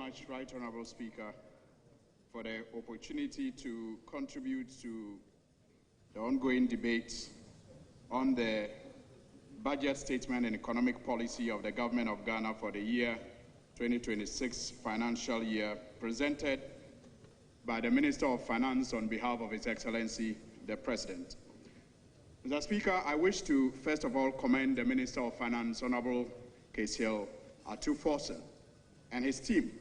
much, Right Honorable Speaker, for the opportunity to contribute to the ongoing debate on the budget statement and economic policy of the Government of Ghana for the year 2026 financial year, presented by the Minister of Finance on behalf of His Excellency, the President. Mr. Speaker, I wish to first of all commend the Minister of Finance, Honorable Kasiel Atu-Forson, and his team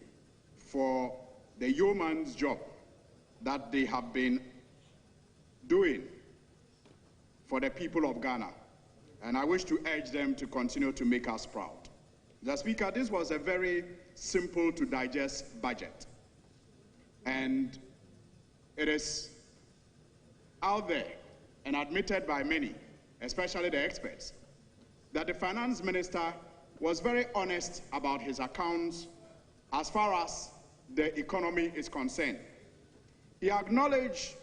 for the yeoman's job that they have been doing for the people of Ghana. And I wish to urge them to continue to make us proud. Mr. Speaker, this was a very simple to digest budget. And it is out there and admitted by many, especially the experts, that the finance minister was very honest about his accounts as far as the economy is concerned. He acknowledged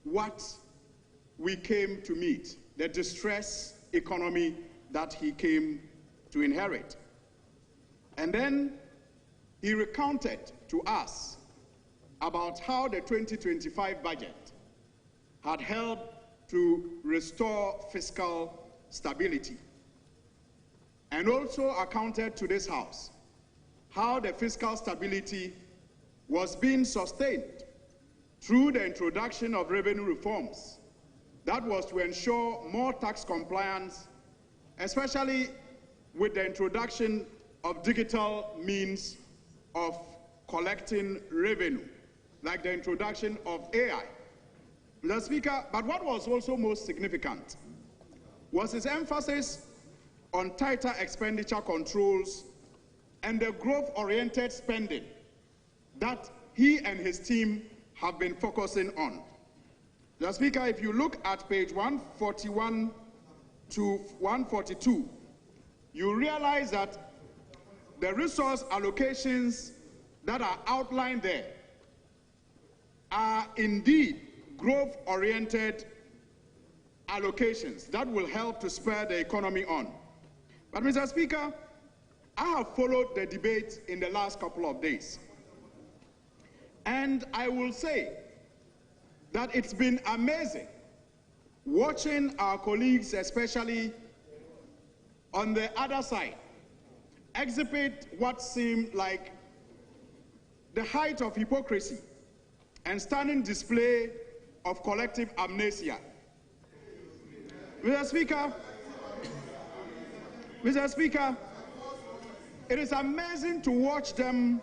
what we came to meet, the distress economy that he came to inherit. And then he recounted to us about how the 2025 budget had helped to restore fiscal stability, and also accounted to this House how the fiscal stability was being sustained through the introduction of revenue reforms that was to ensure more tax compliance, especially with the introduction of digital means of collecting revenue, like the introduction of AI. Mr. Speaker, but what was also most significant was his emphasis on tighter expenditure controls and the growth-oriented spending that he and his team have been focusing on. Mr. Speaker, if you look at page 141 to 142, you realize that the resource allocations that are outlined there are indeed growth-oriented allocations that will help to spur the economy on. But, Mr. Speaker, I have followed the debate in the last couple of days, and I will say that it's been amazing watching our colleagues, especially on the other side, exhibit what seemed like the height of hypocrisy and stunning display of collective amnesia. Mr. Speaker, it is amazing to watch them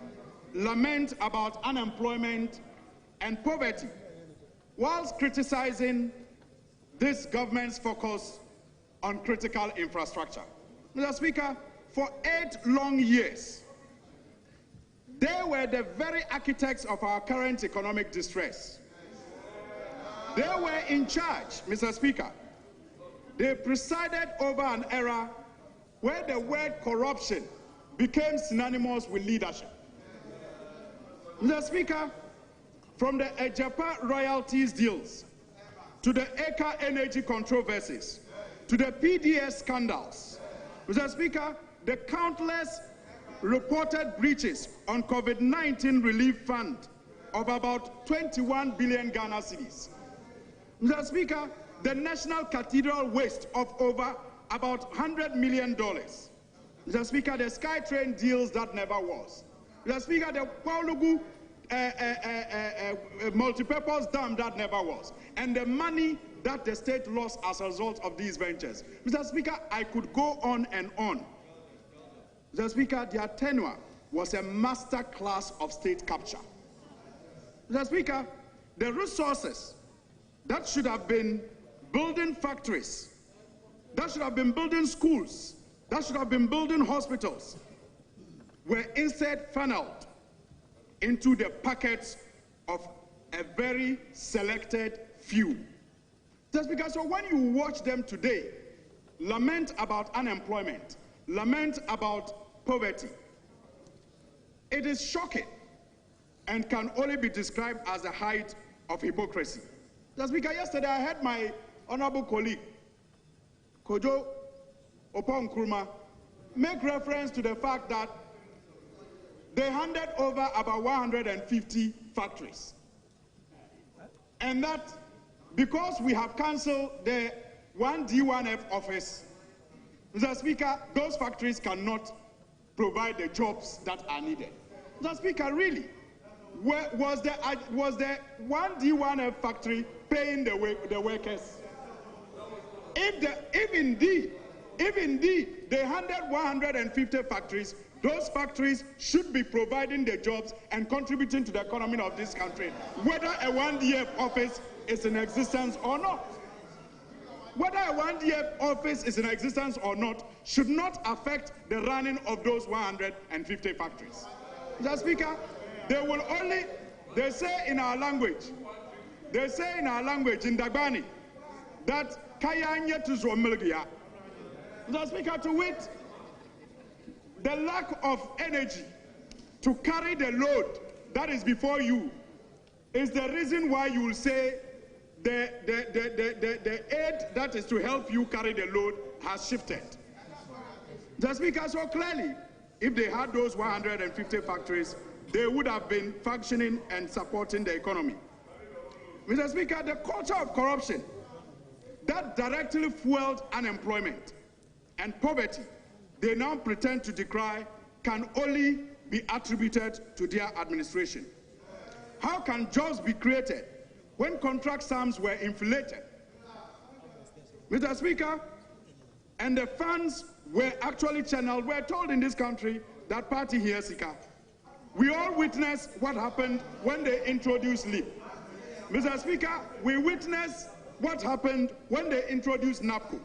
lament about unemployment and poverty whilst criticizing this government's focus on critical infrastructure. Mr. Speaker, for 8 long years, they were the very architects of our current economic distress. They were in charge, Mr. Speaker. They presided over an era where the word corruption became synonymous with leadership. Mr. Speaker, from the Ejapa royalties deals, to the Eka energy controversies, to the PDS scandals, Mr. Speaker, the countless reported breaches on COVID-19 relief fund of about 21 billion Ghana cedis. Mr. Speaker, the National Cathedral waste of over about $100 million. Mr. Speaker, the SkyTrain deals that never was. Mr. Speaker, the Paulugu multipurpose dam that never was. And the money that the state lost as a result of these ventures. Mr. Speaker, I could go on and on. Mr. Speaker, their tenure was a master class of state capture. Mr. Speaker, the resources that should have been building factories, that should have been building schools, that should have been building hospitals, were instead funneled into the pockets of a very selected few. Just because, so when you watch them today lament about unemployment, lament about poverty, it is shocking and can only be described as the height of hypocrisy. Just because yesterday I heard my honorable colleague, Kojo Oppong Nkrumah, make reference to the fact that they handed over about 150 factories. And that, because we have cancelled the 1D1F office, Mr. Speaker, those factories cannot provide the jobs that are needed. Mr. Speaker, really, was the 1D1F factory paying the workers? If indeed they handed 150 factories, those factories should be providing the jobs and contributing to the economy of this country, whether a 1DF office is in existence or not. Whether a 1DF office is in existence or not should not affect the running of those 150 factories. Mr. Speaker, they say in our language, in Dagbani, that Kayanya to Zomilgia. Mr. Speaker, to wit, the lack of energy to carry the load that is before you is the reason why you will say the aid that is to help you carry the load has shifted. Mr. Speaker, so clearly, if they had those 150 factories, they would have been functioning and supporting the economy. Mr. Speaker, the culture of corruption that directly fueled unemployment and poverty they now pretend to decry can only be attributed to their administration. How can jobs be created when contract sums were inflated? Mr. Speaker, and the funds were actually channeled. We're told in this country that party here, Sika. We all witnessed what happened when they introduced LEAP. Mr. Speaker, we witnessed what happened when they introduced NAPCO.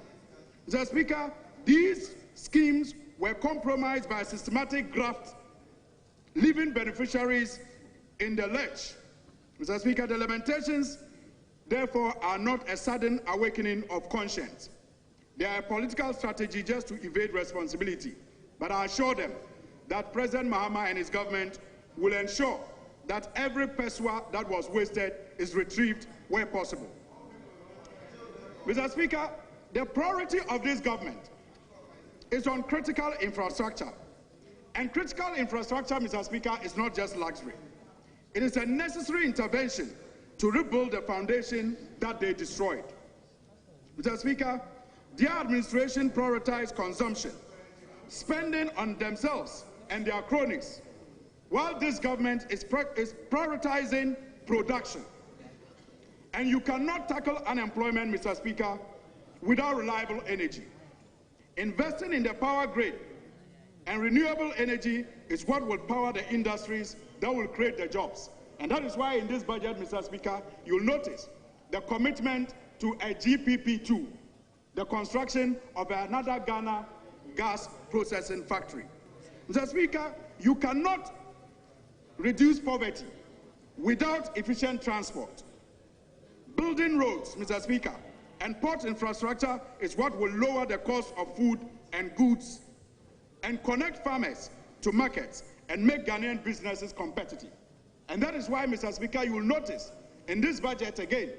Mr. Speaker, these schemes were compromised by systematic graft, leaving beneficiaries in the lurch. Mr. Speaker, the lamentations, therefore, are not a sudden awakening of conscience. They are a political strategy just to evade responsibility. But I assure them that President Mahama and his government will ensure that every peswa that was wasted is retrieved where possible. Mr. Speaker, the priority of this government is on critical infrastructure. And critical infrastructure, Mr. Speaker, is not just luxury. It is a necessary intervention to rebuild the foundation that they destroyed. Mr. Speaker, their administration prioritized consumption, spending on themselves and their cronies, while this government is prioritizing production. And you cannot tackle unemployment, Mr. Speaker, without reliable energy. Investing in the power grid and renewable energy is what will power the industries that will create the jobs. And that is why in this budget, Mr. Speaker, you'll notice the commitment to a GPP2, the construction of another Ghana gas processing factory. Mr. Speaker, you cannot reduce poverty without efficient transport. Building roads, Mr. Speaker, and port infrastructure is what will lower the cost of food and goods and connect farmers to markets and make Ghanaian businesses competitive. And that is why, Mr. Speaker, you will notice in this budget again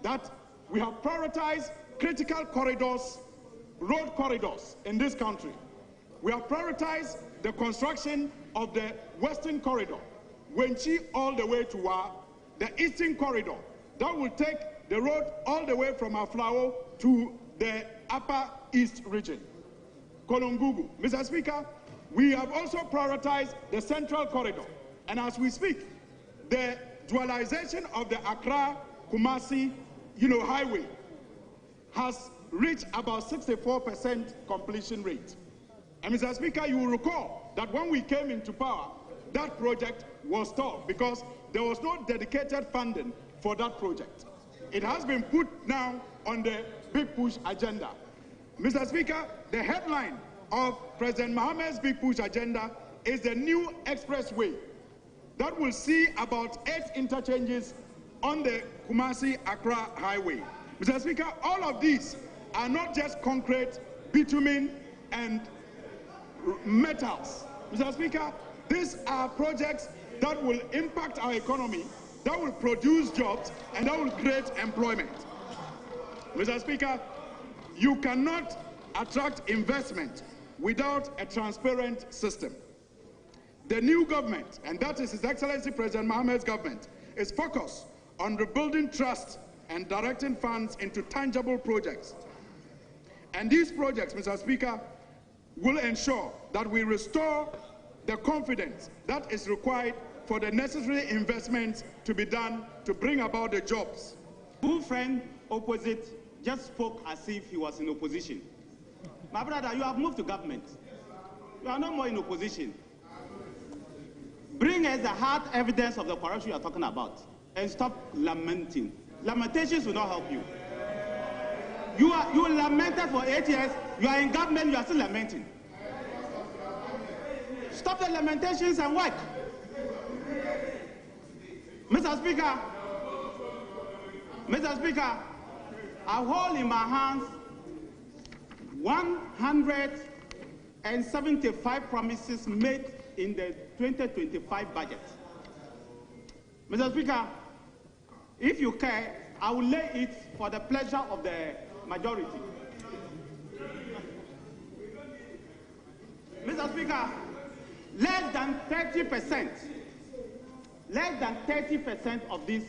that we have prioritized critical corridors, road corridors in this country. We have prioritized the construction of the Western Corridor, Wenchi all the way to Wa, the Eastern Corridor. That will take the road all the way from Aflao to the Upper East region, Kolongugu. Mr. Speaker, we have also prioritized the Central Corridor. And as we speak, the dualization of the Accra-Kumasi, highway has reached about 64% completion rate. And Mr. Speaker, you will recall that when we came into power, that project was stalled because there was no dedicated funding for that project. It has been put now on the Big Push agenda. Mr. Speaker, the headline of President Mahama's Big Push agenda is the new expressway that will see about 8 interchanges on the Kumasi-Accra highway. Mr. Speaker, all of these are not just concrete, bitumen, and metals. Mr. Speaker, these are projects that will impact our economy, that will produce jobs, and that will create employment. Mr. Speaker, you cannot attract investment without a transparent system. The new government, and that is His Excellency President Mohammed's government, is focused on rebuilding trust and directing funds into tangible projects. And these projects, Mr. Speaker, will ensure that we restore the confidence that is required for the necessary investments to be done to bring about the jobs. Good friend opposite just spoke as if he was in opposition. My brother, you have moved to government. You are no more in opposition. Bring us the hard evidence of the corruption you are talking about and stop lamenting. Lamentations will not help you. You lamented for 8 years. You are in government, you are still lamenting. Stop the lamentations and work. Mr. Speaker, I hold in my hands 175 promises made in the 2025 budget. Mr. Speaker, if you care, I will lay it for the pleasure of the majority. Mr. Speaker, less than 30% of this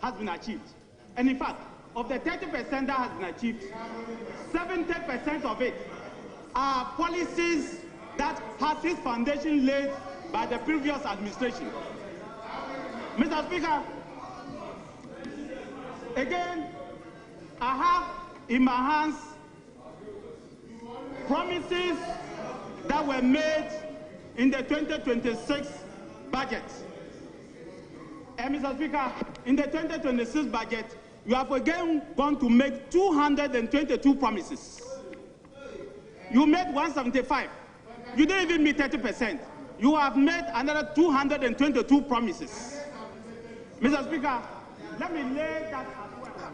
has been achieved. And in fact, of the 30% that has been achieved, 70% of it are policies that has its foundation laid by the previous administration. Mr. Speaker, again, I have in my hands promises that were made in the 2026 budget. And Mr. Speaker, in the 2026 budget, you have again gone to make 222 promises. You made 175. You didn't even meet 30%. You have made another 222 promises. Mr. Speaker, let me lay that as well.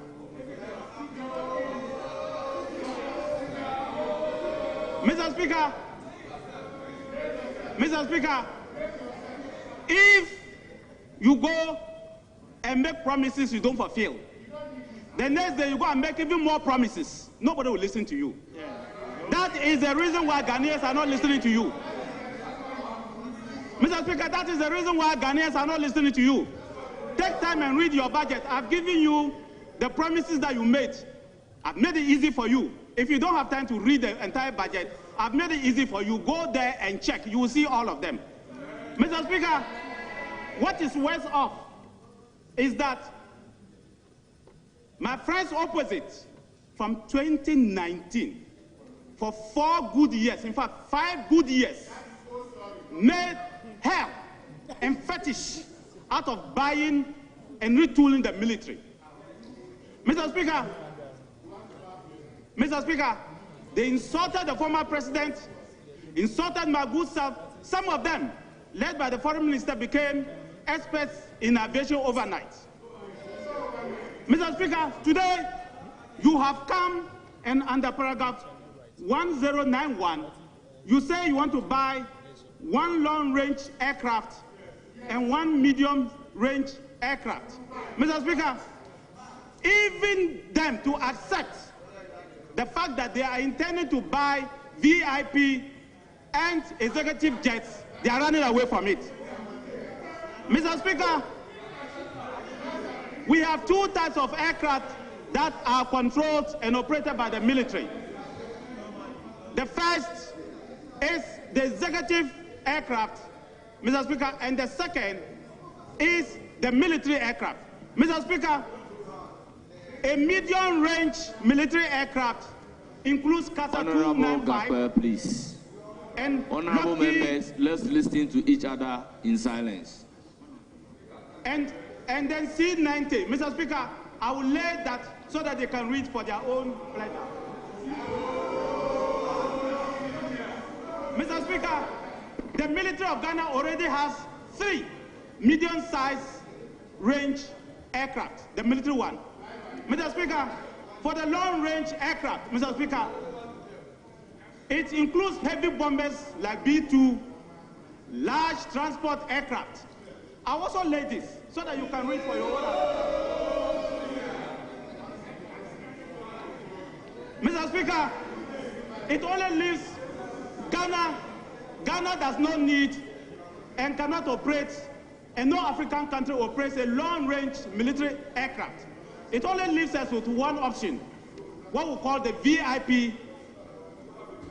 Mr. Speaker, if you go and make promises you don't fulfill, the next day you go and make even more promises, nobody will listen to you. That is the reason why Ghanaians are not listening to you. Mr. Speaker, that is the reason why Ghanaians are not listening to you. Take time and read your budget. I've given you the promises that you made. I've made it easy for you. If you don't have time to read the entire budget, I've made it easy for you. Go there and check. You will see all of them. Mr. Speaker, what is worse off is that my friends opposite from 2019, for 4 good years, in fact 5 good years, made hell and fetish out of buying and retooling the military. Mr. Speaker, they insulted the former president, insulted my good self. Some of them, led by the foreign minister, became experts in aviation overnight. Mr. Speaker, today you have come and under paragraph 1091, you say you want to buy 1 long-range aircraft and 1 medium-range aircraft. Mr. Speaker, even them to accept the fact that they are intending to buy VIP and executive jets, they are running away from it. Mr. Speaker, we have 2 types of aircraft that are controlled and operated by the military. The first is the executive aircraft, Mr. Speaker, and the second is the military aircraft. Mr. Speaker, a medium-range military aircraft includes Casa 295. Please. And Honorable members, let's listen to each other in silence. And then C-90. Mr. Speaker, I will lay that so that they can read for their own pleasure. Mr. Speaker, the military of Ghana already has 3 medium-sized range aircraft, the military one. Mr. Speaker, for the long-range aircraft, Mr. Speaker, it includes heavy bombers like B-2, large transport aircraft. I also lay this so that you can read for your own. Mr. Speaker, it only leaves Ghana. Ghana does not need and cannot operate, and no African country operates a long-range military aircraft. It only leaves us with one option, what we call the VIP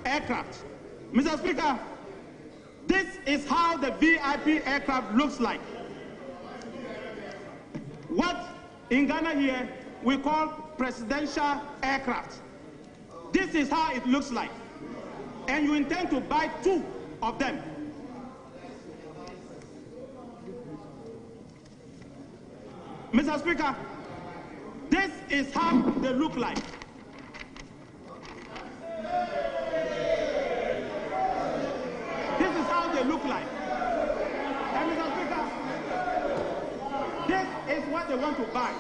aircraft. Mr. Speaker, this is how the VIP aircraft looks like. What in Ghana here we call presidential aircraft. This is how it looks like. And you intend to buy 2 of them. Mr. Speaker, this is how they look like. This is how they look like. And Mr. Speaker, this is what they want to buy.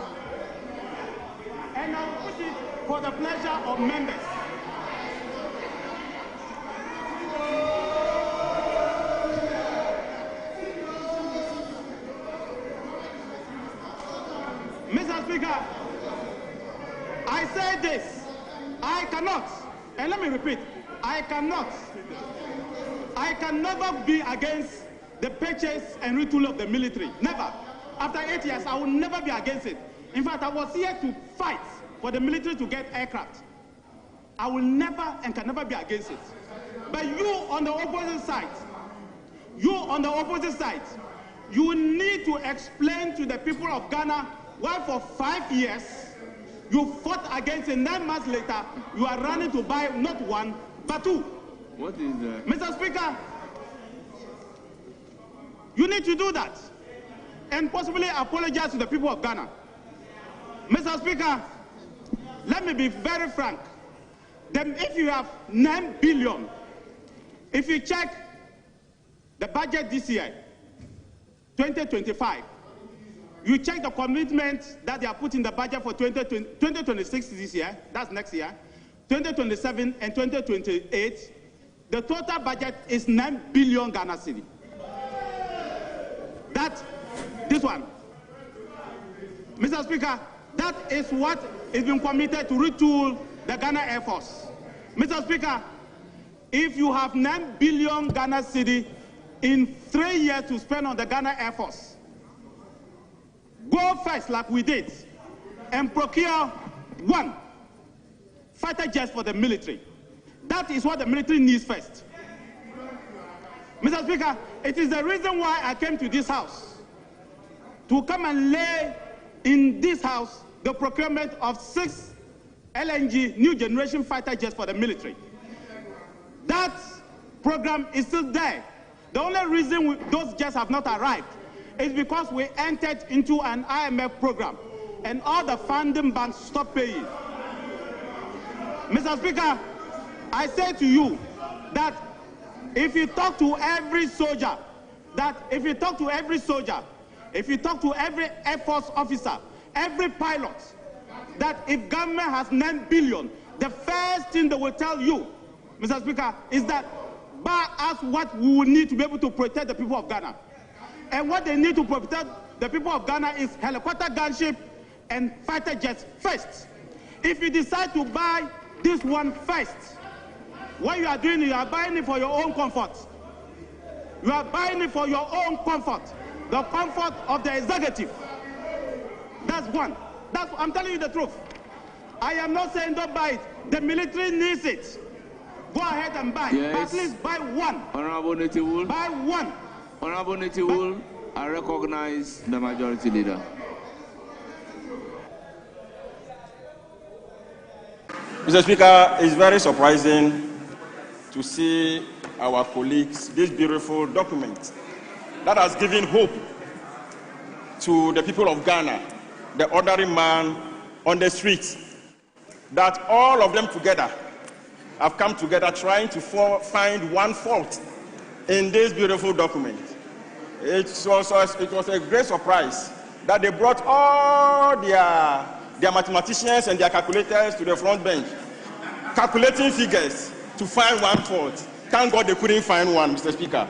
And I'll put it for the pleasure of members. Mr. Speaker, I say this, I cannot, and let me repeat, I can never be against the purchase and retool of the military. Never. After 8 years, I will never be against it. In fact, I was here to fight for the military to get aircraft. I will never and can never be against it. But you on the opposite side, you need to explain to the people of Ghana why for 5 years you fought against it. 9 months later, you are running to buy not 1, but 2. What is that? Mr. Speaker, you need to do that and possibly apologize to the people of Ghana. Mr. Speaker, let me be very frank. Then if you have 9 billion, if you check the budget this year, 2025, you check the commitment that they are putting in the budget for 2026 this year, that's next year, 2027 and 2028, the total budget is 9 billion Ghana cedi. This one. Mr. Speaker, that is what is being committed to retool the Ghana Air Force. Mr. Speaker, if you have 9 billion Ghana cedi in 3 years to spend on the Ghana Air Force, go first like we did and procure 1 fighter jet for the military. That is what the military needs first. Mr. Speaker, it is the reason why I came to this house, to come and lay in this house the procurement of 6 LNG new generation fighter jets for the military. That program is still there. The only reason those jets have not arrived is because we entered into an IMF program and all the funding banks stopped paying. Mr. Speaker, I say to you that if you talk to every soldier, if you talk to every Air Force officer, every pilot, that if government has 9 billion, the first thing they will tell you, Mr. Speaker, is that buy us what we will need to be able to protect the people of Ghana. And what they need to protect the people of Ghana is helicopter gunship and fighter jets first. If you decide to buy this one first, what you are doing, you are buying it for your own comfort. You are buying it for your own comfort, the comfort of the executive. That's one. I'm telling you the truth. I am not saying don't buy it. The military needs it. Go ahead and buy. Yes. But please buy 1. Honorable Nitiwul. Buy 1. Honorable Nitiwul, I recognize the majority leader. Mr. Speaker, it's very surprising to see our colleagues this beautiful document that has given hope to the people of Ghana, the ordinary man on the streets, that all of them together have come together trying to find one fault in this beautiful document. It was a great surprise that they brought all their mathematicians and their calculators to the front bench, calculating figures to find one fault. Thank God they couldn't find one, Mr. Speaker.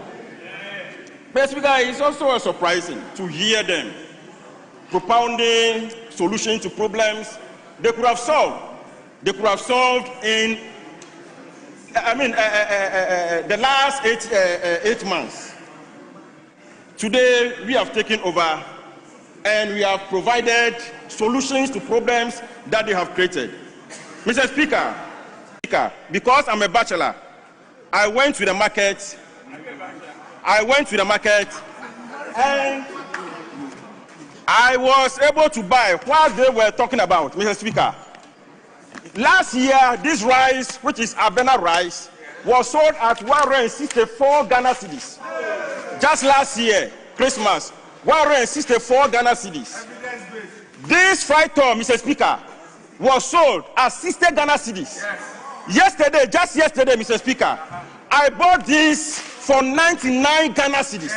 Mr. Speaker, it's also surprising to hear them propounding solutions to problems they could have solved. They could have solved in, the last 8 months. Today, we have taken over and we have provided solutions to problems that they have created. Mr. Speaker, because I'm a bachelor, I went to the market and I was able to buy what they were talking about, Mr. Speaker. Last year, this rice, which is Abena rice, was sold at 164 Ghana cedis. Just last year, Christmas, 164 Ghana cedis. This fried corn, Mr. Speaker, was sold at 60 Ghana cedis. Yesterday, just yesterday, Mr. Speaker, I bought this for 99 Ghana cedis.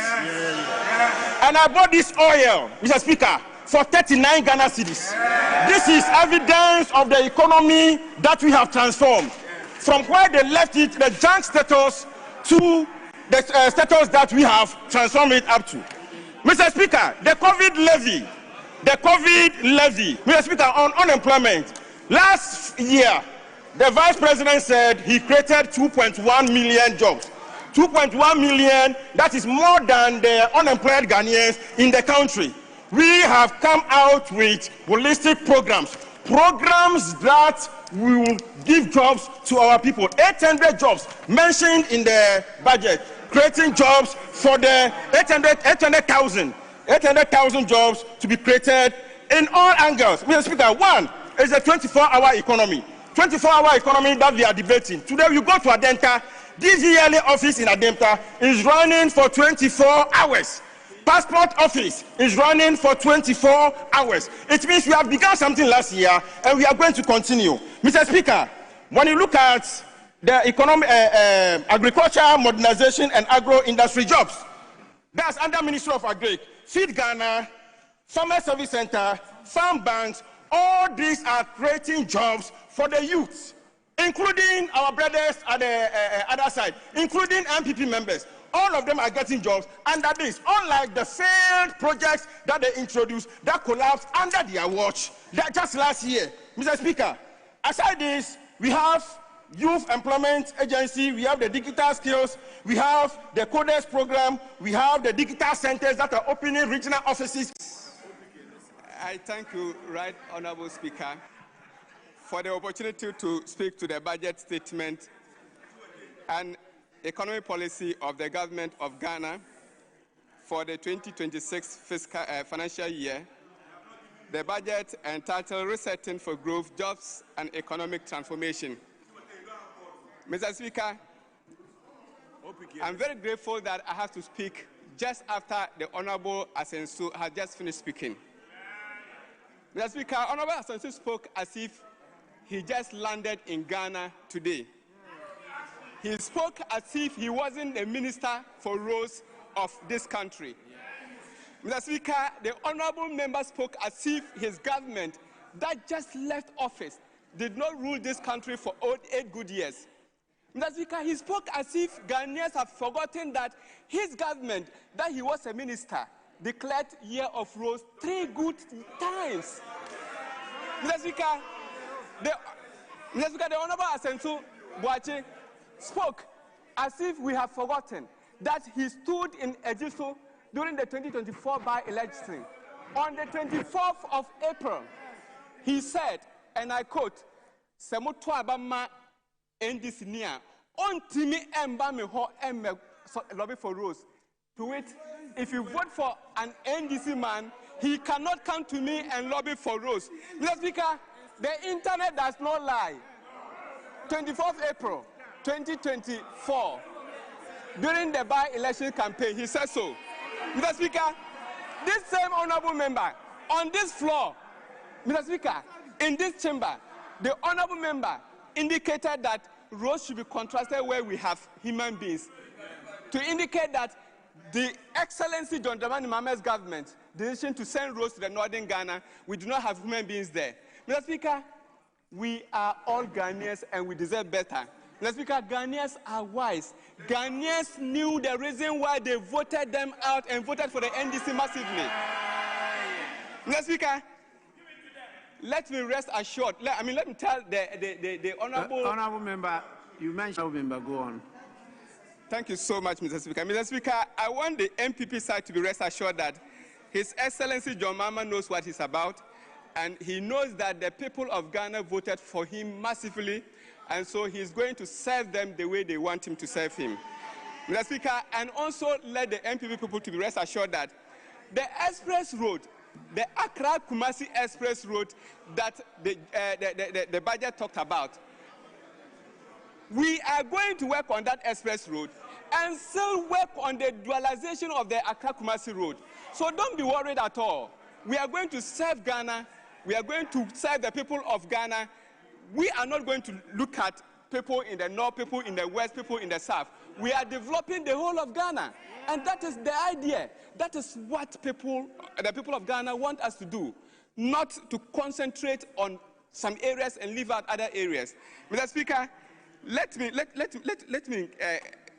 And I bought this oil, Mr. Speaker, for 39 Ghana cedis. This is evidence of the economy that we have transformed from where they left it, the junk status, to the status that we have transformed it up to. Mr. Speaker, the COVID levy, Mr. Speaker, on unemployment. Last year, the Vice President said he created 2.1 million jobs. 2.1 million, that is more than the unemployed Ghanaians in the country. We have come out with holistic programs that will give jobs to our people. 800 jobs mentioned in the budget, creating jobs for the 800,000 jobs to be created in all angles. Mr. Speaker, one is the 24-hour economy. 24-hour economy that we are debating. Today we go to Adenta. This yearly office in Adenta is running for 24 hours. Passport office is running for 24 hours. It means we have begun something last year and we are going to continue. Mr. Speaker, when you look at the agriculture, modernization and agro-industry jobs, that's under Ministry of Agri, Feed Ghana, Farmer Service Center, Farm Banks, all these are creating jobs for the youth, including our brothers at the other side, including MPP members. All of them are getting jobs under this, unlike the failed projects that they introduced that collapsed under their watch just last year. Mr. Speaker, aside this, we have Youth Employment Agency, we have the digital skills, we have the Codex program, we have the digital centers that are opening regional offices. I thank you, Right Honorable Speaker, for the opportunity to speak to the budget statement and economic policy of the government of Ghana for the 2026 financial year. The budget entitled Resetting for Growth, Jobs and Economic Transformation. Mr. Speaker, I'm very grateful that I have to speak just after the Honorable Asensu has just finished speaking. Mr. Speaker, Honorable Asensu spoke as if he just landed in Ghana today. He spoke as if he wasn't the minister for roads of this country. Mr. Speaker, the honorable member spoke as if his government that just left office did not rule this country for 8 good years. Mr. Speaker, he spoke as if Ghanaians have forgotten that his government, that he was a minister, declared year of roads 3 good times. Mr. Speaker, the Honorable Asensu Boache spoke as if we have forgotten that he stood in Ejisu during the 2024 by-election. On the 24th of April, he said, and I quote, "Semutu abama NDC niya, ontimi emba me ho emme lobby for roads. To it, if you vote for an NDC man, he cannot come to me and lobby for roads." Mr. Speaker, the internet does not lie. 24th April 2024, during the by-election campaign, he said so. Mr. Speaker, this same honorable member on this floor, Mr. Speaker, in this chamber, the honorable member indicated that roads should be contrasted where we have human beings, to indicate that the Excellency John Dramani Mohammed's government decision to send roads to the northern Ghana, we do not have human beings there. Mr. Speaker, we are all Ghanaians and we deserve better. Mr. Speaker, Ghanaians are wise. Ghanaians knew the reason why they voted them out and voted for the NDC massively. Mr. Speaker, let me rest assured. Let me tell the honorable... Honorable member, you mentioned honorable member, go on. Thank you so much, Mr. Speaker. Mr. Speaker, I want the MPP side to be rest assured that His Excellency John Mahama knows what he's about, and he knows that the people of Ghana voted for him massively, and so he's going to serve them the way they want him to serve him. Mr. Speaker, and also let the MPP people to be rest assured that the express road, the Accra-Kumasi express road that the budget talked about, we are going to work on that express road and still work on the dualization of the Accra-Kumasi road. So don't be worried at all. We are going to serve Ghana. We are going to serve the people of Ghana. We are not going to look at people in the north, people in the west, people in the south. We are developing the whole of Ghana. And that is the idea. That is what the people of Ghana want us to do, not to concentrate on some areas and leave out other areas. Mr. Speaker, let me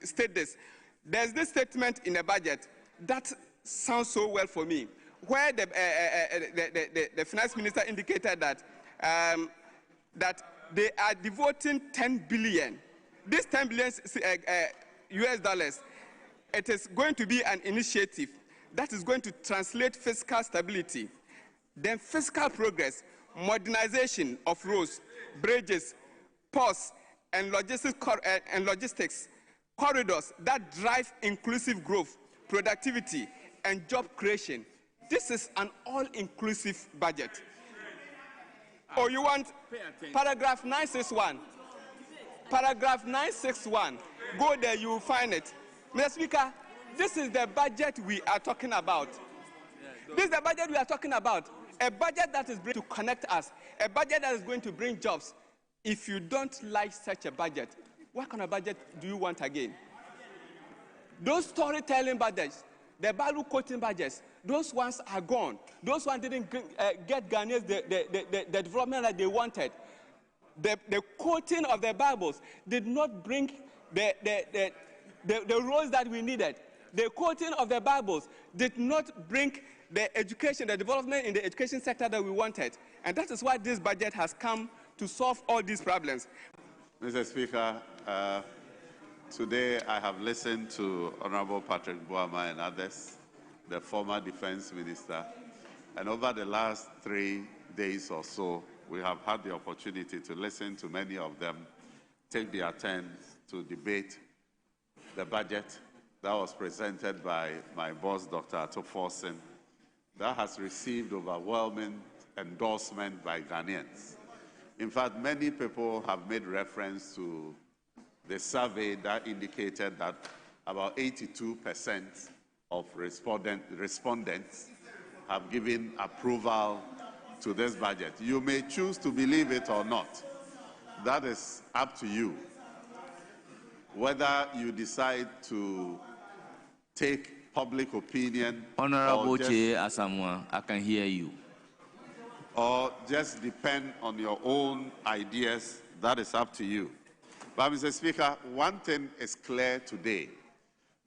state this. There's this statement in the budget that sounds so well for me, where the finance minister indicated that that they are devoting 10 billion. This 10 billion US dollars, it is going to be an initiative that is going to translate fiscal stability, then fiscal progress, modernization of roads, bridges, ports, and logistics corridors that drive inclusive growth, productivity, and job creation. This is an all-inclusive budget. Oh, you want paragraph 961? Paragraph 961. Go there, you will find it. Mr. Speaker, this is the budget we are talking about. This is the budget we are talking about. A budget that is going to connect us. A budget that is going to bring jobs. If you don't like such a budget, what kind of budget do you want again? Those storytelling budgets, the Bible quoting budgets, those ones are gone. Those ones didn't get Ghanaians the development that they wanted. The quoting of the Bibles did not bring the roads that we needed. The quoting of the Bibles did not bring the education, the development in the education sector that we wanted. And that is why this budget has come to solve all these problems. Mr. Speaker, today I have listened to Honorable Patrick Boama and others, the former defense minister, and over the last 3 days or so, we have had the opportunity to listen to many of them take their turns to debate the budget that was presented by my boss, Dr. Ato Forson, that has received overwhelming endorsement by Ghanaians. In fact, many people have made reference to the survey that indicated that about 82% of respondents have given approval to this budget. You may choose to believe it or not. That is up to you. Whether you decide to take public opinion, Honorable Chair Asamoah, I can hear you. Or just depend on your own ideas, that is up to you. But, Mr. Speaker, one thing is clear today,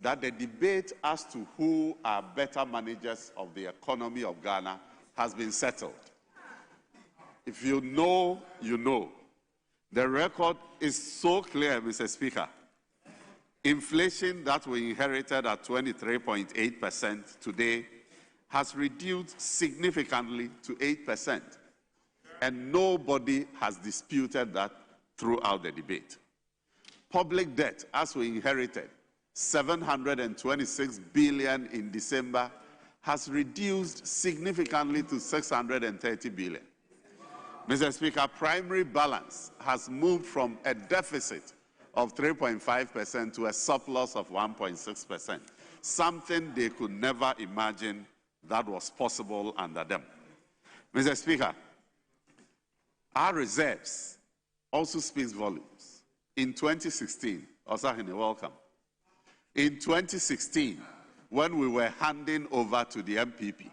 that the debate as to who are better managers of the economy of Ghana has been settled. If you know, you know. The record is so clear, Mr. Speaker. Inflation that we inherited at 23.8% today has reduced significantly to 8%. And nobody has disputed that throughout the debate. Public debt, as we inherited, 726 billion in December, has reduced significantly to 630 billion. Mr. Speaker, primary balance has moved from a deficit of 3.5% to a surplus of 1.6%, something they could never imagine that was possible under them. Mr. Speaker, our reserves also speaks volumes. In 2016, Osahene, welcome. In 2016, when we were handing over to the MPP,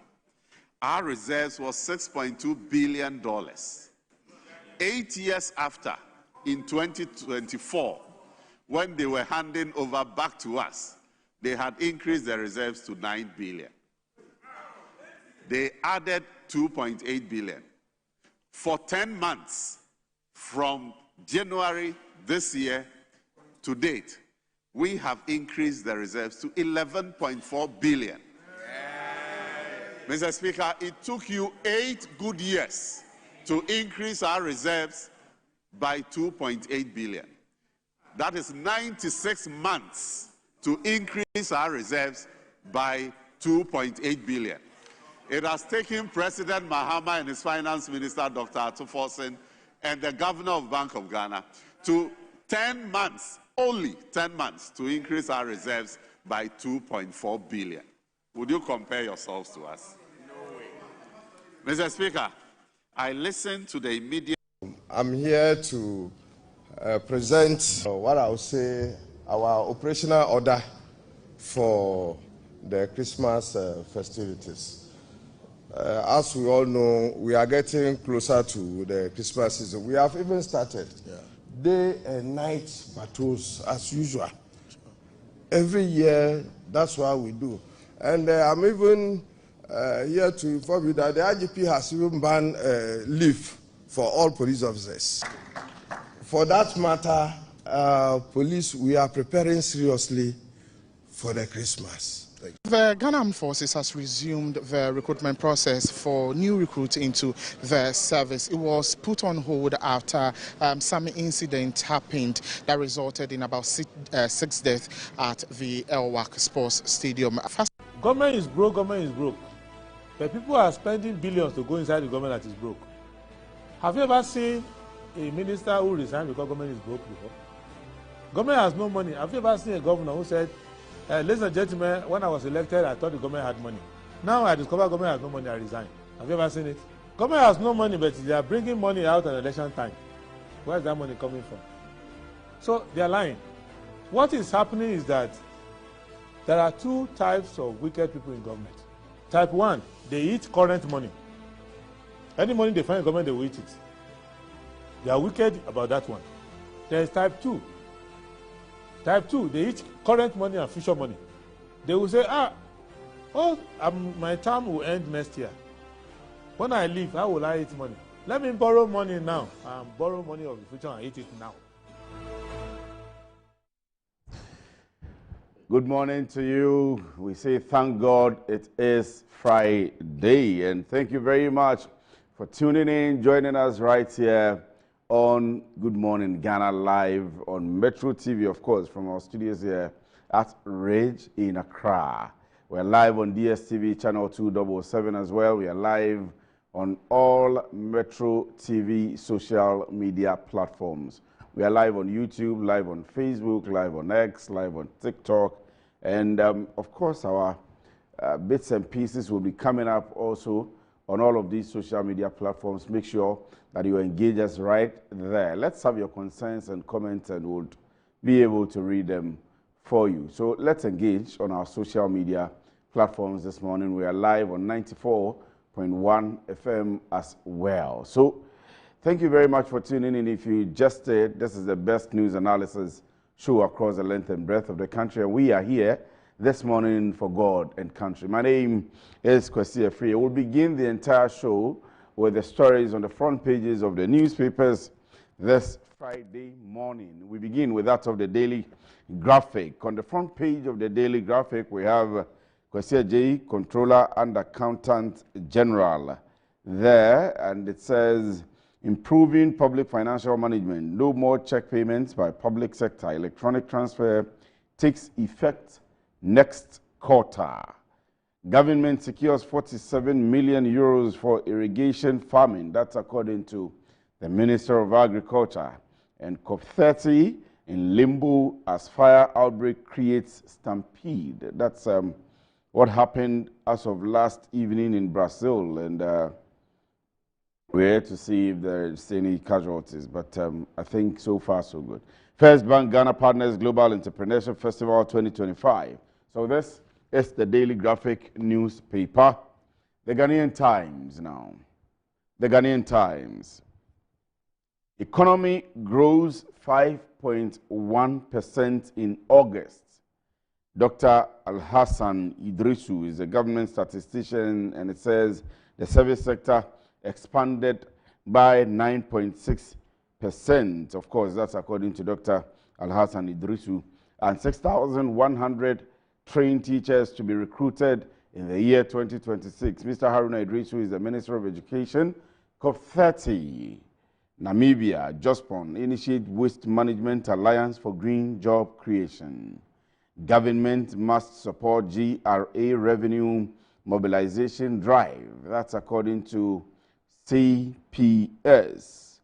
our reserves was $6.2 billion. 8 years after, in 2024, when they were handing over back to us, they had increased their reserves to $9 billion. They added $2.8 billion. For 10 months, from January this year to date, we have increased the reserves to 11.4 billion. Mr. Speaker, it took you 8 good years to increase our reserves by 2.8 billion. That is 96 months to increase our reserves by 2.8 billion. It has taken President Mahama and his finance minister, Dr. Atuforsen, and the governor of Bank of Ghana to 10 months, only 10 months, to increase our reserves by 2.4 billion. Would you compare yourselves to us? No way. Mr. Speaker, I listened to the immediate... I'm here to present what I would say our operational order for the Christmas festivities. As we all know, we are getting closer to the Christmas season. We have even started day and night patrols as usual. Every year, that's what we do. And I'm even here to inform you that the IGP has even banned leave for all police officers. For that matter, police, we are preparing seriously for the Christmas. The Ghana Armed Forces has resumed the recruitment process for new recruits into the service. It was put on hold after some incident happened that resulted in about 6 deaths at the Elwak Sports Stadium. Government is broke, government is broke. But people are spending billions to go inside the government that is broke. Have you ever seen a minister who resigned because government is broke before? Government has no money. Have you ever seen a governor who said, ladies and gentlemen, when I was elected, I thought the government had money. Now I discover government has no money, I resign. Have you ever seen it? Government has no money, but they are bringing money out at election time. Where is that money coming from? So they are lying. What is happening is that there are 2 types of wicked people in government. Type 1, they eat current money. Any money they find in government, they will eat it. They are wicked about that one. There is type 2. Type 2, they eat current money and future money. They will say, my term will end next year. When I leave, how will I eat money? Let me borrow money now and borrow money of the future and eat it now. Good morning to you. We say thank God it is Friday, and thank you very much for tuning in, joining us right here on Good Morning Ghana Live on Metro TV, of course, from our studios here at Ridge in Accra. We're live on DSTV channel 277 as well. We are live on all Metro TV social media platforms. We are live on YouTube, live on Facebook, live on X, live on TikTok, and of course our bits and pieces will be coming up also on all of these social media platforms. Make sure that you engage us right there. Let's have your concerns and comments, and we'll be able to read them for you. So let's engage on our social media platforms this morning. We are live on 94.1 FM as well. So thank you very much for tuning in. If you just did, this is the best news analysis show across the length and breadth of the country, and we are here this morning for God and country. My name is Kwesi Afriyie. We'll begin the entire show with the stories on the front pages of the newspapers this Friday morning. We begin with that of the Daily Graphic. On the front page of the Daily Graphic, we have Kwesi Ajayi, Controller and Accountant General there, and it says, improving public financial management, no more check payments by public sector, electronic transfer takes effect next quarter. Government secures 47 million euros for irrigation farming. That's according to the Minister of Agriculture. And COP30 in limbo as fire outbreak creates stampede. That's what happened as of last evening in Brazil. And we're here to see if there's any casualties. But I think so far so good. First Bank Ghana Partners Global Entrepreneurship Festival 2025. So this is the Daily Graphic newspaper. The Ghanaian Times now. The Ghanaian Times. Economy grows 5.1% in August. Dr. Alhassan Idrisu is a government statistician, and it says the service sector expanded by 9.6%. Of course, that's according to Dr. Alhassan Idrisu and 6,100 trained teachers to be recruited in the year 2026. Mr. Haruna Idrisu is the Minister of Education. COP30, Namibia, JOSPON, initiate Waste Management Alliance for Green Job Creation. Government must support GRA revenue mobilization drive. That's according to CPS.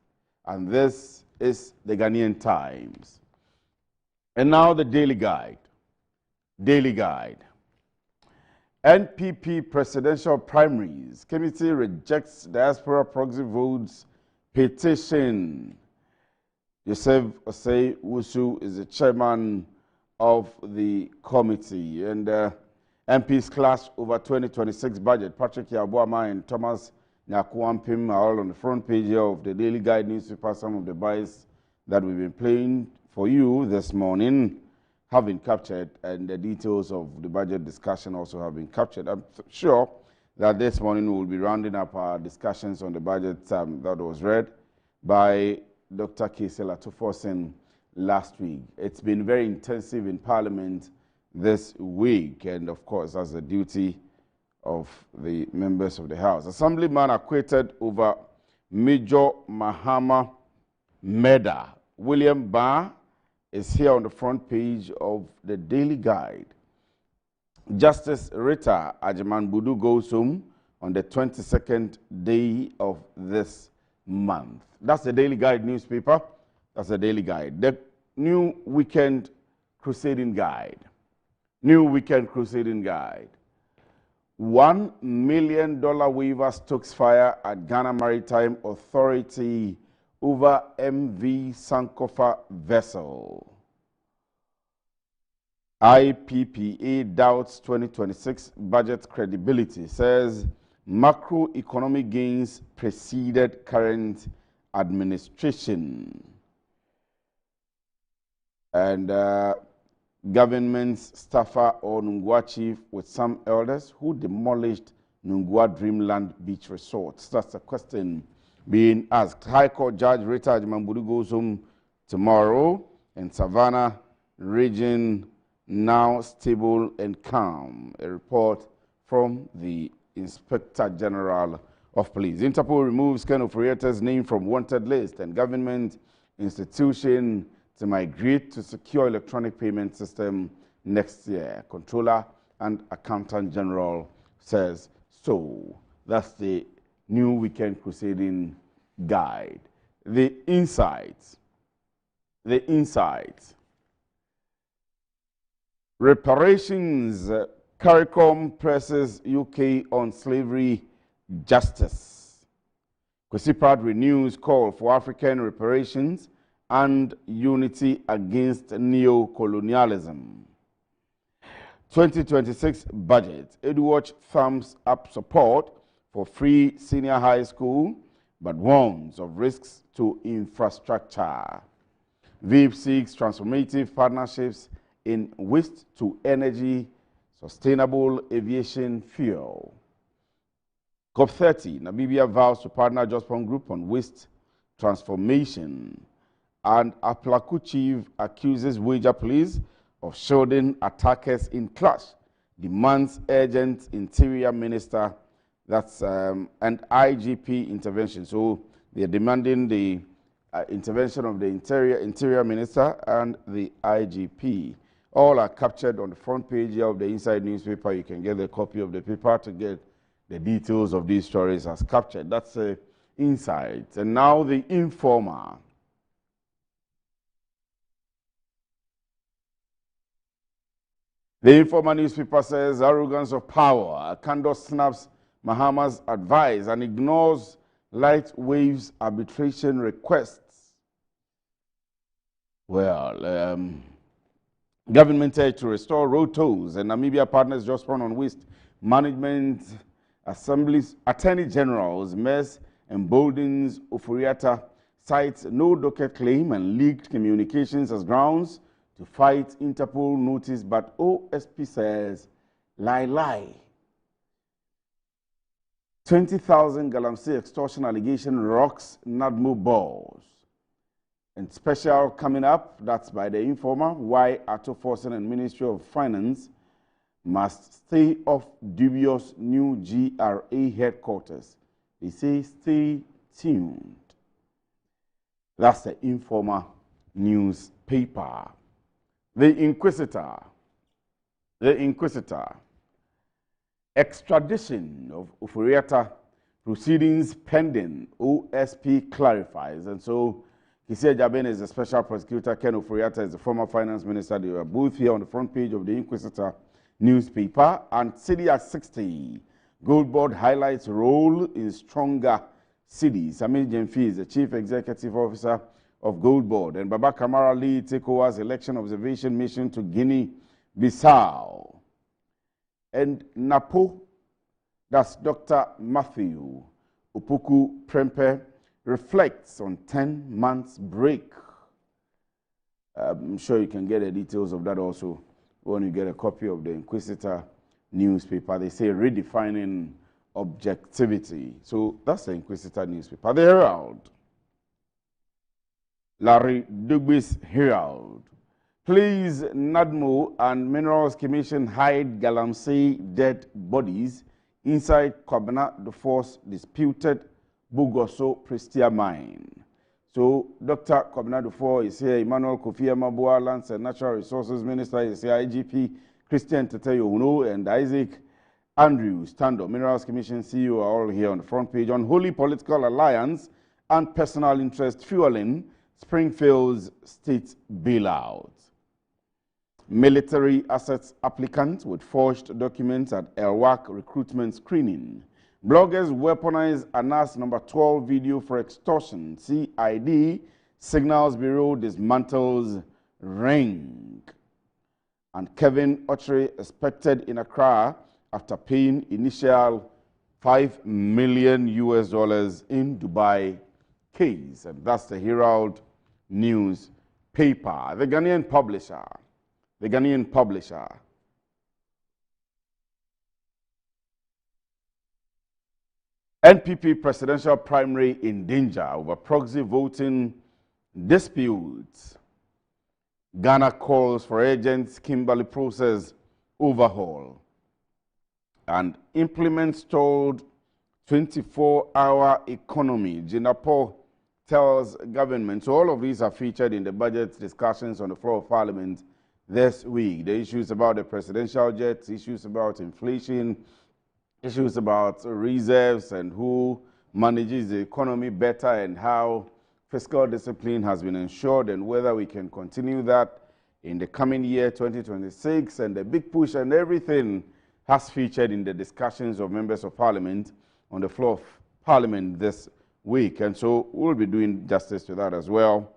And this is the Ghanaian Times. And now the Daily Guide. Daily Guide. NPP presidential primaries. Committee rejects diaspora proxy votes petition. Joseph Osei Wusu is the chairman of the committee. And MPs clash over 2026 budget. Patrick Yabuama and Thomas Nyakuampim are all on the front page of the Daily Guide newspaper. Some of the bias that we've been playing for you this morning have been captured, and the details of the budget discussion also have been captured. I'm sure that this morning we'll be rounding up our discussions on the budget that was read by Dr. Kesela Tuforsen last week. It's been very intensive in Parliament this week, and of course, that's the duty of the members of the House. Assemblyman acquitted over Major Mahama murder. William Barr is here on the front page of the Daily Guide. Justice Rita Ajiman-Budu goes home on the 22nd day of this month. That's the Daily Guide newspaper. That's the Daily Guide. The New Weekend Crusading Guide. New Weekend Crusading Guide. $1 million waiver stokes fire at Ghana Maritime Authority over MV Sankofa vessel. IPPA doubts 2026 budget credibility, says macroeconomic gains preceded current administration. And government staffer or Nungua chief with some elders who demolished Nungua Dreamland Beach Resorts. That's a question being asked. High Court Judge Rita Ajiman-Budu goes home tomorrow, and Savannah region now stable and calm. A report from the Inspector General of Police. Interpol removes Ken Ofori-Atta's name from wanted list, and government institution to migrate to secure electronic payment system next year. Controller and Accountant General says so. That's the New Weekend Crusading Guide. The insights. The insights. Reparations. CARICOM presses UK on slavery justice. Kwesi Pratt renews call for African reparations and unity against neo-colonialism. 2026 budget. EduWatch thumbs up support for free senior high school, but warns of risks to infrastructure. VIP seeks transformative partnerships in waste to energy, sustainable aviation fuel. COP30, Namibia vows to partner JOSPON Group on waste transformation. And Aplaku chief accuses Wager police of shielding attackers in clash, demands urgent interior minister, that's and IGP intervention. So they are demanding the intervention of the interior minister and the IGP. All are captured on the front page of the Inside newspaper. You can get a copy of the paper to get the details of these stories as captured. That's Inside. And now the Informer. The Informer newspaper says arrogance of power. Kando snaps Mahama's advice and ignores Light Waves arbitration requests. Well, government to restore road tolls, and Namibia partners JOSPON on waste management. Assemblies, Attorney General's mess emboldens Ofori-Atta, cites no docket claim and leaked communications as grounds to fight Interpol notice, but OSP says, lie. 20,000 Galamsey extortion allegation rocks NADMO balls. And special coming up, that's by the Informer, why Ato Forsen and Ministry of Finance must stay off dubious new GRA headquarters. They say stay tuned. That's the Informer newspaper. The Inquisitor. Extradition of Ofori-Atta proceedings pending, OSP clarifies. And so Kisia Jaben is the special prosecutor, Ken Ofori-Atta is the former finance minister. They were both here on the front page of the Inquisitor newspaper. And City at 60, Gold Board highlights role in stronger cities. Samir Jemfi is the chief executive officer of Gold Board. And Baba Kamara leads ECOWAS election observation mission to Guinea-Bissau. And Napo, that's Dr. Matthew Opoku Prempeh, reflects on 10 months break. I'm sure you can get the details of that also when you get a copy of the Inquisitor newspaper. They say redefining objectivity. So that's the Inquisitor newspaper. The Herald. Larry Dugby's Herald. Please, NADMO and Minerals Commission hide Galamsey dead bodies inside Kwabena the Force disputed Bugoso Prestia mine. So Dr. Kwabena Dufour is here, Emmanuel Kofi Amabua, Lands and Natural Resources Minister is here, IGP Christian Teteyo Uno and Isaac Andrews Tando, Minerals Commission CEO, are all here on the front page. Unholy political alliance and personal interest fueling Springfield's state bailout. Military assets applicant with forged documents at ELWAC recruitment screening. Bloggers weaponize Anas number 12 video for extortion. CID Signals Bureau dismantles ring. And Kevin Ochre expected in Accra after paying initial $5 million in Dubai case. And that's the Herald newspaper. The Ghanaian publisher. NPP presidential primary in danger over proxy voting disputes. Ghana calls for urgent Kimberley process overhaul. And implement stalled 24-hour economy. Jinapo tells government. So all of these are featured in the budget discussions on the floor of Parliament this week. The issues about the presidential jet, issues about inflation, issues about reserves and who manages the economy better and how fiscal discipline has been ensured and whether we can continue that in the coming year, 2026, and the big push and everything has featured in the discussions of members of Parliament on the floor of Parliament this week. And so we'll be doing justice to that as well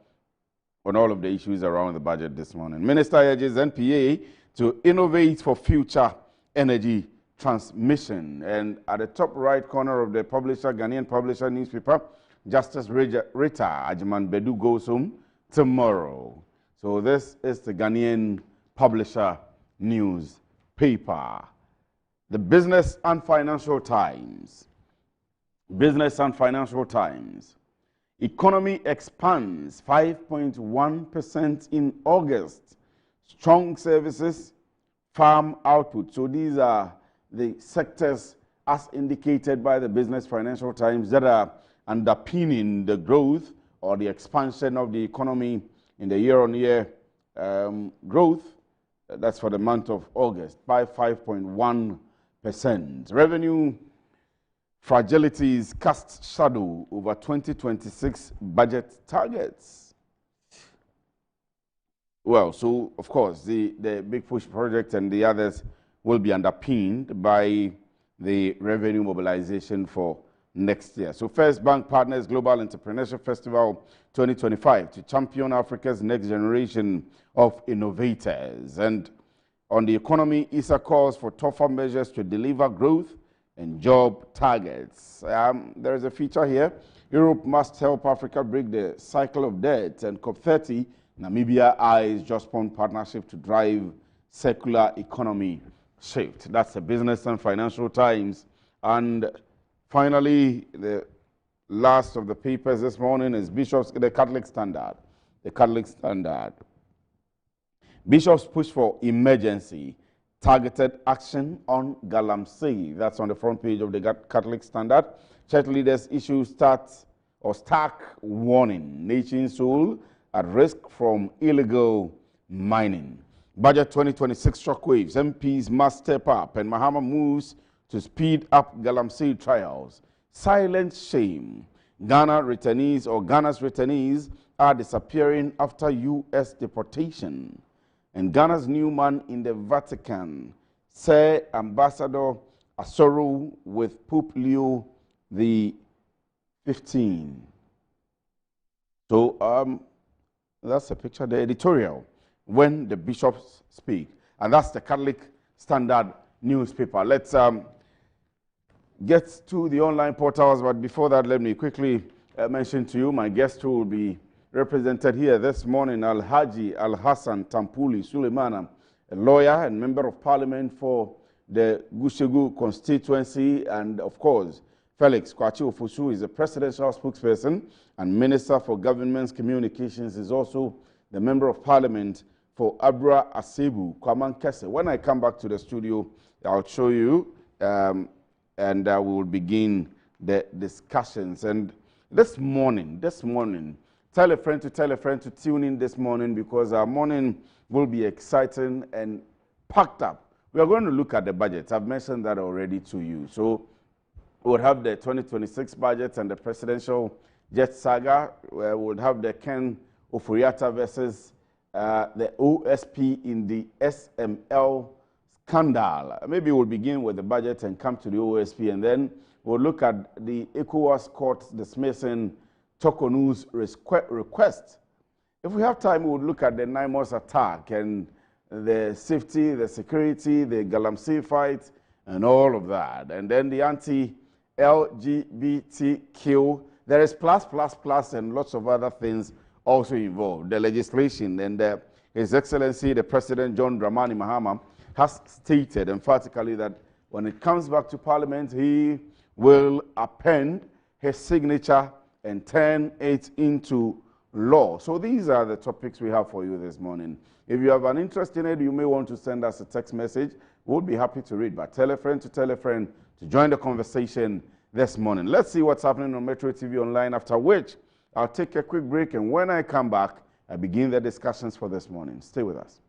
on all of the issues around the budget this morning. Minister urges NPA to innovate for future energy transmission. And at the top right corner of the publisher, Ghanaian publisher newspaper, Justice Rita Ajiman-Bedu goes home tomorrow. So this is the Ghanaian publisher newspaper. The Business and Financial Times. Economy expands 5.1% in August. Strong services, farm output. So these are the sectors as indicated by the Business Financial Times that are underpinning the growth or the expansion of the economy in the year-on-year growth. That's for the month of August by 5.1%. Revenue fragilities cast shadow over 2026 budget targets. Well, so of course the Big Push project and the others will be underpinned by the revenue mobilization for next year. So First Bank partners Global Entrepreneurship Festival 2025 to champion Africa's next generation of innovators. And on the economy, ISA calls for tougher measures to deliver growth and job targets. There is a feature here. Europe must help Africa break the cycle of debt. And COP30, Namibia eyes Jospon partnership to drive circular economy shift. That's the Business and Financial Times. And finally, the last of the papers this morning is the Catholic Standard. the Catholic Standard. Bishops push for emergency targeted action on Galamsey. That's on the front page of the Catholic Standard. Church leaders issue stark warning. Nation soul at risk from illegal mining. Budget 2026 shockwaves. MPs must step up, and Mahama moves to speed up Galamsey trials. Silent shame. Ghana's returnees are disappearing after U.S. deportation. And Ghana's new man in the Vatican, Sir Ambassador Asoro with Pope Leo the 15th. So that's a picture, the editorial, when the bishops speak. And that's the Catholic Standard newspaper. Let's get to the online portals, but before that, let me quickly mention to you my guest who will be represented here this morning, Alhaji Al-Hassan Tampuli Suleimana, a lawyer and member of parliament for the Gushegu constituency, and of course, Felix Kwachi Ofosu is a presidential spokesperson and minister for government communications, is also the member of parliament for Abra Asebu, Kwaman Kese. When I come back to the studio, I'll show you, and we will begin the discussions. And this morning, tell a friend to tune in this morning, because our morning will be exciting and packed up. We are going to look at the budget. I've mentioned that already to you. So we'll have the 2026 budget and the presidential jet saga. We'll have the Ken Oforiatta versus the OSP in the SML scandal. Maybe we'll begin with the budget and come to the OSP, and then we'll look at the ECOWAS court dismissing Tokonu's request. If we have time, we'll look at the NIMOS attack and the safety, the security, the Galamsey fight, and all of that. And then the anti-LGBTQ, there is plus, and lots of other things also involved. The legislation, and His Excellency, the President John Dramani Mahama, has stated emphatically that when it comes back to Parliament, he will append his signature and turn it into law. So these are the topics we have for you this morning. If you have an interest in it, you may want to send us a text message. We'll be happy to read, but tell a friend to join the conversation this morning. Let's see what's happening on Metro TV Online, after which I'll take a quick break, and when I come back, I begin the discussions for this morning. Stay with us.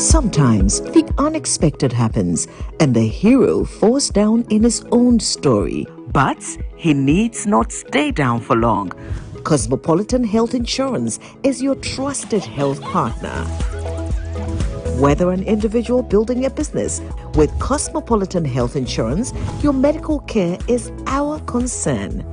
Sometimes the unexpected happens and the hero falls down in his own story. But he needs not stay down for long. Cosmopolitan Health Insurance is your trusted health partner. Whether an individual building a business, with Cosmopolitan Health Insurance, your medical care is our concern.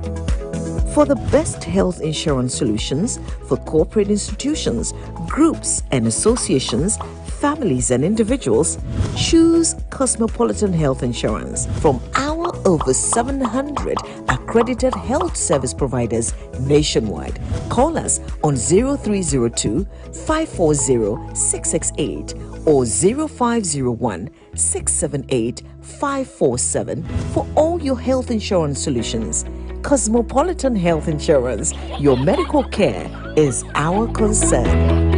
For the best health insurance solutions for corporate institutions, groups and associations, families and individuals, choose Cosmopolitan Health Insurance from our over 700 accredited health service providers nationwide. Call us on 0302 540 668 or 0501 678 547 for all your health insurance solutions. Cosmopolitan Health Insurance, your medical care is our concern.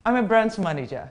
I'm a brand manager.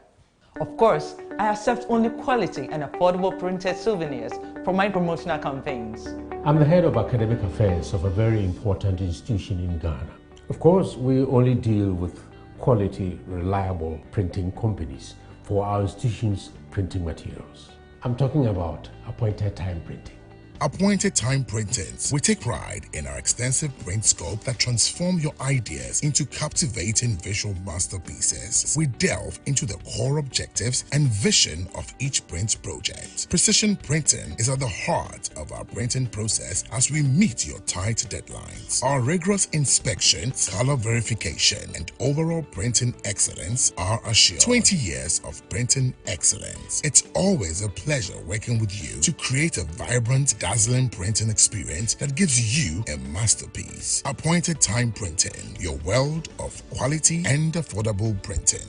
Of course, I accept only quality and affordable printed souvenirs for my promotional campaigns. I'm the head of academic affairs of a very important institution in Ghana. Of course, we only deal with quality, reliable printing companies for our institution's printing materials. I'm talking about appointed time printing. Appointed Time Printings. We take pride in our extensive print scope that transform your ideas into captivating visual masterpieces. We delve into the core objectives and vision of each print project. Precision printing is at the heart of our printing process as we meet your tight deadlines. Our rigorous inspection, color verification, and overall printing excellence are assured. 20 years of printing excellence. It's always a pleasure working with you to create a vibrant, dazzling printing experience that gives you a masterpiece. Appointed Time Printing, your world of quality and affordable printing.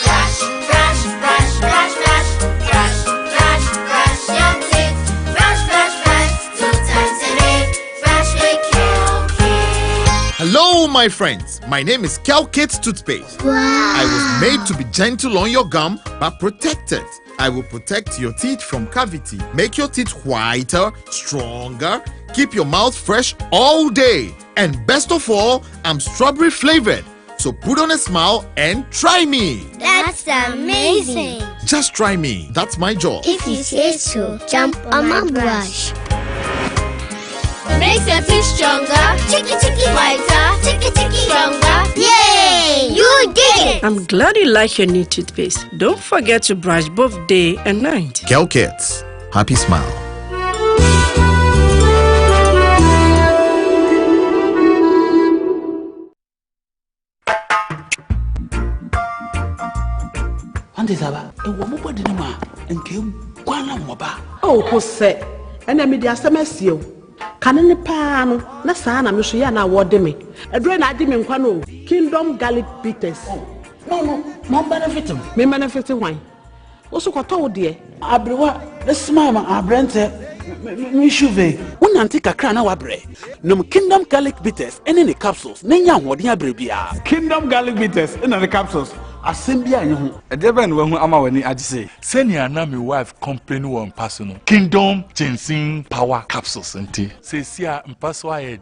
Brush, brush, brush, brush, brush, brush, brush, brush your teeth. Brush, brush, brush, 2 times a day. Brush with Kel-Kit. Hello, my friends. My name is Kel-Kit Toothpaste. Wow. I was made to be gentle on your gum, but protected. I will protect your teeth from cavity, make your teeth whiter, stronger, keep your mouth fresh all day. And best of all, I'm strawberry flavored. So put on a smile and try me. That's amazing. Just try me. That's my job. If you say so, jump on my brush. Makes your teeth stronger, chicky chicky whiter, chicky chicky stronger. Yay! You did it! I'm glad you like your new toothpaste. Don't forget to brush both day and night. Kel-Kit. Happy smile. Oh, Jose, and I made the SMS. Can any pan, Nasana, Mishia, now what me? A drain I didn't know. Kingdom Garlic Bitters. No, more benefit him. Me benefit wine. Also, what told dear? Abrewa, the smile, our brand, Mishuve. One antique a crown our bread. No Kingdom Garlic Bitters, and any capsules. Nanya, what dear Brebia. Kingdom Garlic Bitters, and the capsules. Assembly, a devil when I'm when I say, send your name, wife, company, one personal. Kingdom Ginseng Power Capsules, and tea. Say, see, I'm password.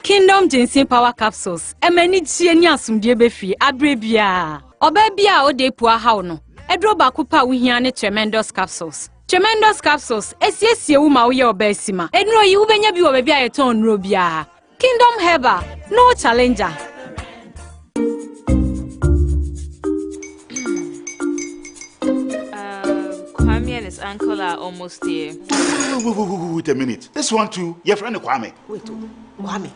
Kingdom Ginseng Power Capsules. A many genius from Debefi, Abrebia. Obebia o de poor hauno. A drobakupa we hear tremendous capsules. Tremendous capsules. SCS Yuma we obesima. And no, you when you be a ton rubia. Kingdom Herbal. No challenger. Kwame and his uncle are almost here. Wait a minute. This one too, your friend Kwame. Wait, Kwame.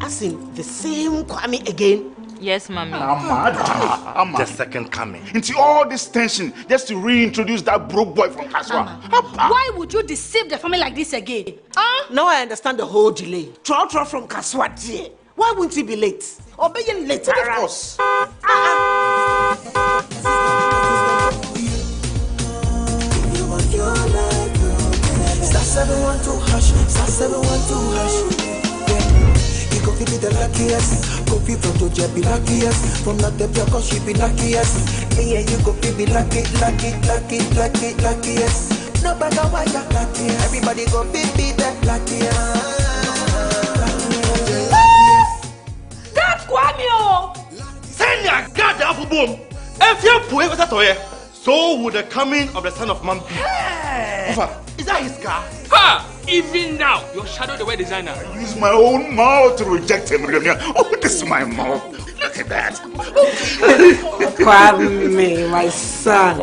As in the same Kwame again? Yes, Mommy. I'm the second coming. Into all this tension, just to reintroduce that broke boy from Kaswa. Why would you deceive the family like this again? Now I understand the whole delay. Troll from Kaswa, dear. Why wouldn't he be late? Or be later? Of course. Star 712 hash, star 712 hash. You go be the luckiest. Go be from Georgia, be luckiest. From Natebia, cause she be luckiest. Yeah, you go be lucky, luckiest. No matter why you're lucky. Everybody go be the luckiest. That's Kwame! Send your God up boom. If you put it toye, so would the coming of the Son of Man be. Is that his car? Ha! Even now, your shadow the way designer. I use my own mouth to reject him. Oh, this is my mouth. Look at that. Kwame, my son.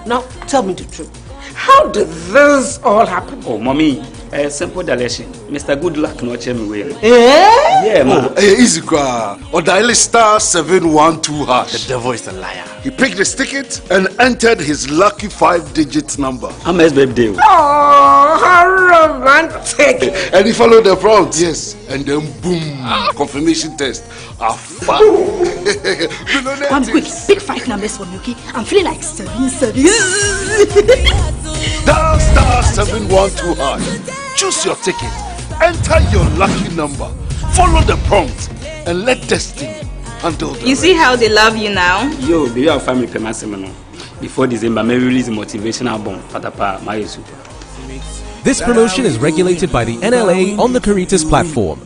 Now, tell me the truth. How did this all happen? Oh, mommy, simple direction. Mr. Goodluck no check me way. Yeah, man. Easy car. Or dial star 712 hash. The devil is a liar. He picked his ticket and entered his lucky 5-digit number. I'm his birthday. Oh, how romantic. And he followed the prompts, yes. And then boom, confirmation test. One quick, pick 5 numbers for me, okay? I'm feeling like 7. Dial star 712 hash. Choose your ticket. Enter your lucky number. Follow the prompts and let destiny handle the You see how they love you now? Yo, do you have family payment seminar? Before December, maybe release a motivational album. Patapa, my super. This promotion is regulated by the NLA on the Caritas platform.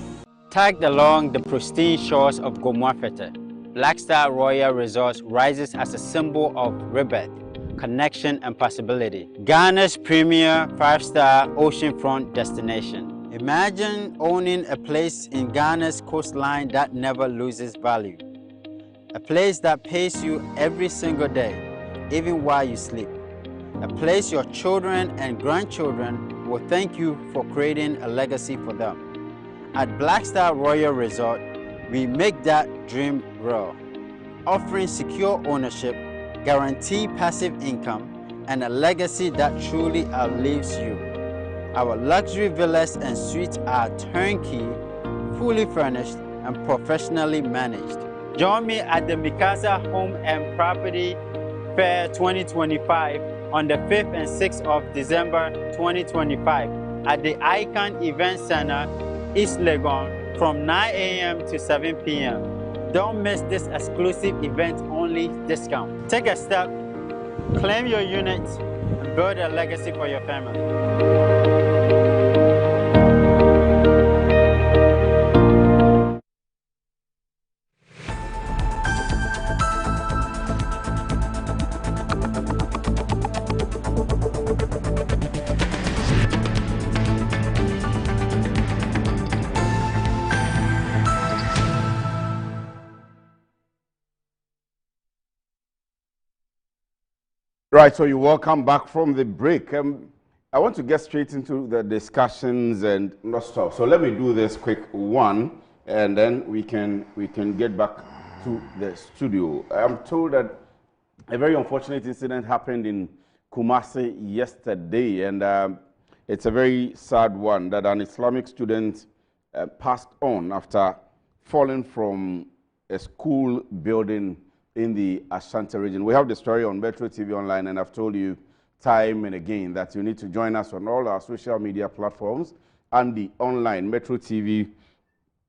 Tagged along the pristine shores of Gomoafete, Black Star Royal Resorts rises as a symbol of rebirth, connection and possibility. Ghana's premier 5-star oceanfront destination. Imagine owning a place in Ghana's coastline that never loses value. A place that pays you every single day, even while you sleep. A place your children and grandchildren will thank you for creating a legacy for them. At Black Star Royal Resort, we make that dream real, offering secure ownership, guaranteed passive income, and a legacy that truly outlives you. Our luxury villas and suites are turnkey, fully furnished, and professionally managed. Join me at the Mikasa Home and Property Fair 2025 on the 5th and 6th of December 2025 at the Icon Event Center, East Legon from 9 a.m. to 7 p.m. Don't miss this exclusive event-only discount. Take a step, claim your unit, and build a legacy for your family. Right, so you welcome back from the break. I want to get straight into the discussions and not stuff. So let me do this quick one, and then we can get back to the studio. I'm told that a very unfortunate incident happened in Kumasi yesterday, and it's a very sad one that an Islamic student passed on after falling from a school building in the Ashanti region. We have the story on Metro TV Online, and I've told you time and again that you need to join us on all our social media platforms and the online, Metro TV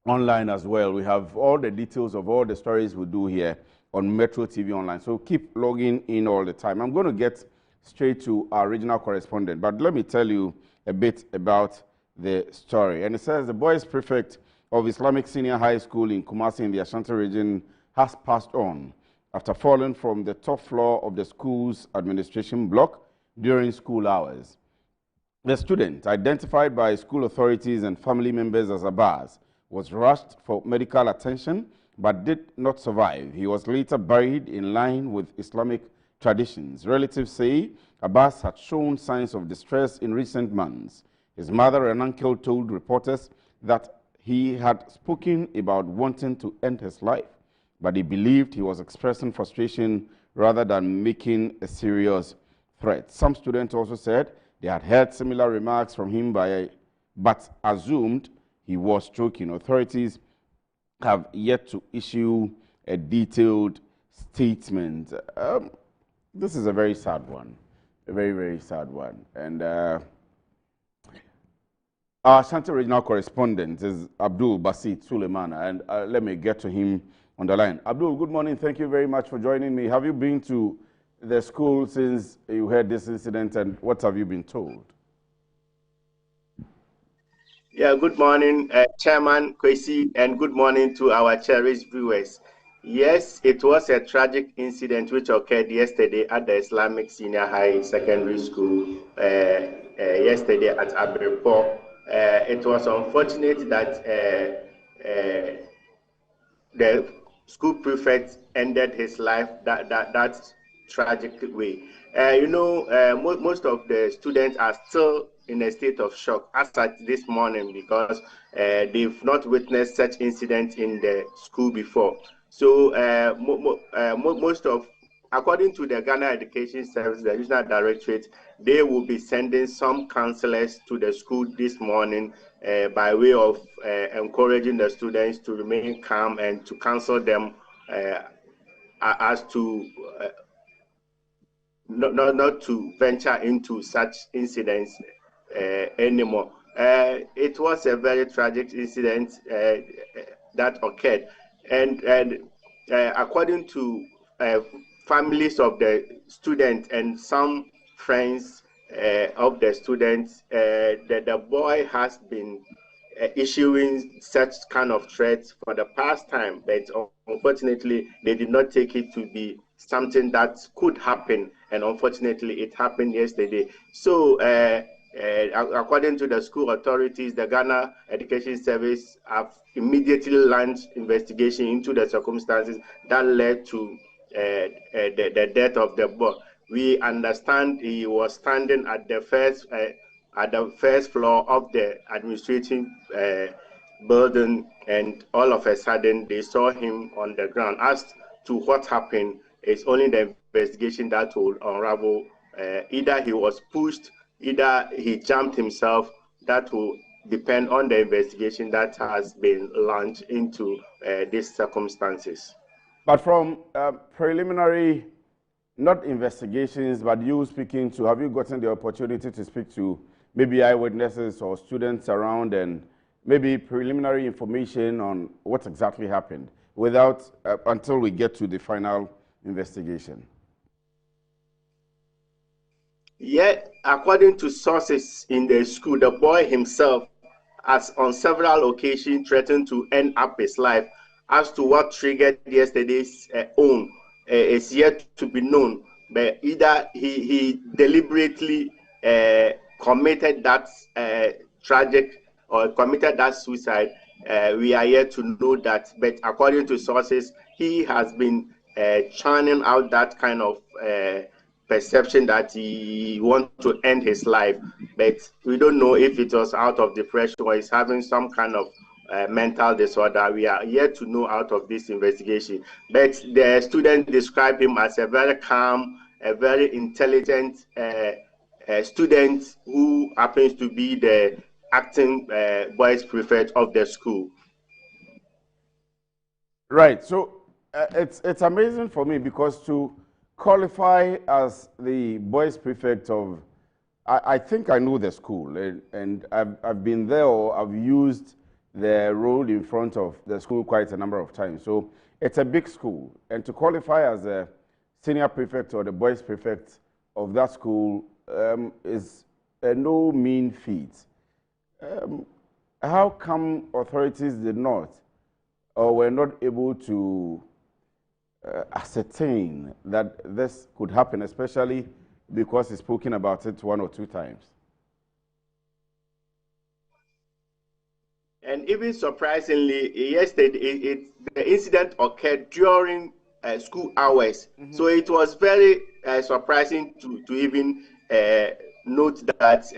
Online as well. We have all the details of all the stories we do here on Metro TV Online. So keep logging in all the time. I'm going to get straight to our regional correspondent, but let me tell you a bit about the story. And it says the boys prefect of Islamic Senior High School in Kumasi in the Ashanti region has passed on after falling from the top floor of the school's administration block during school hours. The student, identified by school authorities and family members as Abbas, was rushed for medical attention but did not survive. He was later buried in line with Islamic traditions. Relatives say Abbas had shown signs of distress in recent months. His mother and uncle told reporters that he had spoken about wanting to end his life, but he believed he was expressing frustration rather than making a serious threat. Some students also said they had heard similar remarks from him but assumed he was joking. Authorities have yet to issue a detailed statement. This is a very sad one, a very, very sad one. And our Ashanti regional correspondent is Abdul Basit Suleimana, and let me get to him on the line. Abdul, good morning. Thank you very much for joining me. Have you been to the school since you heard this incident, and what have you been told? Yeah, good morning, Chairman Kwesi, and good morning to our cherished viewers. Yes, it was a tragic incident which occurred yesterday at the Islamic Senior High Secondary School, yesterday at Abrepor. It was unfortunate that the school prefect ended his life that tragic way. Most of the students are still in a state of shock as at this morning because they've not witnessed such incidents in the school before. So most of, according to the Ghana Education Service, the Regional Directorate, they will be sending some counselors to the school this morning by way of encouraging the students to remain calm and to counsel them as to not to venture into such incidents anymore. It was a very tragic incident that occurred, and according to families of the student and some friends of the students, the boy has been issuing such kind of threats for the past time, but unfortunately they did not take it to be something that could happen, and unfortunately it happened yesterday. So according to the school authorities, the Ghana Education Service have immediately launched investigation into the circumstances that led to the death of the boy. We understand he was standing at the first floor of the administrative building, and all of a sudden they saw him on the ground. As to what happened, it's only the investigation that will unravel. Either he was pushed, either he jumped himself. That will depend on the investigation that has been launched into these circumstances. But from preliminary, not investigations, but you speaking to, have you gotten the opportunity to speak to maybe eyewitnesses or students around, and maybe preliminary information on what exactly happened without until we get to the final investigation? Yeah, according to sources in the school, the boy himself has on several occasions threatened to end up his life. As to what triggered yesterday's own is yet to be known, but either he deliberately committed that tragic or committed that suicide. We are yet to know that, but according to sources, he has been churning out that kind of perception that he wants to end his life, but we don't know if it was out of depression or he's having some kind of mental disorder. We are yet to know out of this investigation, but the student described him as a very calm, a very intelligent student who happens to be the acting boys prefect of the school. Right. So it's amazing for me because to qualify as the boys prefect of, I think I know the school, and I've been there, or I've used the role in front of the school quite a number of times. So it's a big school, and to qualify as a senior prefect or the boys prefect of that school is no mean feat. How come authorities did not or were not able to ascertain that this could happen, especially because he's spoken about it one or two times? And even surprisingly, yesterday, the incident occurred during school hours. So it was very surprising to even note that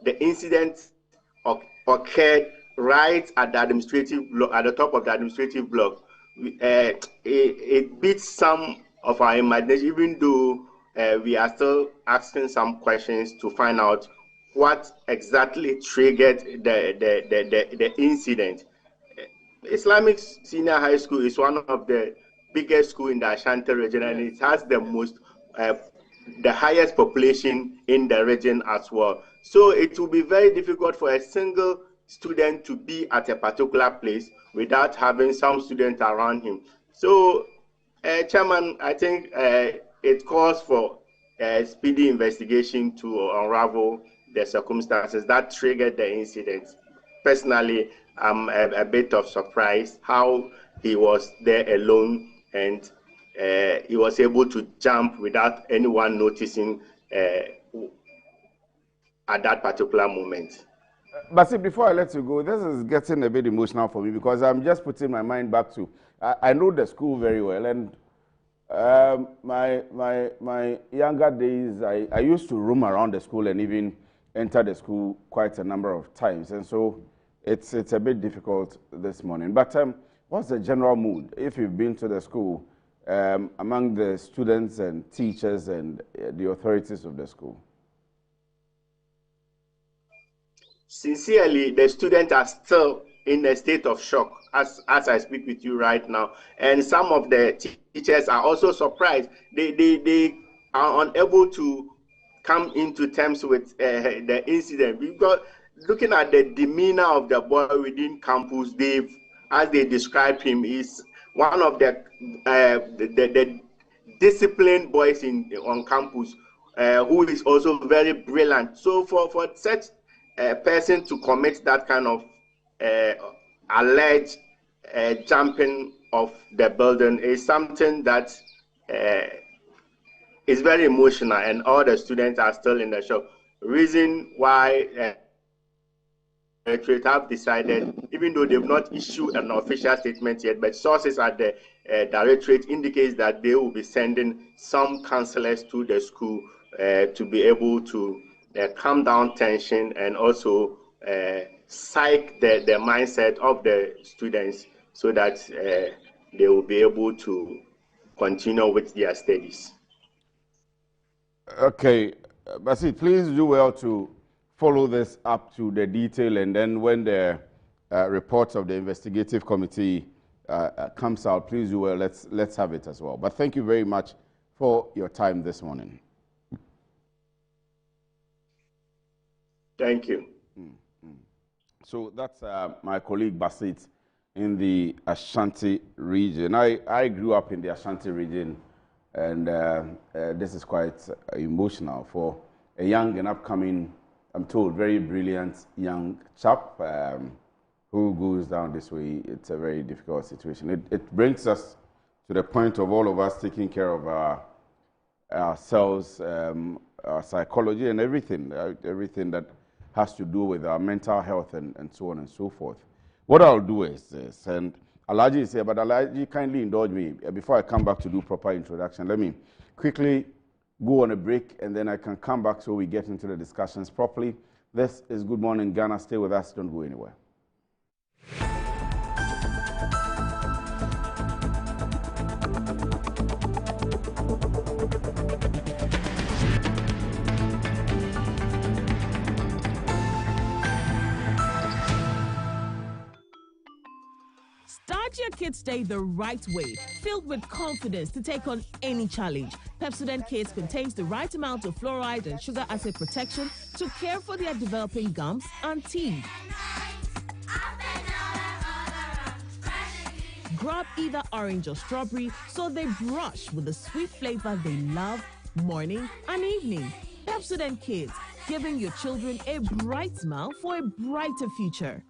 the incident occurred right at the administrative block, at the top of the administrative block. It beats some of our imagination, even though we are still asking some questions to find out what exactly triggered the incident. Islamic Senior High School is one of the biggest schools in the Ashanti region, and it has the highest population in the region as well. So it will be very difficult for a single student to be at a particular place without having some students around him. So, Chairman, I think it calls for a speedy investigation to unravel the circumstances that triggered the incident. Personally, I'm a bit of surprise how he was there alone, and he was able to jump without anyone noticing at that particular moment. But see, before I let you go, this is getting a bit emotional for me because I'm just putting my mind back to, I know the school very well, and my younger days, I used to roam around the school and even enter the school quite a number of times, and so it's a bit difficult this morning. But what's the general mood, if you've been to the school, among the students and teachers and the authorities of the school? Sincerely, the students are still in a state of shock as I speak with you right now. And some of the teachers are also surprised. They are unable to come into terms with the incident. Because looking at the demeanor of the boy within campus, as they describe him, is one of the disciplined boys on campus, who is also very brilliant. So for such a person to commit that kind of alleged jumping of the building is something that is very emotional, and all the students are still in the shock. Reason why Directorate have decided, even though they've not issued an official statement yet, but sources at the Directorate indicates that they will be sending some counselors to the school to be able to calm down tension and also psych the mindset of the students so that they will be able to continue with their studies. Okay, Basit, please do well to follow this up to the detail, and then when the report of the investigative committee comes out, please do well, let's have it as well. But thank you very much for your time this morning. Thank you. So that's my colleague Basit in the Ashanti region. I grew up in the Ashanti region, and this is quite emotional for a young and upcoming, I'm told, very brilliant young chap who goes down this way. It's a very difficult situation. It brings us to the point of all of us taking care of ourselves, our psychology, and everything that has to do with our mental health and so on and so forth. What I'll do is this, and Alhaji is here, but Alhaji, kindly indulge me. Before I come back to do proper introduction, let me quickly go on a break, and then I can come back so we get into the discussions properly. This is Good Morning Ghana. Stay with us. Don't go anywhere. Start your kids' day the right way, filled with confidence to take on any challenge. Pepsodent Kids contains the right amount of fluoride and sugar acid protection to care for their developing gums and teeth. Grab either orange or strawberry so they brush with the sweet flavor they love morning and evening. Pepsodent Kids, giving your children a bright smile for a brighter future.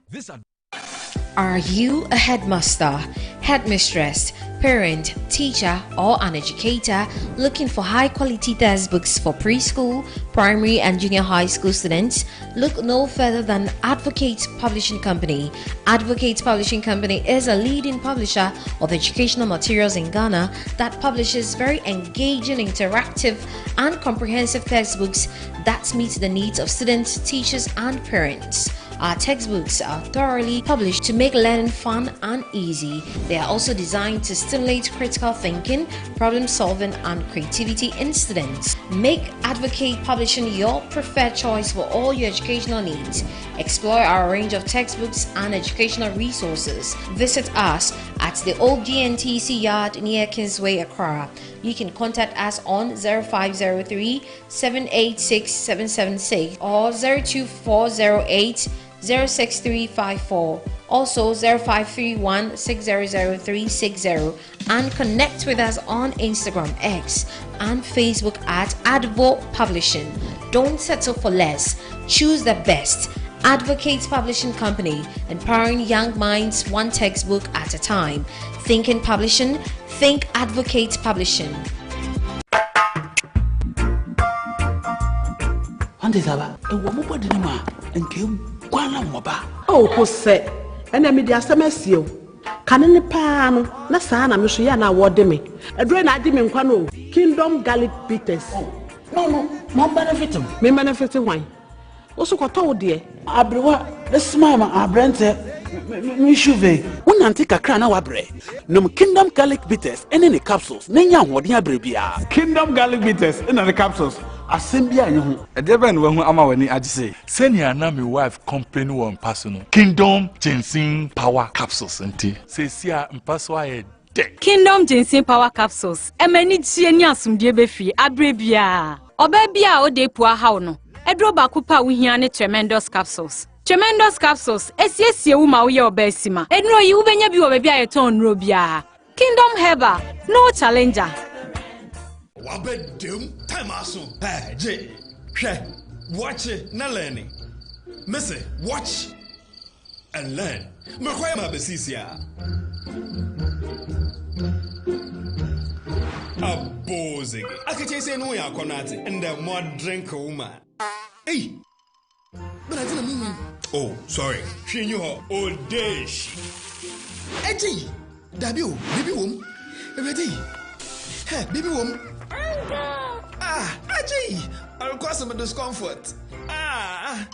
Are you a headmaster, headmistress, parent, teacher, or an educator looking for high-quality textbooks for preschool, primary, and junior high school students? Look no further than Advocate Publishing Company. Advocate Publishing Company is a leading publisher of educational materials in Ghana that publishes very engaging, interactive, and comprehensive textbooks that meet the needs of students, teachers, and parents. Our textbooks are thoroughly published to make learning fun and easy. They are also designed to stimulate critical thinking, problem solving, and creativity in students. Make Advocate Publishing your preferred choice for all your educational needs. Explore our range of textbooks and educational resources. Visit us at the old GNTC yard near Kingsway, Accra. You can contact us on 0503 786 776 or 02408 06354, also 0531 600360, and connect with us on Instagram, X, and Facebook at Advo Publishing. Don't settle for less. Choose the best. Advocate Publishing Company, empowering young minds one textbook at a time. Thinking Publishing, Think Advocate Publishing. Oh, Jose, and I media semesio. Canny Pano, Nasana, Michiana, what me. A drain I didn't quano. Kingdom Garlic Bitters. No, more benefiting. Me benefiting wine. Also, what told dear? Abrewa, the smile, our brand, Mishuve. One antique crown our bread. No Kingdom Garlic Bitters and any capsules. Nanya, what dear Bribia. Kingdom Garlic Bitters and the capsules. Assembly, a devil when Amawani Adise. Send your name, wife, company one personal. Kingdom Ginseng Power Capsules and tea. Say, see, I'm password. Kingdom Ginseng Power Capsules. Emeni chienya sumdie befi abrebia. Obebia o de pua hauno. Edro bakupa wihiane Tremendous Capsules. Tremendous Capsules. Esiesie uma uye obesima. Edro yi ubenya bi obebia yeton robia. Kingdom Herbal. No challenger. Wabedum time aso. Hey, J. Watch it, na learning. Missy, watch and learn. Mekwaya mabesisia. Abozing. I can say no ya konati and the more drink woman. Hey, but I didn't mean. Oh, sorry. She knew her old dish. Eji, Dabio, baby womb. Ready? Hey, baby womb. Ah, Eji, I'll cause some discomfort. Ah.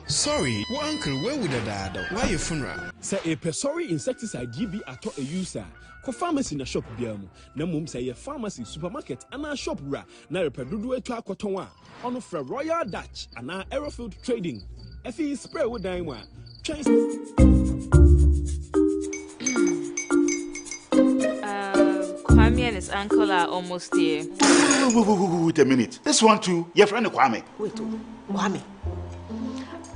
Sorry, well, uncle, where would I die? Why your funeral? Say a Pesori insecticide GB at a user. Co pharmacy in a shop biamu. Na mum say a pharmacy supermarket and a shop ra. Na repedudu to a cotonwa. On for Royal Dutch and our Aerofield Trading. FE spray with Daimwa. Kwame and his uncle are almost here. Wait a minute. This one too, your friend Kwame. Wait, Kwame.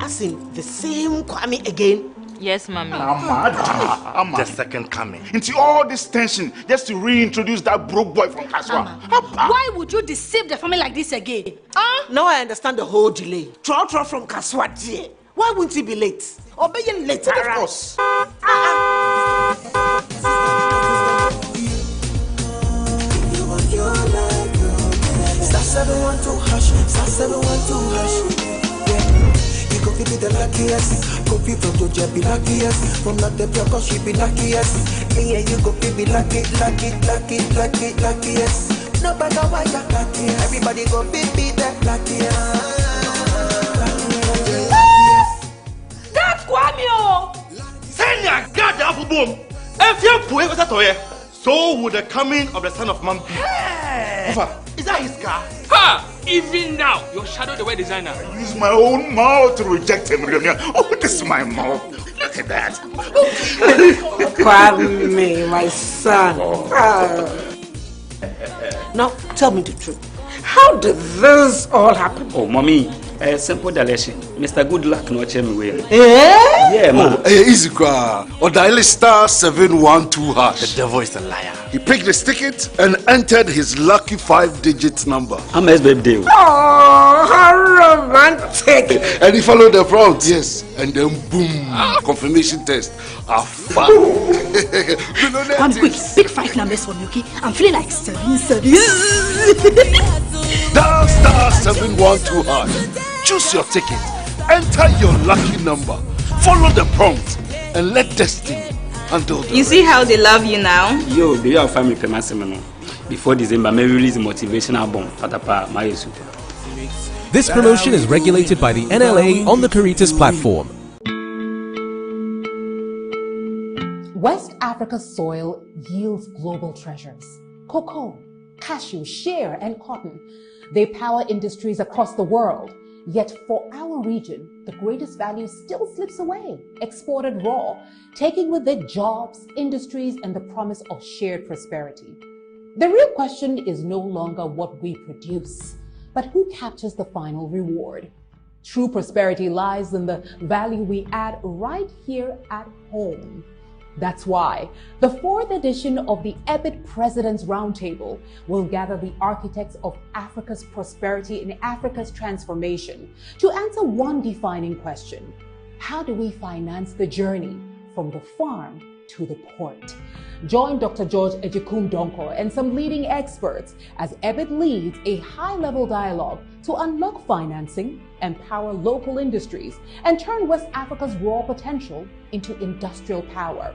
As in the same Kwame again? Yes, Mommy. I'm the second coming. Into all this tension just to reintroduce that broke boy from Kaswa. Why would you deceive the family like this again? Now I understand the whole delay. Troll from Kaswa, dear. Why wouldn't he be late? Or be late, of course. Star 712 hush, star 712 hush. You go be the luckiest. Go be from Georgia, be luckiest. From not the cause she be luckiest. Yeah, you go be luckiest. No matter why you're luckiest. Everybody go be the luckiest. That's Kwame! Senya God apple boom. If you put it toye, so would the coming of the son of man be. Hey. Is that his car? Ha! Even now, your shadow the way designer. I use my own mouth to reject him. Oh, this is my mouth. Look at that. Kwame, my son. Now, tell me the truth. How did this all happen? Oh, mommy, simple direction. Mr. Goodluck no check me way. Yeah, man. Easy car. Or dial star 712 hash. The devil is a liar. He picked his ticket and entered his lucky 5-digit number. How much birthday? Oh, how romantic! And he followed the prompt, yes. And then boom, confirmation test. One quick, big 5 numbers for me, okay? I'm feeling like 7. Dial star 712 hash. Choose your ticket. Enter your lucky number. Follow the prompt and let destiny handle the You see how they love you now? Yo, do you have family payment? Before December, may release a motivational album. Patapa, my super. This promotion is regulated by the NLA on the Caritas platform. West Africa's soil yields global treasures. Cocoa, cashew, shea, and cotton. They power industries across the world. Yet for our region, the greatest value still slips away, exported raw, taking with it jobs, industries, and the promise of shared prosperity. The real question is no longer what we produce, but who captures the final reward. True prosperity lies in the value we add right here at home. That's why the 4th edition of the EBIT President's Roundtable will gather the architects of Africa's prosperity and Africa's transformation to answer one defining question. How do we finance the journey from the farm to the port? Join Dr. George Ejikum Donkor and some leading experts as EBIT leads a high-level dialogue to unlock financing, empower local industries, and turn West Africa's raw potential into industrial power.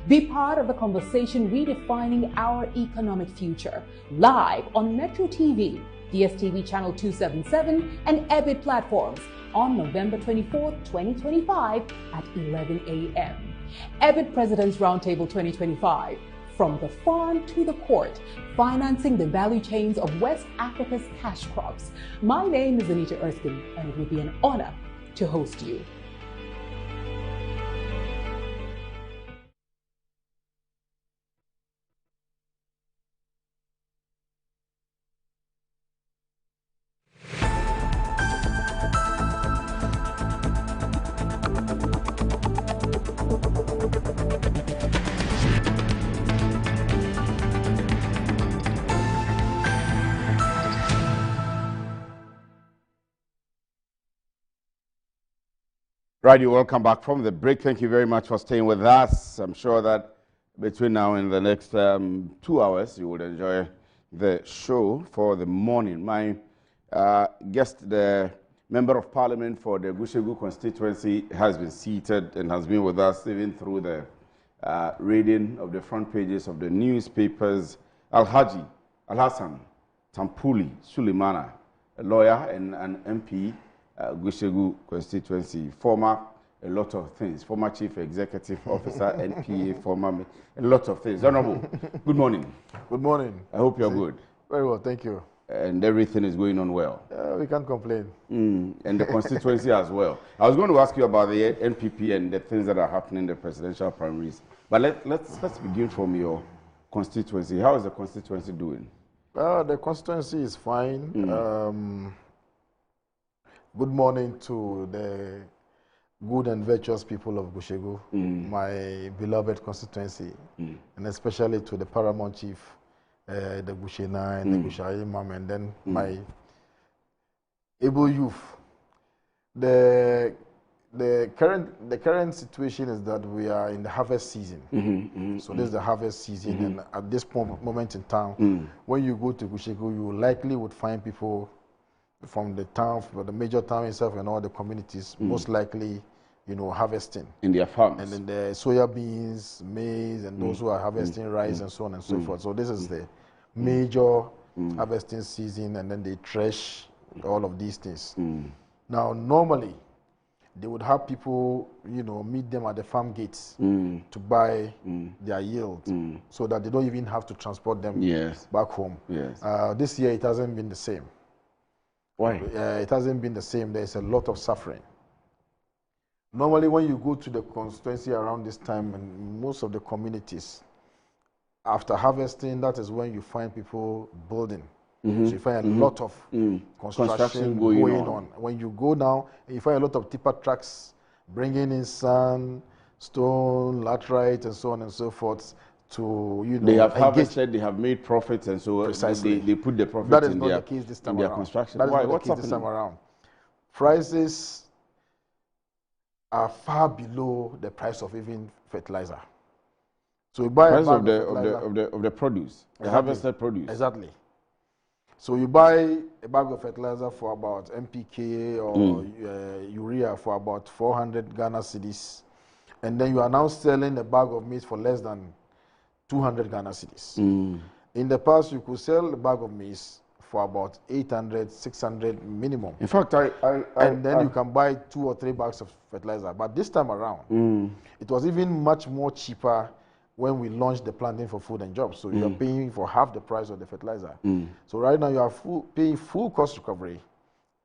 Be part of the conversation redefining our economic future, live on Metro TV, DSTV Channel 277, and EBIT platforms on November 24, 2025 at 11 a.m. EBIT President's Roundtable 2025, from the farm to the port, financing the value chains of West Africa's cash crops. My name is Anita Erskine, and it would be an honor to host you. Right, you welcome back from the break. Thank you very much for staying with us. I'm sure that between now and the next 2 hours, you will enjoy the show for the morning. My guest, the Member of Parliament for the Gushegu constituency, has been seated and has been with us even through the reading of the front pages of the newspapers. Alhaji Alhassan Tampuli Sulemana, a lawyer and an MP, Gushegu constituency, former a lot of things, former chief executive officer, NPA, former a lot of things. Honorable, good morning. Good morning. I hope you're good. Very well, thank you. And everything is going on well. We can't complain. And the constituency as well. I was going to ask you about the NPP and the things that are happening in the presidential primaries. But let's begin from your constituency. How is the constituency doing? The constituency is fine. Good morning to the good and virtuous people of Gushegu, my beloved constituency, and especially to the paramount chief, the Gushe 9, the Gushe Imam, and then my able youth. The current situation is that we are in the harvest season. So this is the harvest season, and at this moment in time, when you go to Gushegu, you likely would find people from the town, from the major town itself, and all the communities, most likely, harvesting in their farms, and then the soya beans, maize, and those who are harvesting rice and so on and so forth. So this is the major harvesting season, and then they thresh all of these things. Now, normally, they would have people, meet them at the farm gates to buy their yield, so that they don't even have to transport them back home. This year, it hasn't been the same. Why? It hasn't been the same. There's a lot of suffering. Normally, when you go to the constituency around this time, and most of the communities, after harvesting, that is when you find people building. So you find a lot of construction going on. When you go down, you find a lot of tipper trucks bringing in sand, stone, laterite, and so on and so forth. They have harvested, they have made profits, and so they put the profits that is not the case this time in their around. construction. That is Why? not What's the case this time around. Prices are far below the price of even fertilizer. So you buy price a of bag the produce, the harvested produce. Exactly. So you buy a bag of fertilizer for about NPK or urea for about 400 Ghana cedis, and then you are now selling a bag of maize for less than 200 Ghana cedis. In the past, you could sell a bag of maize for about 800, 600 minimum. In fact, and then you can buy 2 or 3 bags of fertilizer. But this time around, it was even much more cheaper when we launched the planting for food and jobs. So you are paying for half the price of the fertilizer. So right now you are paying full cost recovery,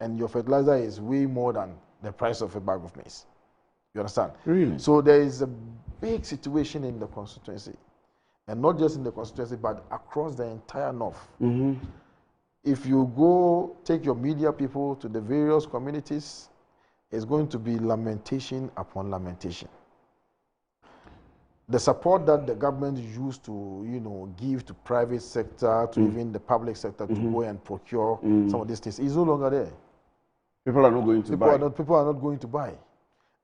and your fertilizer is way more than the price of a bag of maize. You understand? Really? So there is a big situation in the constituency. And not just in the constituency, but across the entire north. If you go take your media people to the various communities, it's going to be lamentation upon lamentation. The support that the government used to, give to private sector, to even the public sector, to go and procure some of these things is no longer there. People are not going to buy. People are not going to buy.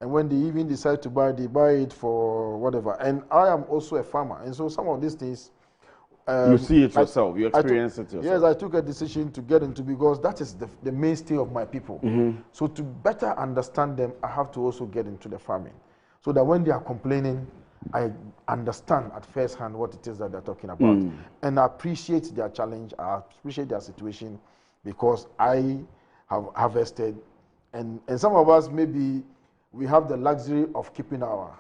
And when they even decide to buy, they buy it for whatever. And I am also a farmer. And so some of these things... you see it yourself. You experience it yourself. Yes, I took a decision to get into because that is the mainstay of my people. So to better understand them, I have to also get into the farming. So that when they are complaining, I understand at first hand what it is that they're talking about. And I appreciate their challenge, I appreciate their situation because I have harvested. And some of us, maybe we have the luxury of keeping our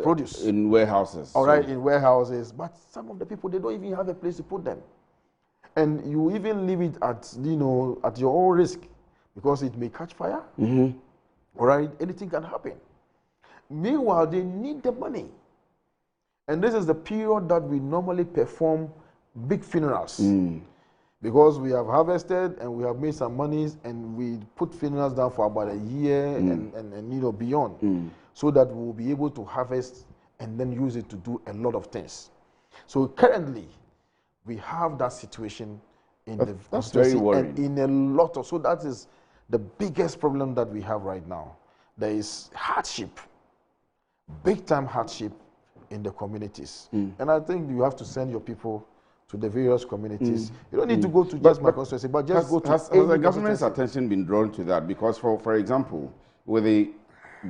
produce. In warehouses. All right, in warehouses. But some of the people, they don't even have a place to put them. And you even leave it at, at your own risk because it may catch fire. All right, anything can happen. Meanwhile, they need the money. And this is the period that we normally perform big funerals. Because we have harvested and we have made some monies and we put funerals down for about a year and beyond. So that we will be able to harvest and then use it to do a lot of things. So currently, we have that situation in the very worrying. and in a lot of, so that is the biggest problem that we have right now. There is hardship, big time hardship in the communities. And I think you have to send your people to the various communities. You don't need to go to just my constituency, but just go to has the government's attention been drawn to that? Because for example, with the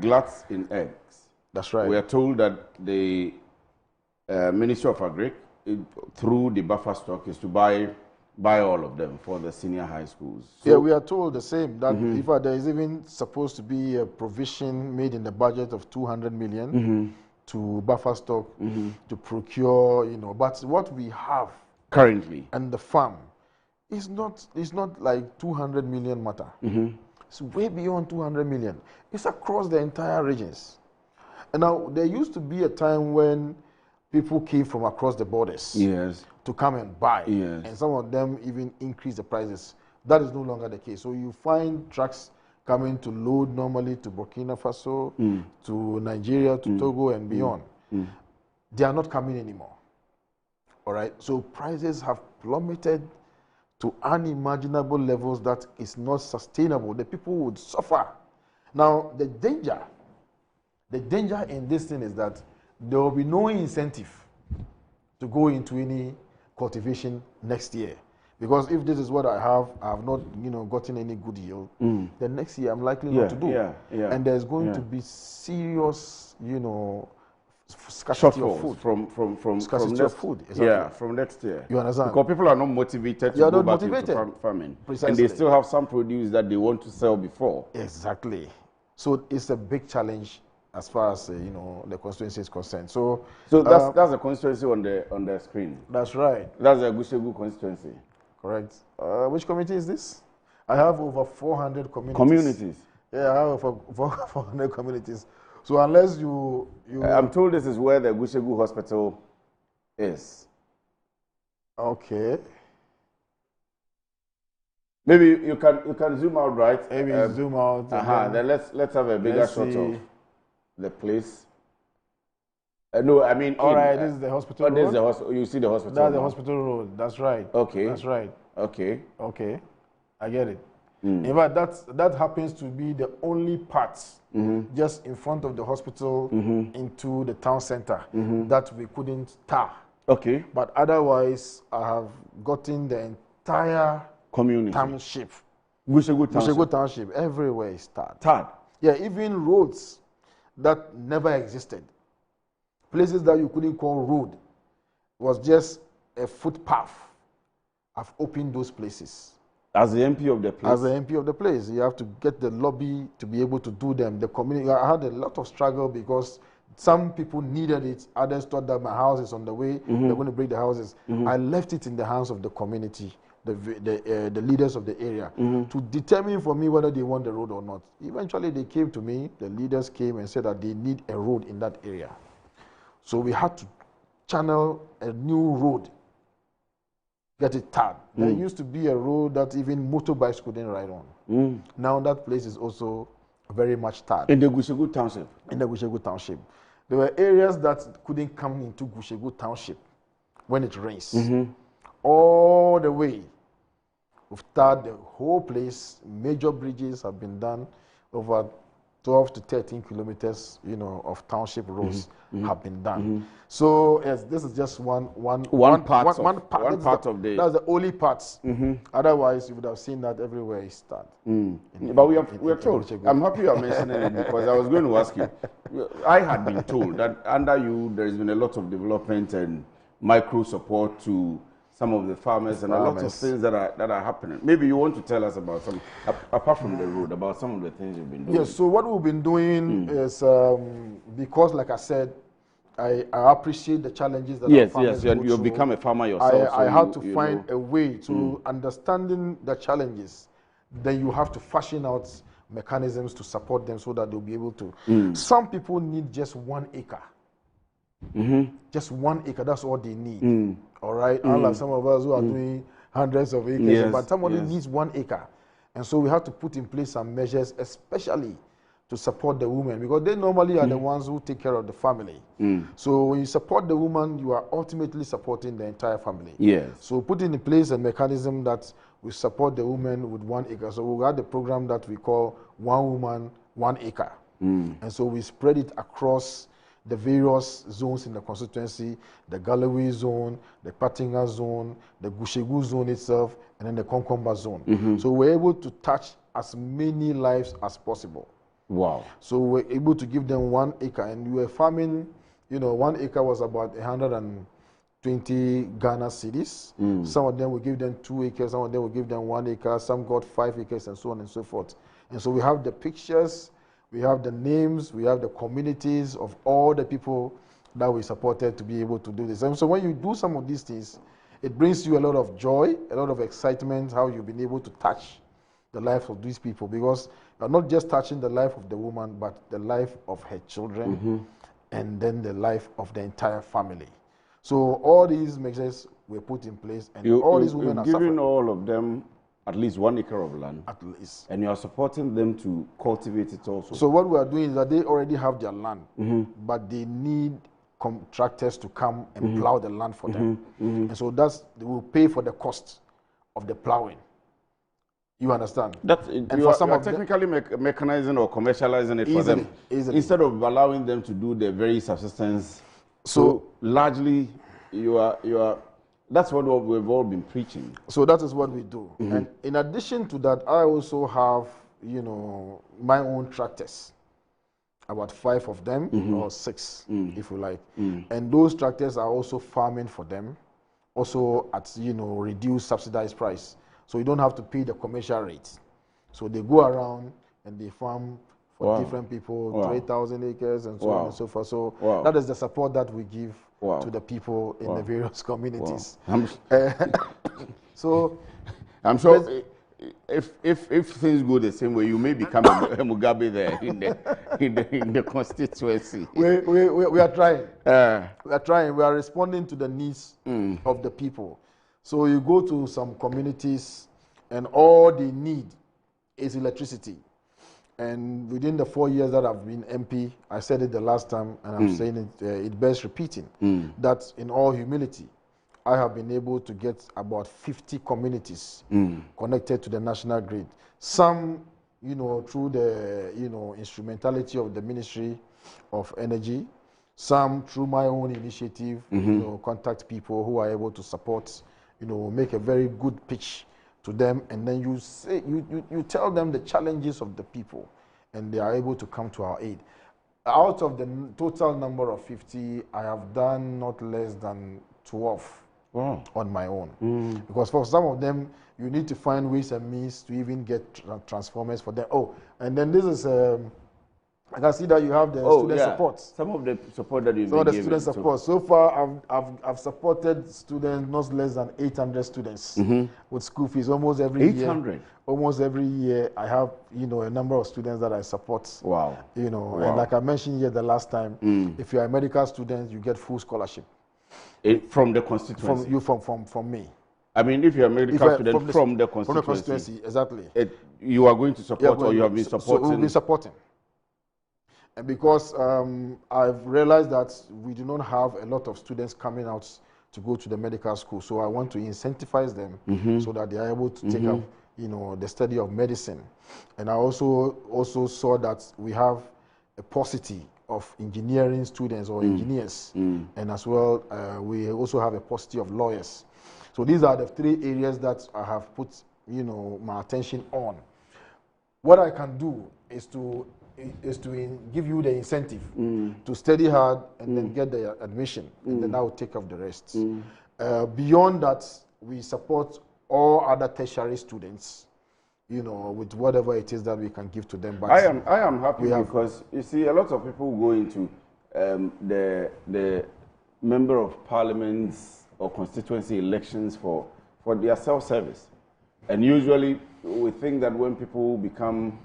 gluts in eggs, that's right. We are told that the Ministry of Agric, through the buffer stock, is to buy all of them for the senior high schools. So, yeah, we are told the same, that in fact there is even supposed to be a provision made in the budget of 200 million to buffer stock to procure, but what we have currently and the farm is not like 200 million matter. It's way beyond 200 million. It's across the entire regions. And now there used to be a time when people came from across the borders to come and buy. And some of them even increase the prices. That is no longer the case. So you find trucks coming to load normally to Burkina Faso, to Nigeria, to Togo and beyond. They are not coming anymore. All right. So prices have plummeted to unimaginable levels that is not sustainable. The people would suffer. Now, the danger in this thing is that there will be no incentive to go into any cultivation next year. Because if this is what I have not, gotten any good yield, then next year I'm likely not to do. And there's going to be serious, scarcity of food. From scarcity of food. Exactly. Yeah, from next year. You understand? Because people are not motivated to go back into farming. Precisely. And they still have some produce that they want to sell before. Exactly. So it's a big challenge as far as the constituency is concerned. So that's the constituency on the screen. That's right. That's the Gushegu constituency. Correct. Which committee is this? I have over 400 communities. Yeah, I have over 400 communities. So unless you I'm told this is where the Gushegu Hospital is. Okay. Maybe you can zoom out, right? Maybe zoom out. Then let's have a bigger shot of the place. No, I mean. All right, this is the hospital road. This is the hospital. You see the hospital. That's the hospital road. That's right. Okay. That's right. Okay. Okay. I get it. In fact, that happens to be the only part just in front of the hospital into the town center that we couldn't tar. Okay. But otherwise, I have gotten the entire community township. Gushegu Township. Everywhere is tarred. Tarred. Yeah, even roads that never existed. Places that you couldn't call road was just a footpath. I've opened those places. As the MP of the place? As the MP of the place. You have to get the lobby to be able to do them. The community, I had a lot of struggle because some people needed it. Others thought that my house is on the way. They're going to break the houses. I left it in the hands of the community, the leaders of the area, to determine for me whether they want the road or not. Eventually, they came to me. The leaders came and said that they need a road in that area. So we had to channel a new road, get it tarred. There used to be a road that even motorbikes couldn't ride on. Now that place is also very much tarred. In the Gushegu Township? In the Gushegu Township. There were areas that couldn't come into Gushegu Township when it rains. All the way. We've tarred the whole place. Major bridges have been done over 12 to 13 kilometers, of township roads have been done. So yes, this is just one part of the. That's the only parts. Otherwise, you would have seen that everywhere is done. But we are told. I'm happy you are mentioning it because I was going to ask you. I had been told that under you there has been a lot of development and micro support to some of the farmers and a lot of things that are happening. Maybe you want to tell us about some, apart from the road, about some of the things you've been doing. Yes, so what we've been doing is, because like I said, I appreciate the challenges that our farmers go through. You've become a farmer yourself. I had to find a way to understanding the challenges. Then you have to fashion out mechanisms to support them so that they'll be able to. Some people need just 1 acre. Just 1 acre, that's all they need. All right, unlike some of us who are doing hundreds of acres, but somebody needs 1 acre. And so we have to put in place some measures, especially to support the women, because they normally are the ones who take care of the family. So when you support the woman, you are ultimately supporting the entire family. So putting in place a mechanism that we support the women with 1 acre. So we had the program that we call 1 Woman, 1 Acre. And so we spread it across the various zones in the constituency, the Galloway zone, the Patinga zone, the Gushegu zone itself, and then the Konkomba zone. So we're able to touch as many lives as possible. Wow. So we're able to give them 1 acre, and we were farming, 1 acre was about 120 Ghana cedis. Some of them will give them 2 acres, some of them will give them 1 acre, some got 5 acres, and so on and so forth. And so we have the pictures, we have the names, we have the communities of all the people that we supported to be able to do this. And so when you do some of these things, it brings you a lot of joy, a lot of excitement, how you've been able to touch the life of these people, because you're not just touching the life of the woman, but the life of her children, and then the life of the entire family. So all these measures were put in place, and all these women are suffering. Giving all of them at least 1 acre of land. At least. And you are supporting them to cultivate it also. So what we are doing is that they already have their land, but they need contractors to come and plow the land for them. And so they will pay for the cost of the plowing. You understand? And for some of technically mechanizing or commercializing it for them. Instead of allowing them to do their very subsistence. So largely you are that's what we've all been preaching. So that is what we do. And in addition to that, I also have, my own tractors, about 5 of them, or 6, if you like. And those tractors are also farming for them, also at, reduced subsidized price. So you don't have to pay the commercial rates. So they go around and they farm for different people, 3,000 acres and so on and so forth. So that is the support that we give to the people in the various communities. So I'm sure if things go the same way, you may become a Mugabe there in the constituency. We are trying. We are trying. We are responding to the needs of the people. So you go to some communities, and all they need is electricity. And within the 4 years that I've been MP, I said it the last time, and I'm saying it, it bears repeating, that in all humility, I have been able to get about 50 communities connected to the national grid. Some, through the, instrumentality of the Ministry of Energy, some through my own initiative, contact people who are able to support, make a very good pitch to them, and then you tell them the challenges of the people, and they are able to come to our aid. Out of the total number of 50, I have done not less than 12 on my own. Because for some of them, you need to find ways and means to even get transformers for them. Oh, and then this is I can see that you have the student support. Some of the support that you've been giving. Student support. So far, I've supported students, not less than 800 students with school fees almost every 800? year. Almost every year, I have a number of students that I support. Wow. And like I mentioned here the last time, if you are a medical student, you get full scholarship. From the constituency. From me. I mean, if you're a medical student from the constituency. From the constituency, exactly. You are going to support, or you have been supporting. So we'll be supporting. And because I've realized that we do not have a lot of students coming out to go to the medical school, so I want to incentivize them so that they are able to take up, the study of medicine. And I also saw that we have a paucity of engineering students or engineers, and as well we also have a paucity of lawyers. So these are the 3 areas that I have put my attention on. What I can do is to give you the incentive to study hard and then get the admission, and then I will take off the rest. Beyond that, we support all other tertiary students, with whatever it is that we can give to them. But I am happy because you see a lot of people go into the member of parliaments or constituency elections for their self-service, and usually we think that when people become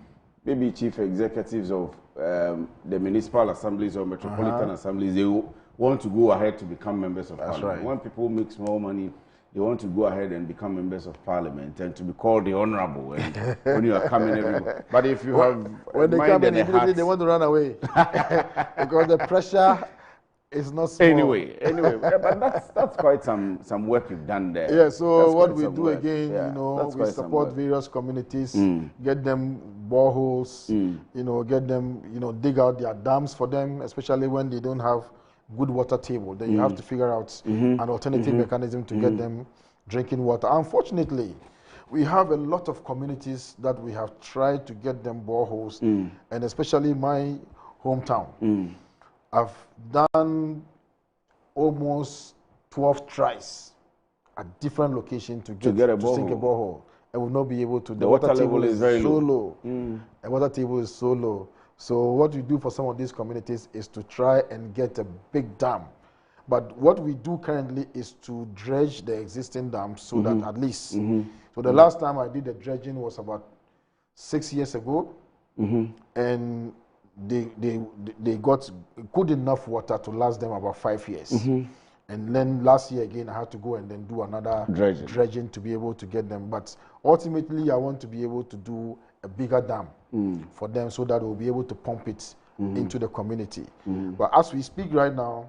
maybe chief executives of the municipal assemblies or metropolitan assemblies, they want to go ahead to become members of parliament. Right. When people make small money, they want to go ahead and become members of parliament and to be called the honorable and when you are coming everywhere. But if you have when they come in, immediately they want to run away because the pressure is not small. Anyway, but that's quite some work you've done there. Yeah, so that's what we do again, we support various communities, get them boreholes, get them, dig out their dams for them, especially when they don't have good water table. Then you have to figure out an alternative mechanism to get them drinking water. Unfortunately, we have a lot of communities that we have tried to get them boreholes, and especially my hometown. I've done almost 12 tries at different locations to sink a borehole, and will not be able to. The water level is very low. The water table is so low. So what we do for some of these communities is to try and get a big dam. But what we do currently is to dredge the existing dams so that at least. So the last time I did the dredging was about 6 years ago, and they got good enough water to last them about 5 years. And then last year again, I had to go and then do another dredging to be able to get them. But ultimately, I want to be able to do a bigger dam for them so that we'll be able to pump it into the community. But as we speak right now,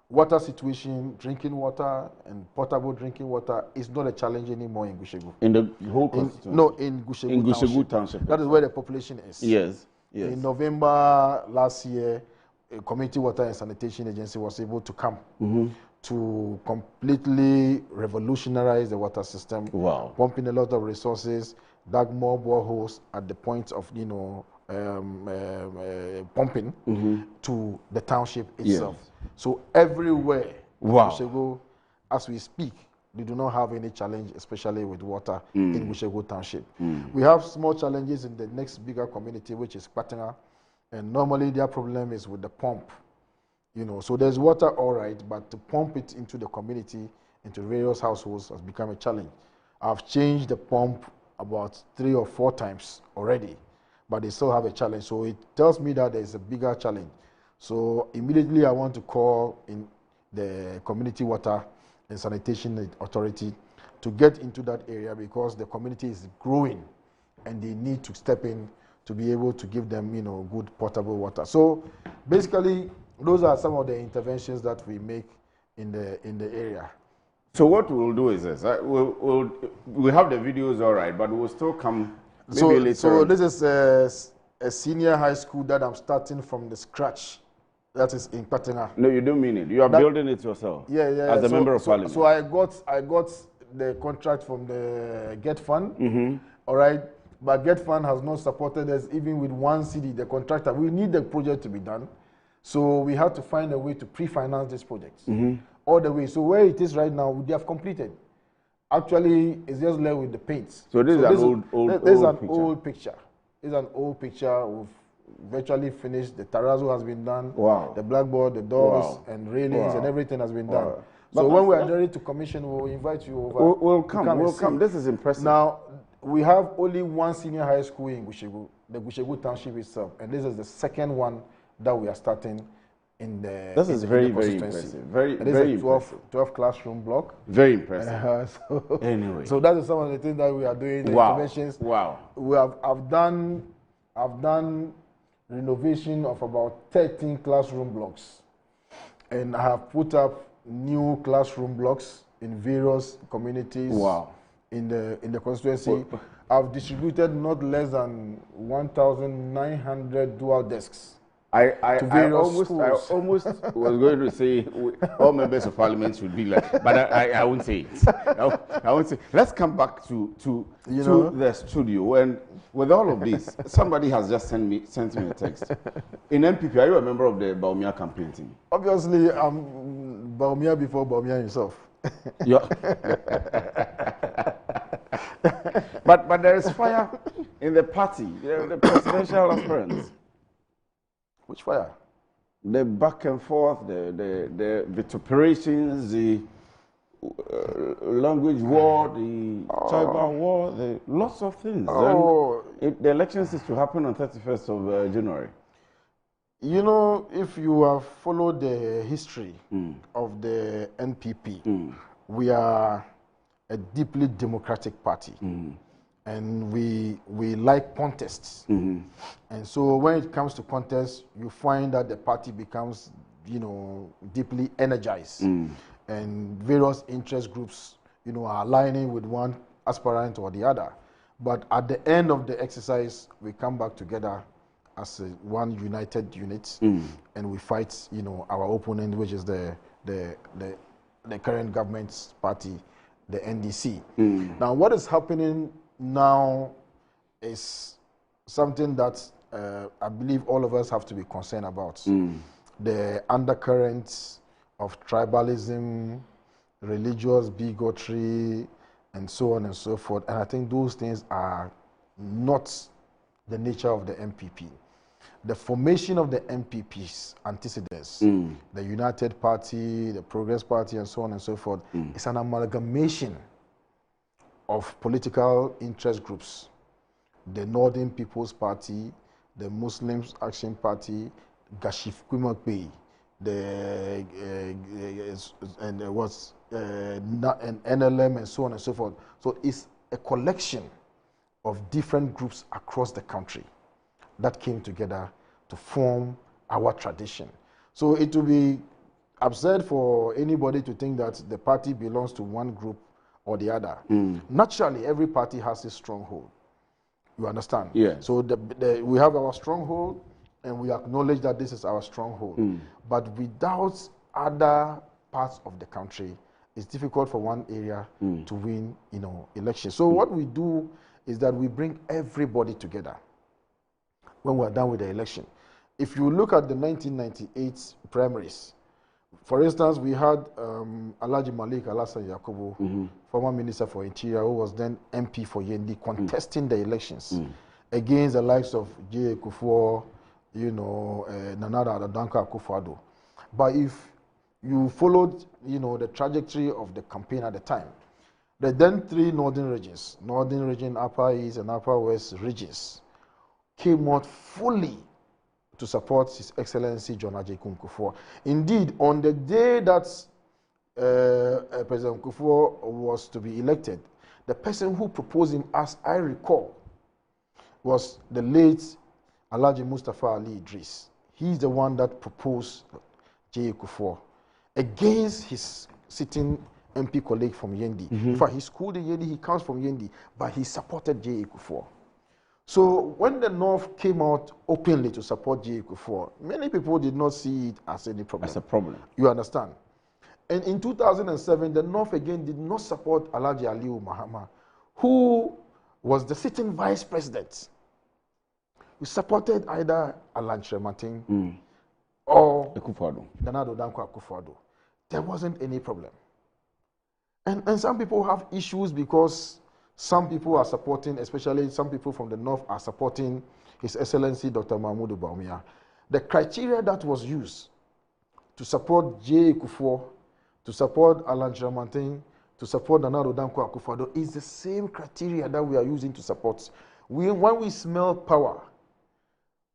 water situation, drinking water and potable drinking water is not a challenge anymore in Gushegu. In the whole constituency? No, in Gushegu Township. That is where the population is. Yes. In November last year, a Community Water and Sanitation Agency was able to come to completely revolutionize the water system, pumping a lot of resources, dug more boreholes at the point of pumping to the township itself. So everywhere, Gushegu, as we speak, they do not have any challenge, especially with water in Gushegu Township. We have small challenges in the next bigger community, which is Kpatenga, and normally their problem is with the pump. So there's water all right, but to pump it into the community, into various households, has become a challenge. I've changed the pump about 3 or 4 times already, but they still have a challenge. So it tells me that there's a bigger challenge. So immediately I want to call in the Community Water and Sanitation Authority to get into that area because the community is growing and they need to step in to be able to give them, good potable water. So basically, those are some of the interventions that we make in the area. So what we'll do is this: we'll have the videos all right, but we'll still come maybe later. So this is a senior high school that I'm starting from the scratch. That is in Kpatenga. No, you don't mean it. You are building it yourself. Yeah. As a member of parliament. So I got the contract from the GET Fund. All right. But GET Fund has not supported us even with 1 cedi, the contractor. We need the project to be done. So we have to find a way to pre-finance this project all the way. So where it is right now, they have completed. Actually, it's just left with the paint. So this is an old picture. It's an old picture. We've virtually finished. The terrazzo has been done. Wow. The blackboard, the doors and railings and everything has been done. So when we are ready to commission, we'll invite you over. We'll come. This is impressive. Now, we have only 1 senior high school in Gushegu, the Gushegu Township itself, and this is the second one that we are starting in the. This is very impressive. Very impressive. 12 classroom block. Very impressive. Anyway, so that is some of the things that we are doing. The interventions. I've done renovation of about 13 classroom blocks, and I have put up new classroom blocks in various communities. in the constituency. I've distributed not less than 1,900 dual desks. I schools. almost was going to say all members of parliament should be like, but I won't say it. I won't say. Let's come back to the studio. And with all of this, somebody has just sent me a text. In MPP, are you a member of the Bawumia campaign team? Obviously, I'm Bawumia before Bawumia himself. Yeah. but there is fire in the party, the presidential aspirants. Which fire? The back and forth, the vituperations, the language war, the tribal war, lots of things. And the elections is to happen on 31st of January. You know, if you have followed the history of the NPP, we are a deeply democratic party. And we like contests. And so when it comes to contests, you find that the party becomes, deeply energized. And various interest groups, are aligning with one aspirant or the other. But at the end of the exercise, we come back together as one united unit, and we fight, our opponent, which is the current government's party, the NDC. Now, what is happening now is something that I believe all of us have to be concerned about. The undercurrents of tribalism, religious bigotry, and so on and so forth. And I think those things are not the nature of the NPP. The formation of the NPP's antecedents, the United Party, the Progress Party, and so on and so forth, is an amalgamation of political interest groups. The Northern People's Party, the Muslims Action Party, Gashif Kumakbe, and NLM, and so on and so forth. So it's a collection of different groups across the country that came together to form our tradition. So it will be absurd for anybody to think that the party belongs to one group or the other. Naturally, every party has a stronghold. You understand? Yeah. So we have our stronghold, and we acknowledge that this is our stronghold. But without other parts of the country, it's difficult for one area to win, elections. So what we do is that we bring everybody together when we're done with the election. If you look at the 1998 primaries, for instance, we had Alhaji Malik Alasan Yakubu, former Minister for Interior, who was then MP for Yendi, contesting the elections against the likes of J.A. Kufuor, Nana Addo Dankwa Akufo-Addo. But if you followed, the trajectory of the campaign at the time, the then three northern regions, Northern Region, Upper East, and Upper West regions, came out fully to support His Excellency John Agyekum Kufuor. Indeed, on the day that President Kufuor was to be elected, the person who proposed him, as I recall, was the late Alhaji Mustafa Ali Idris. He's the one that proposed J.A. Kufuor against his sitting MP colleague from Yendi. In fact, he schooled in Yendi, he comes from Yendi, but he supported J.A. Kufuor. So when the North came out openly to support J.A. Kufuor, many people did not see it as any problem. As a problem. You understand? And in 2007, the North again did not support Alhaji Aliyu Mahama, who was the sitting vice president. We supported either Alan Shrematin or Nana Addo Dankwa Akufo-Addo. There wasn't any problem. And some people have issues because some people are supporting, especially some people from the North are supporting His Excellency Dr. Mahmoud Bawumia. The criteria that was used to support J.A. Kufuor, to support Alan Shrematin, to support Nana Addo Dankwa Akufo-Addo is the same criteria that we are using to support. When we smell power,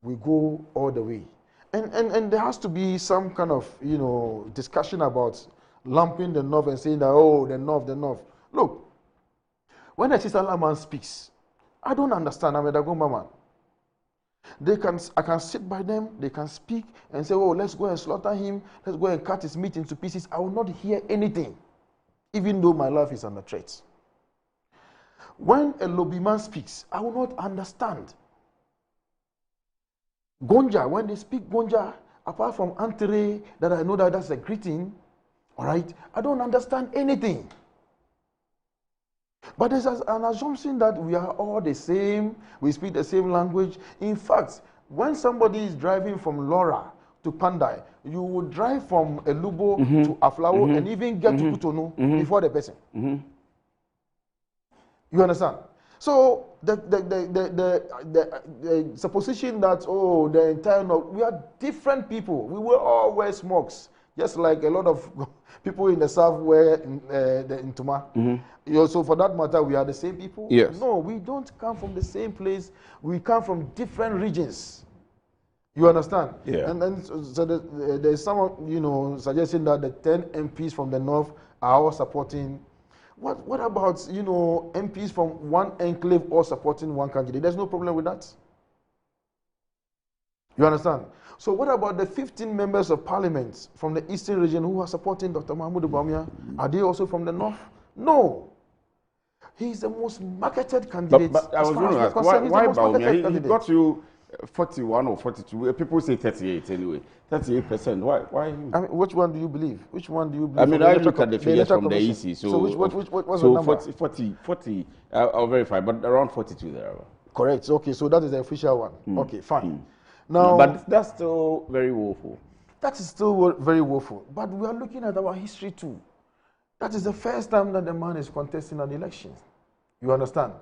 we go all the way. And there has to be some kind of, discussion about lumping the North and saying that, oh, the North. Look, when a Chisala man speaks, I don't understand. I'm a Dagomba man. I can sit by them, they can speak and say, oh, let's go and slaughter him, let's go and cut his meat into pieces. I will not hear anything, even though my life is under threat. When a lobbyman speaks, I will not understand. Gonja, when they speak Gonja, apart from Antere, that I know that that's a greeting, all right, I don't understand anything. But there's an assumption that we are all the same, we speak the same language. In fact, when somebody is driving from Laura to Pandai, you would drive from Elubo to Aflao and even get to Cotonou before the person. You understand? So the supposition that, oh, the entire North, we are different people. We will all wear smokes, just like a lot of people in the South wear the Intuma. So for that matter, we are the same people? Yes. No, we don't come from the same place. We come from different regions. You understand? Yeah. And then so there's someone, suggesting that the 10 MPs from the North are all supporting. What about, MPs from one enclave all supporting one candidate? There's no problem with that. You understand? So what about the 15 members of parliament from the eastern region who are supporting Dr. Mahmoud Bawumia? Are they also from the North? No. He's the most marketed candidate. But I was going to ask, why Bawumia? He got you 41 or 42. People say 38 anyway. 38%. Why? I mean, which one do you believe? Which one do you believe? I mean, I look at the figures from the EC. So what's the number? 40. I'll verify, but around 42 there. Correct. Okay, so that is the official one. Okay, fine. Now, but that's still very woeful. That is still very woeful. But we are looking at our history too. That is the first time that the man is contesting an election. You understand?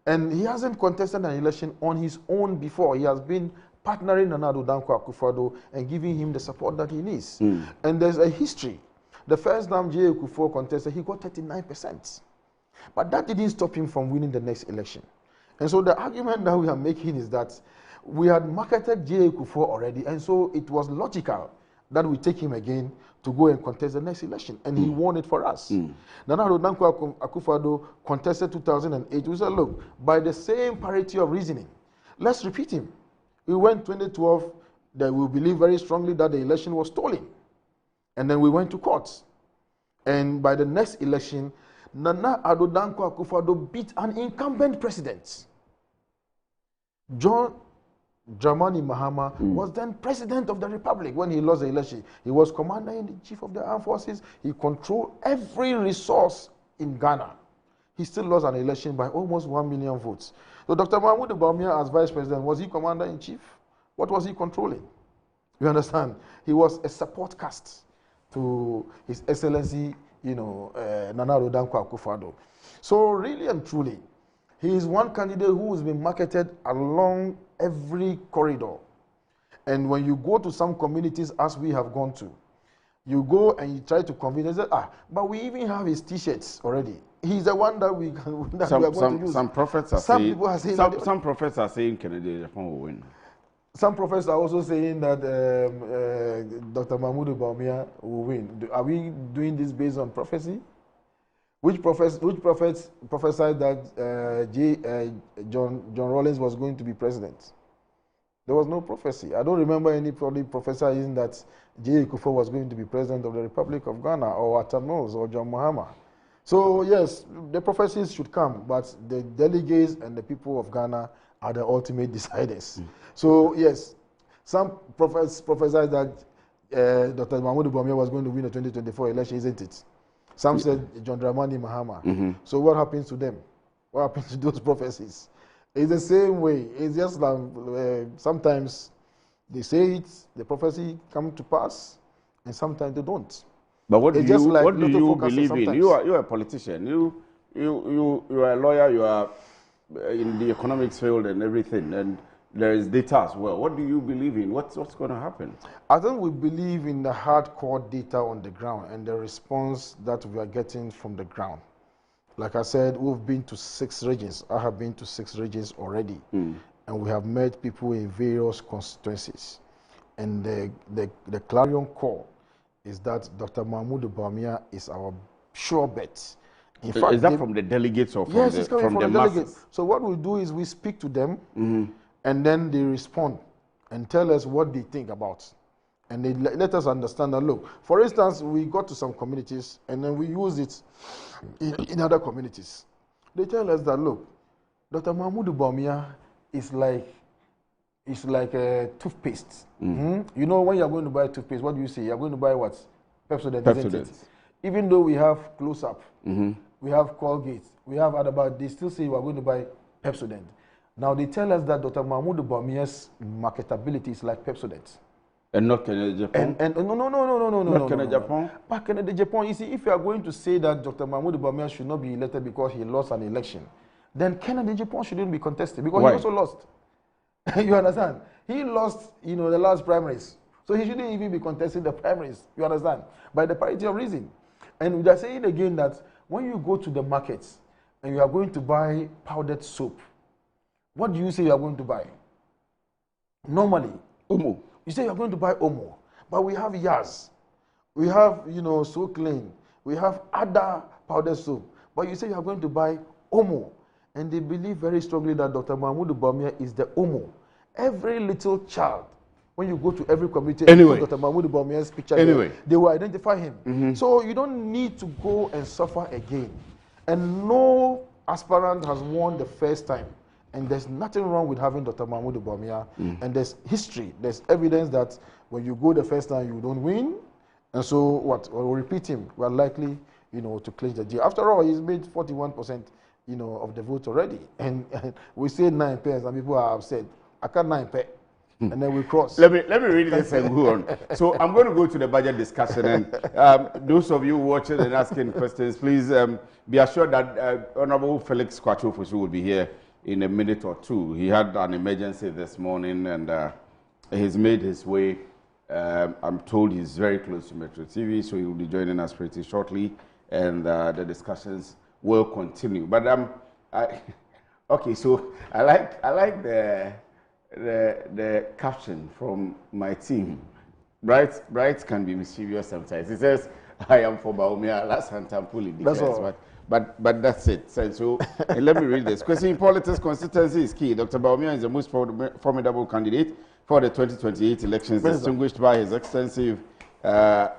And he hasn't contested an election on his own before. He has been partnering Nana Addo Dankwa Akufo-Addo and giving him the support that he needs. And there's a history. The first time J.A. Akufo contested, he got 39%. But that didn't stop him from winning the next election. And so the argument that we are making is that we had marketed J.A. Akufo already, and so it was logical that we take him again to go and contest the next election. And he won it for us. Nana Addo Dankwa Akufo-Addo contested 2008. We said, look, by the same parity of reasoning, let's repeat him. We went 2012, that we believe very strongly that the election was stolen. And then we went to court. And by the next election, Nana Addo Dankwa Akufo-Addo beat an incumbent president. John Dramani Mahama was then president of the republic when he lost the election. He was commander-in-chief of the armed forces. He controlled every resource in Ghana. He still lost an election by almost 1 million votes. So Dr. Mahmoud Bawumia as vice president, was he commander-in-chief? What was he controlling? You understand? He was a support cast to His Excellency, Nana Addo Dankwa Akufo-Addo. So really and truly, he is one candidate who has been marketed along every corridor. And when you go to some communities, as we have gone to, you go and you try to convince them, but we even have his T-shirts already. He's the one that we are going to use. Some prophets are saying some prophets are saying Kennedy Japan will win. Some prophets are also saying that Dr. Mahmoud Bawumia will win. Are we doing this based on prophecy? Which prophets prophesied that John Rawlings was going to be president? There was no prophecy. I don't remember anybody prophesying that J.A. Akufo was going to be president of the Republic of Ghana, or Atta Mills, or John Mahama. So yes, the prophecies should come, but the delegates and the people of Ghana are the ultimate deciders. So yes, some prophets prophesied that Dr. Mahmoud Bawumia was going to win the 2024 election, isn't it? Some said John Dramani Mahama. So what happens to them? What happens to those prophecies? It's the same way. It's just like sometimes they say it, the prophecy comes to pass, and sometimes they don't. But what do you believe in? Sometimes. You are a politician. You are a lawyer. You are in the economics field and everything, and there is data as well. What do you believe in? What's going to happen? I think we believe in the hardcore data on the ground and the response that we are getting from the ground. Like I said, we've been to 6 regions. I have been to 6 regions already, and we have met people in various constituencies. And the clarion call is that Dr. Mahmoud Bawumia is our sure bet. In fact, is that from the delegates or from yes, it's coming from the masses? delegates. So what we do is we speak to them, and then they respond and tell us what they think about. And they let us understand that, look, for instance, we got to some communities and then we use it in other communities. They tell us that, look, Dr. Mahmoud Bawumia is like a toothpaste. You know, when you're going to buy toothpaste, what do you say? You're going to buy what? Pepsodent, isn't it? Even though we have Close-Up, we have Colgate, we have other, but they still say we're going to buy Pepsodent. Now they tell us that Dr. Mahmoud Bawumia's marketability is like Pepsodent. And not Canada, Japan? No, Canada, Japan? But Canada, Japan, you see, if you are going to say that Dr. Mahmoud Bawumia should not be elected because he lost an election, then Canada, Japan shouldn't be contested because he also lost. You understand? He lost, the last primaries. So he shouldn't even be contesting the primaries. You understand? By the parity of reason. And we are saying again that when you go to the markets and you are going to buy powdered soap, what do you say you are going to buy? Normally, Omo. You say you are going to buy Omo. But we have Yaz. We have, So Clean. We have other powdered soap. But you say you are going to buy Omo. And they believe very strongly that Dr. Mahmoud Bawumia is the Omo. Every little child, when you go to every community, Dr. Mahmoud Bawumia's picture, they will identify him. So you don't need to go and suffer again. And no aspirant has won the first time. And there's nothing wrong with having Dr. Mahmoud Bawumia. And there's history, there's evidence that when you go the first time, you don't win. And so what? We'll repeat him. We're likely, to clinch the deal. After all, he's made 41%, of the vote already. And we say 9 pence, and people are upset. I can't 9 pence. And then we cross. Let me read this and go on. So I'm going to go to the budget discussion. And those of you watching and asking questions, please be assured that Honorable Felix Kwachu Ofosu will be here in a minute or two. He had an emergency this morning, and he's made his way. I'm told he's very close to Metro TV, so he will be joining us pretty shortly, and the discussions will continue. But okay. So I like the caption from my team. Bright can be mischievous sometimes. He says, "I am for Bawumia, last Santampuli defense." That's all. But that's it. So let me read this. Question in politics, consistency is key. Dr. Bawumia is the most formidable candidate for the 2028 elections, distinguished by his extensive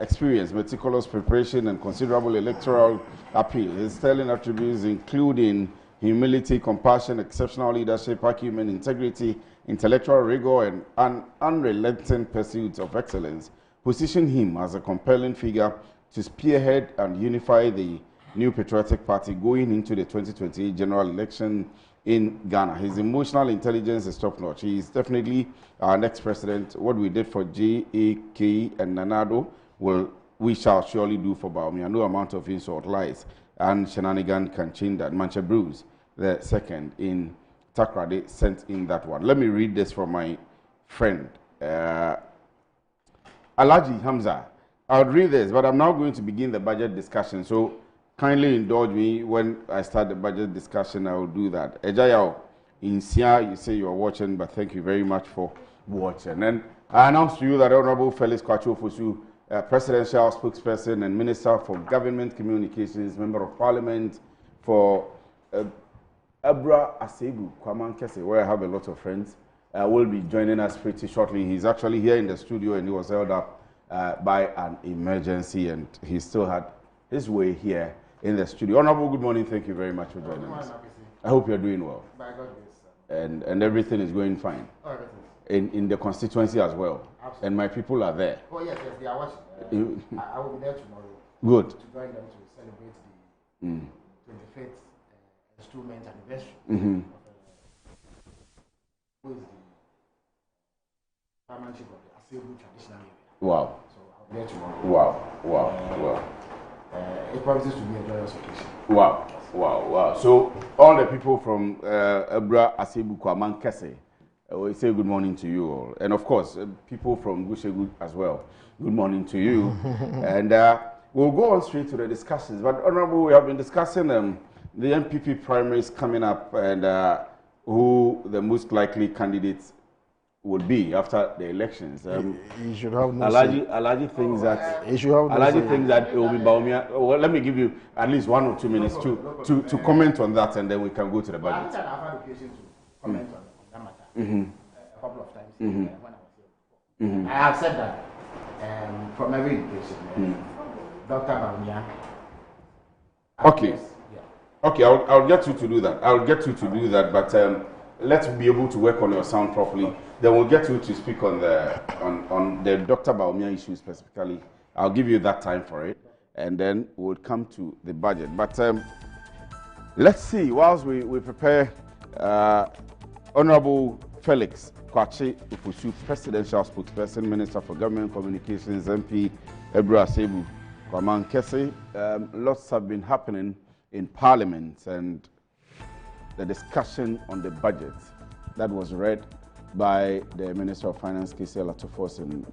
experience, meticulous preparation, and considerable electoral appeal. His sterling attributes including humility, compassion, exceptional leadership, acumen, integrity, intellectual rigor, and an unrelenting pursuit of excellence position him as a compelling figure to spearhead and unify the New Patriotic Party going into the 2028 general election in Ghana. His emotional intelligence is top-notch. He is definitely our next president. What we did for JAK and Nanado, we shall surely do for Bawumia. No amount of insult, lies, and shenanigan can change that. Manche Bruce, the second in Takrade, sent in that one. Let me read this from my friend, Alaji Hamza. I'll read this, but I'm now going to begin the budget discussion. So kindly indulge me when I start the budget discussion. I will do that. Ejayao, in Sia, you say you are watching, but thank you very much for watching. And I announce to you that Honorable Felix Kwachu Ofosu, Presidential Spokesperson and Minister for Government Communications, Member of Parliament for Abra Asebu Kwaman Kese, where I have a lot of friends, will be joining us pretty shortly. He's actually here in the studio, and he was held up by an emergency, and he still had his way here in the studio. Honorable, good morning. Thank you very much for joining us. I hope you're doing well. By God's grace, and everything is going fine. In the constituency as well. Absolutely. And my people are there. Oh yes, they are watching. I will be there tomorrow. Good. To join them to celebrate the 25th instrument anniversary. Who is the chairmanship of the Asebu traditional area. Wow. So I'll be there tomorrow. Wow. It promises to be a joyous occasion. Wow. So all the people from Abra Asebu Kwaman Kese, we say good morning to you all. And of course, people from Gushegu as well. Good morning to you. And we'll go on straight to the discussions. But Honorable, we have been discussing the MPP primaries coming up and who the most likely candidates would be after the elections. He should have no Alaji thinks that Alaji thinks that it will be Bawumia. Well, let me give you at least 1 or 2 minutes to comment on that, and then we can go to the budget. I've had occasion to comment on that matter a couple of times when I was here before. I have said that from every indication, Dr. Bawumia. Okay, I'll get you to do that. But let's be able to work on your sound properly. Then we'll get you to speak on the Dr. Bawumia issue specifically. I'll give you that time for it, and then we'll come to the budget. But let's see. Whilst we prepare, Honorable Felix Kwakye Ofosu, Presidential Spokesperson, Minister for Government Communications, MP Ebru Asebu Kwaman Kese. Lots have been happening in Parliament, and the discussion on the budget that was read by the Minister of Finance, KC Latofos, and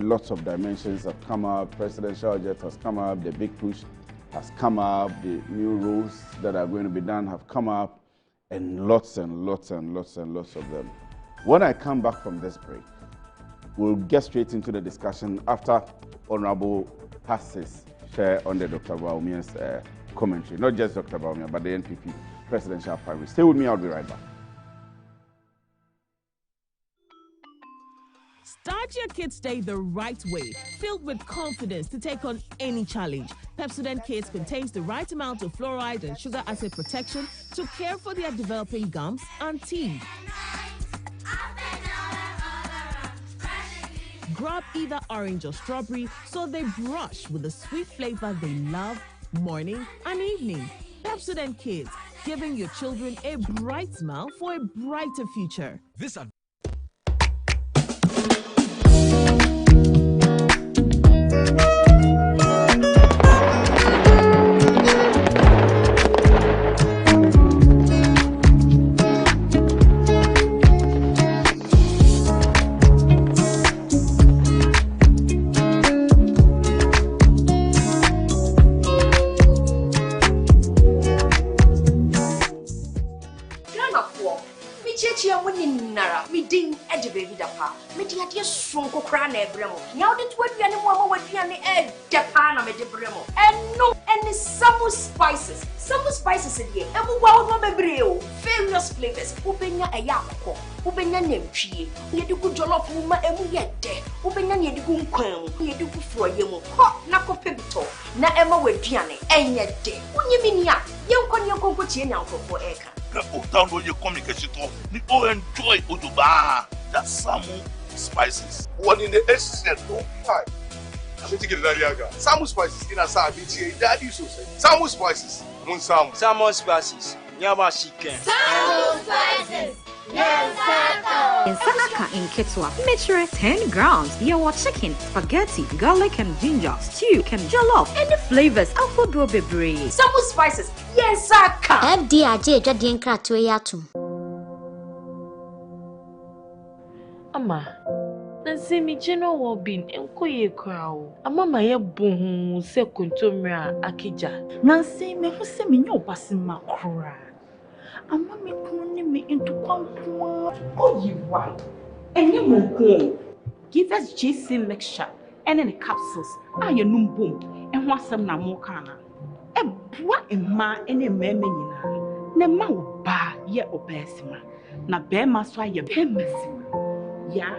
lots of dimensions have come up. Presidential jet has come up, the big push has come up, the new rules that are going to be done have come up, and lots of them. When I come back from this break, we'll get straight into the discussion after Honorable Hassis share on the Dr. Bawumia's commentary. Not just Dr. Bawumia, but the NPP presidential primary. Stay with me, I'll be right back. Start your kids' day the right way, filled with confidence to take on any challenge. Pepsodent Kids contains the right amount of fluoride and sugar acid protection to care for their developing gums and teeth. Grab either orange or strawberry so they brush with the sweet flavor they love morning and evening. Pepsodent Kids, giving your children a bright smile for a brighter future. Various flavors. Ubenya ayako, ubenya nemchie, yeduku jollof muma emu yede, ubenya yeduku nkwan, yeduku froyemu. Ho nako pebito, na ema weduane enyede. Unyiminia, yenkon yenkonko tie nyankofo eka. Na utando ye communication to, ni o enjoy oduba. That Samu spices. One in the essence no five. I'm taking the Dariaga. Samu spices in a sa BTA daddy so say. Samu spices. Mun Samu. Samu spices. Nyama chicken. Samu spices. Yes, In Sanaka in Ketwa, measure 10 grams. Yawa chicken, spaghetti, garlic and ginger, stew, and jollof, and the flavors alpha bebre. Samu spices. Yes, Saka. FDIJ jadien kratwe yatum. Ama, nansi mi jeno wobin enko ye kwao. Ama ma ye bohu se kontomra akija. Nansi me hu se me nyo basi makura. Ama me kunu me into kwampo. Oh you right. Enye mo ko. Give us JC mixture and the capsules. Aye num boom. En ho asem na mo kana. E boa emma ene meme nyina. Na ma wo ba ye obesima. Na be ma so aye be masima. Ya,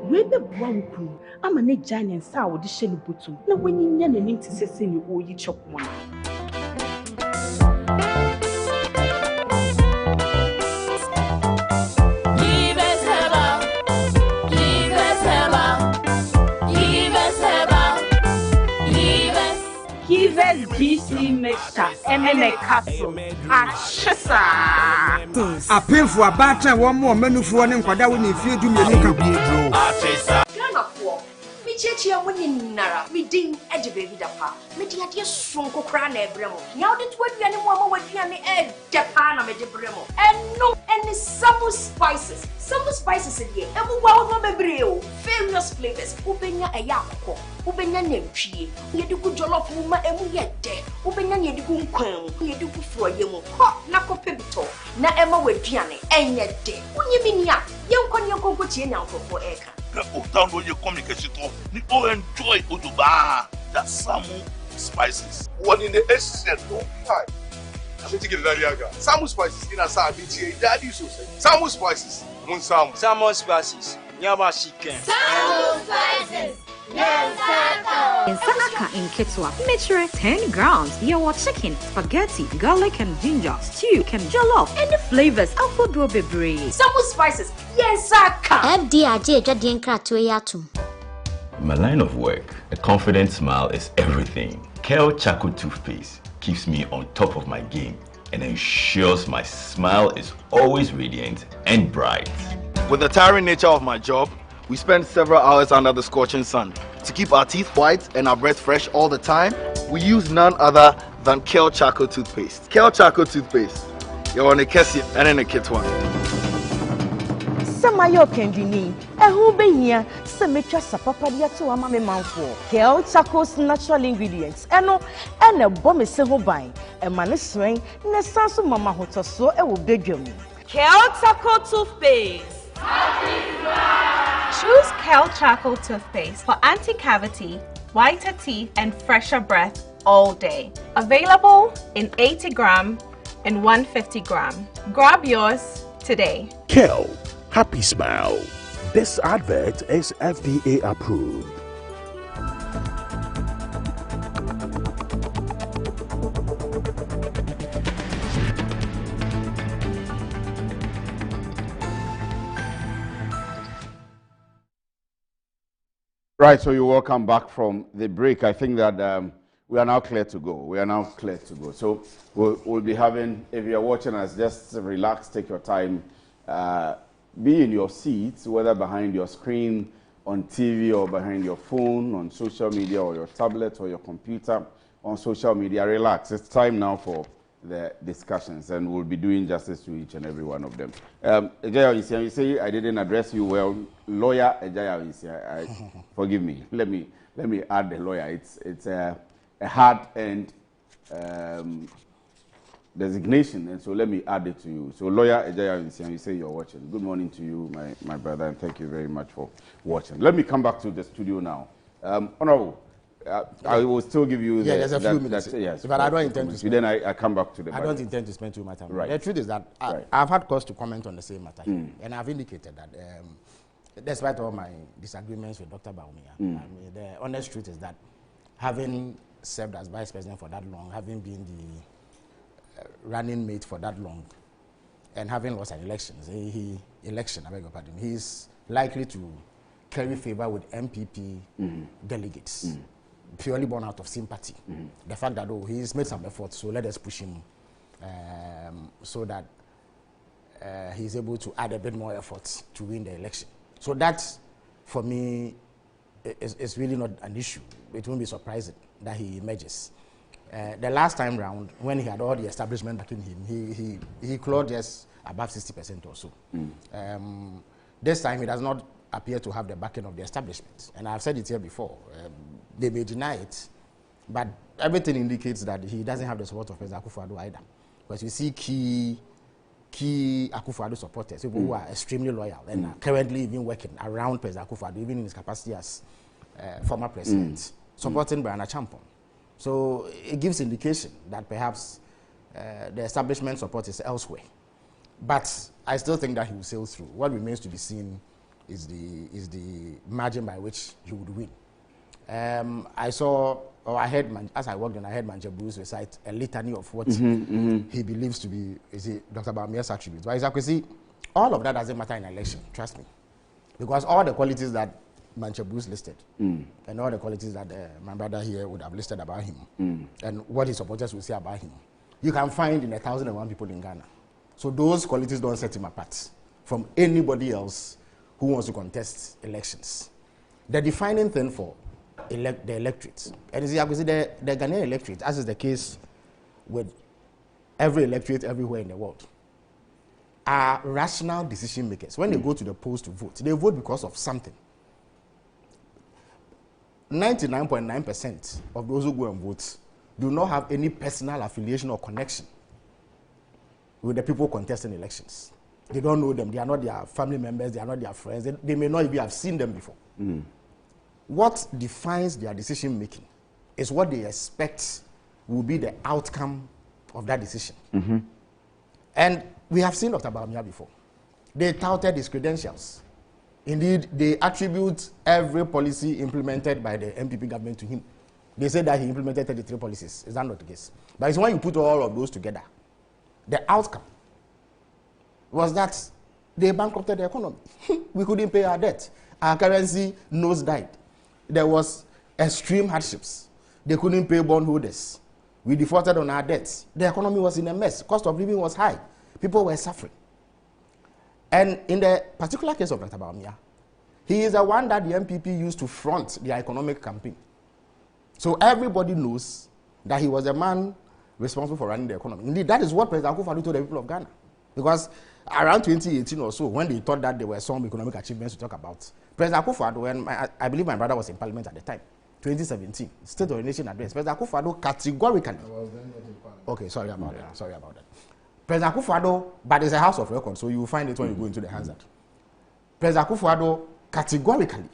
we be boa wukru. Ama ne giant sa wo de hye ne botum. Na wanyinya nanim te sese ne oyi chokmo. GC mixture and a capsule. A pin for a batter, one more menu for one and Quada when you feel to me. Chechia winning Nara, we ding edge dapa. Mediatia sonko crane bremo. Now the 20 animal with piano egg, Japan, a bremo. And no any Samu spices. Samu spices in here. And wow, no mebreo. Various flavors. Ubenya a yako. Ubenya nemchi. Yeduku jollof muma emu yede. Ubenya yeduku nkwan. Yeduku froyemu. Ho nako pebito. Na ema with piano. And yede. Unyiminia. Yonkon yonko tie nyankofo eka. Utando ye communication to, ni o enjoy oduba. That Samu spices. One in the essence no five. I'm taking the Dariaga. Samu spices in a sa BTA daddy so say. Samu spices. Mun Samu. Samu spices. Nyama chicken. Samu spices. Nsaka in Ketwa. Mixture 10 grams. Your chicken, spaghetti, garlic and ginger, stew, can jollof, and the flavors of food will be brave. Some spices. Yes, Saka. My line of work, a confident smile is everything. Kel Charcoal toothpaste keeps me on top of my game and ensures my smile is always radiant and bright. With the tiring nature of my job, we spend several hours under the scorching sun. To keep our teeth white and our breath fresh all the time, we use none other than Kel Charcoal toothpaste. Kel Charcoal toothpaste. You're on a Kessie and in a kit one. Samayo Kendini, who be here, Semetra Sapapadia to Amame Manfo, Kel Charcoal's natural ingredients, and a bomb is several buying, a man is swing, Nesansu Mama Hotoso, a will beg you. Kel Charcoal toothpaste. Choose Kel Charcoal toothpaste for anti-cavity, whiter teeth, and fresher breath all day. Available in 80 gram and 150 gram. Grab yours today. Kel, happy smile. This advert is FDA approved. Right, so you're welcome back from the break. I think that we are now clear to go. So we'll be having, if you're watching us, just relax, take your time, be in your seats, whether behind your screen, on TV or behind your phone, on social media or your tablet or your computer, on social media. Relax. It's time now for the discussions, and we'll be doing justice to each and every one of them. Ejaya Onisia, you say I didn't address you well. Lawyer Ejaya Onisia, forgive me. Let me add the lawyer. It's a hard-earned designation, and so let me add it to you. So Lawyer Ejaya Onisia, you say you're watching. Good morning to you, my brother, and thank you very much for watching. Let me come back to the studio now. Honorable, I will still give you there's a few minutes. Yes, but I don't intend to spend. Then I come back to the I don't intend to spend too much time. Right. The truth is that I've had cause to comment on the same matter, and I've indicated that despite all my disagreements with Dr. Bawumia, I mean, the honest truth is that having served as vice president for that long, having been the running mate for that long, and having lost an election, I beg your pardon, he's likely to carry favor with MPP delegates. Purely born out of sympathy. The fact that he's made some efforts, so let us push him so that he's able to add a bit more effort to win the election. So that, for me, is really not an issue. It won't be surprising that he emerges. The last time round, when he had all the establishment backing him, he clawed just above 60% or so. This time, he does not appear to have the backing of the establishment. And I've said it here before. They may deny it, but everything indicates that he doesn't have the support of President Akufo-Addo either. Because you see key Akufo-Addo supporters, people who are extremely loyal and are currently even working around President Akufo-Addo, even in his capacity as former president, supporting Brian Achampong. So it gives indication that perhaps the establishment support is elsewhere. But I still think that he will sail through. What remains to be seen is the margin by which he would win. I heard, as I walked in, I heard Manje Bruce recite a litany of what he believes to be Dr. Bawumia's attributes. But as you see, all of that doesn't matter in an election, trust me. Because all the qualities that Manje Bruce listed, and all the qualities that my brother here would have listed about him, and what his supporters will say about him, you can find in 1,001 people in Ghana. So those qualities don't set him apart from anybody else who wants to contest elections. The defining thing for the electorate, and the Ghanaian electorate, as is the case with every electorate everywhere in the world, are rational decision makers. When they go to the polls to vote, they vote because of something. 99.9% of those who go and vote do not have any personal affiliation or connection with the people contesting elections. They don't know them. They are not their family members. They are not their friends. They may not even have seen them before. What defines their decision making is what they expect will be the outcome of that decision. And we have seen Dr. Bawumia before. They touted his credentials. Indeed, they attribute every policy implemented by the MPP government to him. They say that he implemented 33 policies. Is that not the case? But it's when you put all of those together, the outcome was that they bankrupted the economy. We couldn't pay our debt. Our currency nosedived. There was extreme hardships. They couldn't pay bondholders. We defaulted on our debts. The economy was in a mess. Cost of living was high. People were suffering. And in the particular case of Dr. Bawumia, he is the one that the MPP used to front their economic campaign. So everybody knows that he was a man responsible for running the economy. Indeed, that is what President Akufo-Addo told the people of Ghana. Because around 2018 or so, when they thought that there were some economic achievements to talk about, President Akufo-Addo, and I believe my brother was in Parliament at the time, 2017, State of the Nation address, President Akufo-Addo categorically... Okay, sorry about that. President Akufo-Addo, but it's a house of record, so you will find it when you go into the Hansard. President Akufo-Addo categorically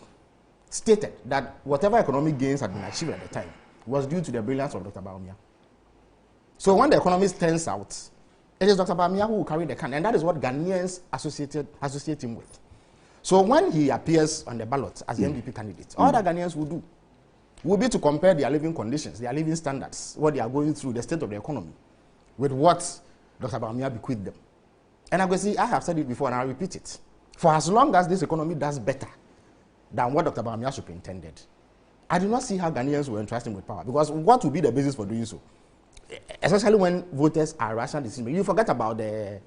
stated that whatever economic gains had been achieved at the time was due to the brilliance of Dr. Bawumia. So when the economist turns out, it is Dr. Bawumia who will carry the can, and that is what Ghanaians associate him with. So when he appears on the ballot as the MPP candidate, all that Ghanaians will do will be to compare their living conditions, their living standards, what they are going through, the state of the economy, with what Dr. Bawumia bequeathed them. And I have said it before and I'll repeat it. For as long as this economy does better than what Dr. Bawumia superintended, I do not see how Ghanaians will entrust him with power. Because what will be the basis for doing so? Especially when voters are rational decision. You forget about the,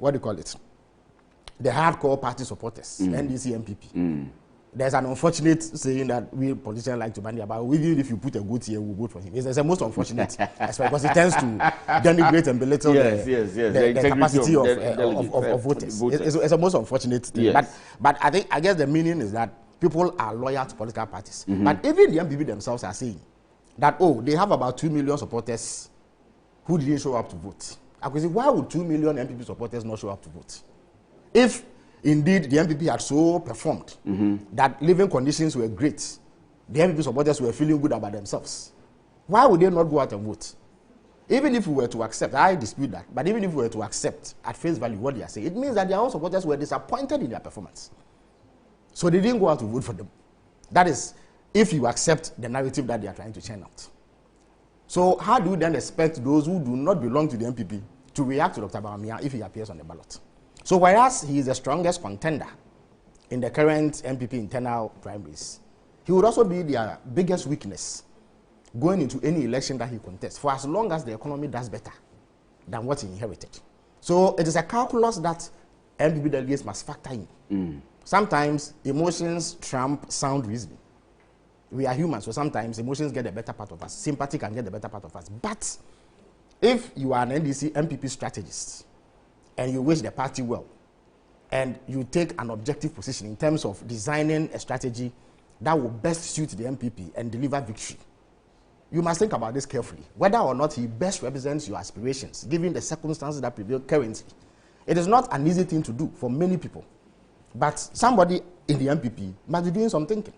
the hardcore party supporters, NDC, MPP. There's an unfortunate saying that we politicians like to bandy about, even if you put a goat here, we'll vote for him. It's the most unfortunate aspect because it tends to denigrate and belittle the capacity of voters. It's the most unfortunate thing. Yes. But I guess the meaning is that people are loyal to political parties. But even the MPP themselves are saying that, they have about 2 million supporters who didn't show up to vote. I could say, why would 2 million MPP supporters not show up to vote? If indeed the MPP had so performed that living conditions were great, the MPP supporters were feeling good about themselves, why would they not go out and vote? Even if we were to accept, I dispute that, but even if we were to accept at face value what they are saying, it means that their own supporters were disappointed in their performance. So they didn't go out to vote for them. That is, if you accept the narrative that they are trying to churn out. So how do you then expect those who do not belong to the MPP to react to Dr. Bawumia if he appears on the ballot? So whereas he is the strongest contender in the current MPP internal primaries, he would also be their biggest weakness going into any election that he contests, for as long as the economy does better than what he inherited. So it is a calculus that MPP delegates must factor in. Sometimes emotions trump sound reasoning. We are human, so sometimes emotions get the better part of us. Sympathy can get the better part of us. But if you are an NDC MPP strategist, and you wish the party well, and you take an objective position in terms of designing a strategy that will best suit the MPP and deliver victory, you must think about this carefully, whether or not he best represents your aspirations, given the circumstances that prevail currently. It is not an easy thing to do for many people, but somebody in the MPP must be doing some thinking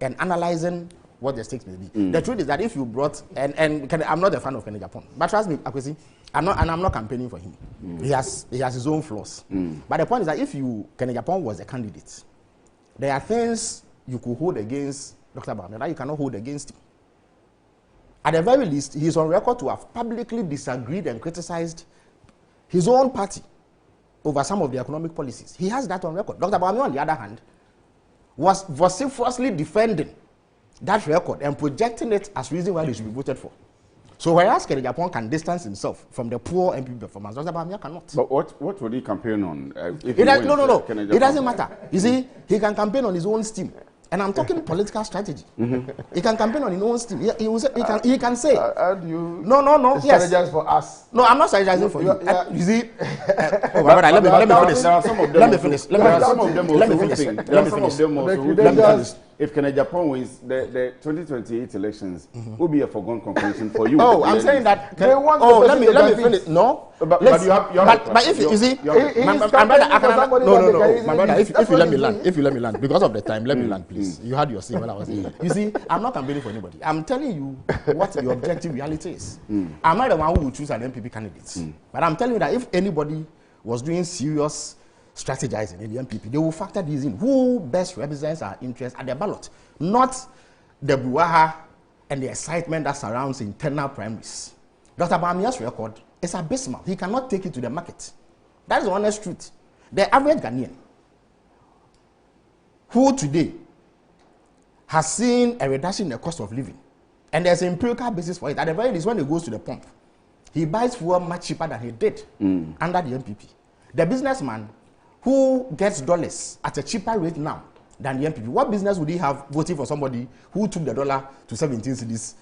and analyzing what the stakes may be. The truth is that if you brought, and I'm not a fan of Kennedy Agyapong, but trust me, Akwesi, I'm not campaigning for him. He has his own flaws. But the point is that if Kennedy Agyapong was a candidate, there are things you could hold against Dr. Bawumia that you cannot hold against him. At the very least, he is on record to have publicly disagreed and criticized his own party over some of the economic policies. He has that on record. Dr. Bawumia, on the other hand, was vociferously defending that record and projecting it as reason why they should be voted for. So whereas Kennedy Agyapong can distance himself from the poor MPP performance, Dr. Bawumia cannot. But what would he campaign on? No. It doesn't matter. You see, he can campaign on his own steam. And I'm talking political strategy. He can campaign on his own steam. He can say. No. Strategize for us. No, I'm not strategizing for you. You see, let me finish. If Kennedy Agyapong wins the 2028 elections, will be a foregone conclusion for you. I'm saying that. Let me finish. No, but if you see, my brother, if you let me land, because of the time, let me land, please. You had your say while I was here. You see, I'm not campaigning for anybody. I'm telling you what the objective reality is. I'm not the one who will choose an MPP candidate, but I'm telling you that if anybody was doing serious strategizing in the MPP, they will factor these in. Who best represents our interests at the ballot? Not the brouhaha and the excitement that surrounds internal primaries. Dr. Bawumia's record is abysmal. He cannot take it to the market. That is the honest truth. The average Ghanaian who today has seen a reduction in the cost of living, and there's an empirical basis for it. At the very least, when he goes to the pump, he buys fuel much cheaper than he did under the MPP. The businessman who gets dollars at a cheaper rate now than the MPP, what business would he have voting for somebody who took the dollar to 17 cedis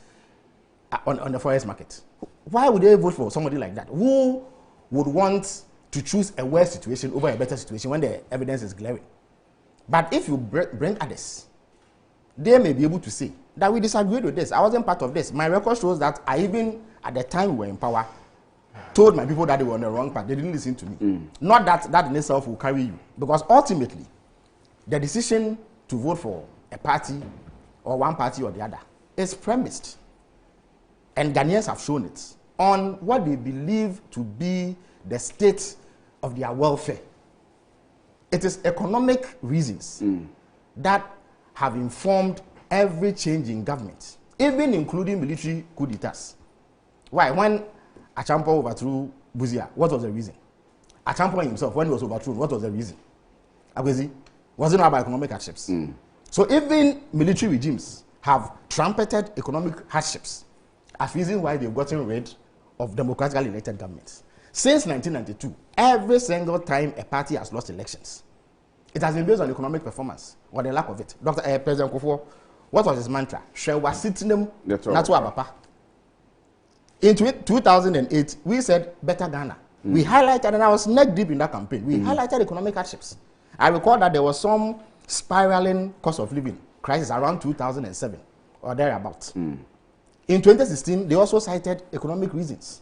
on the forex market? Why would they vote for somebody like that? Who would want to choose a worse situation over a better situation when the evidence is glaring? But if you bring others, they may be able to say that we disagreed with this. I wasn't part of this. My record shows that I even, at the time we were in power, told my people that they were on the wrong path. They didn't listen to me. Not that in itself will carry you. Because ultimately, the decision to vote for a party or one party or the other is premised, and Ghanaians have shown it, on what they believe to be the state of their welfare. It is economic reasons that have informed every change in government, even including military coup d'etats. Why? When Achampo overthrew Buzia, what was the reason? Achampo himself, when he was overthrown, what was the reason? Akwesi, was it not about economic hardships? So even military regimes have trumpeted economic hardships as reason why they've gotten rid of democratically elected governments. Since 1992, every single time a party has lost elections, it has been based on economic performance or the lack of it. President Kufuor, what was his mantra? Shewa sitinem natu abapa. In 2008, we said better Ghana. We highlighted, and I was neck deep in that campaign, we highlighted economic hardships. I recall that there was some spiraling cost of living crisis around 2007 or thereabouts. In 2016, they also cited economic reasons.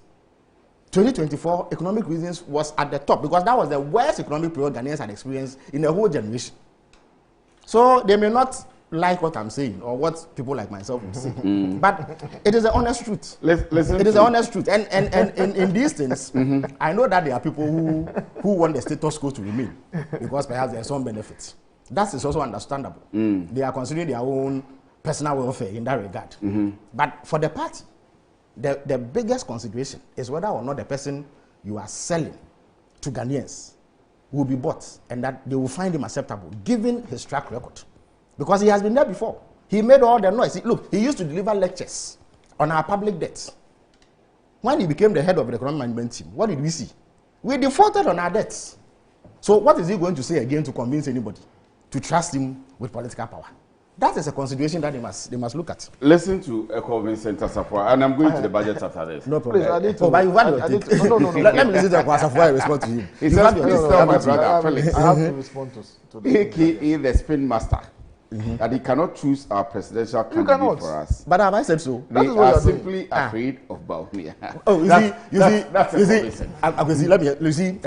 2024, economic reasons was at the top because that was the worst economic period Ghanaians had experienced in a whole generation. So they may not like what I'm saying or what people like myself would say, but it is the honest truth. It is the honest truth. And in these things, I know that there are people who want the status quo to remain because perhaps there are some benefits. That is also understandable. They are considering their own personal welfare in that regard. But for the party, the biggest consideration is whether or not the person you are selling to Ghanaians will be bought and that they will find him acceptable given his track record. Because he has been there before. He made all the noise. Look, he used to deliver lectures on our public debts. When he became the head of the economic management team, what did we see? We defaulted on our debts. So what is he going to say again to convince anybody to trust him with political power? That is a consideration that they must look at. Listen to Echo Vincent Asafua, and I'm going to the budget after this. No problem. But you've had your take. No. Let me listen to Asafua and respond to him. He says, please tell my brother, Felix. I have to respond to the AKA the spin master. That he cannot choose our presidential candidate for us. But have I said so? They are simply afraid of Bawumia. Oh, you see,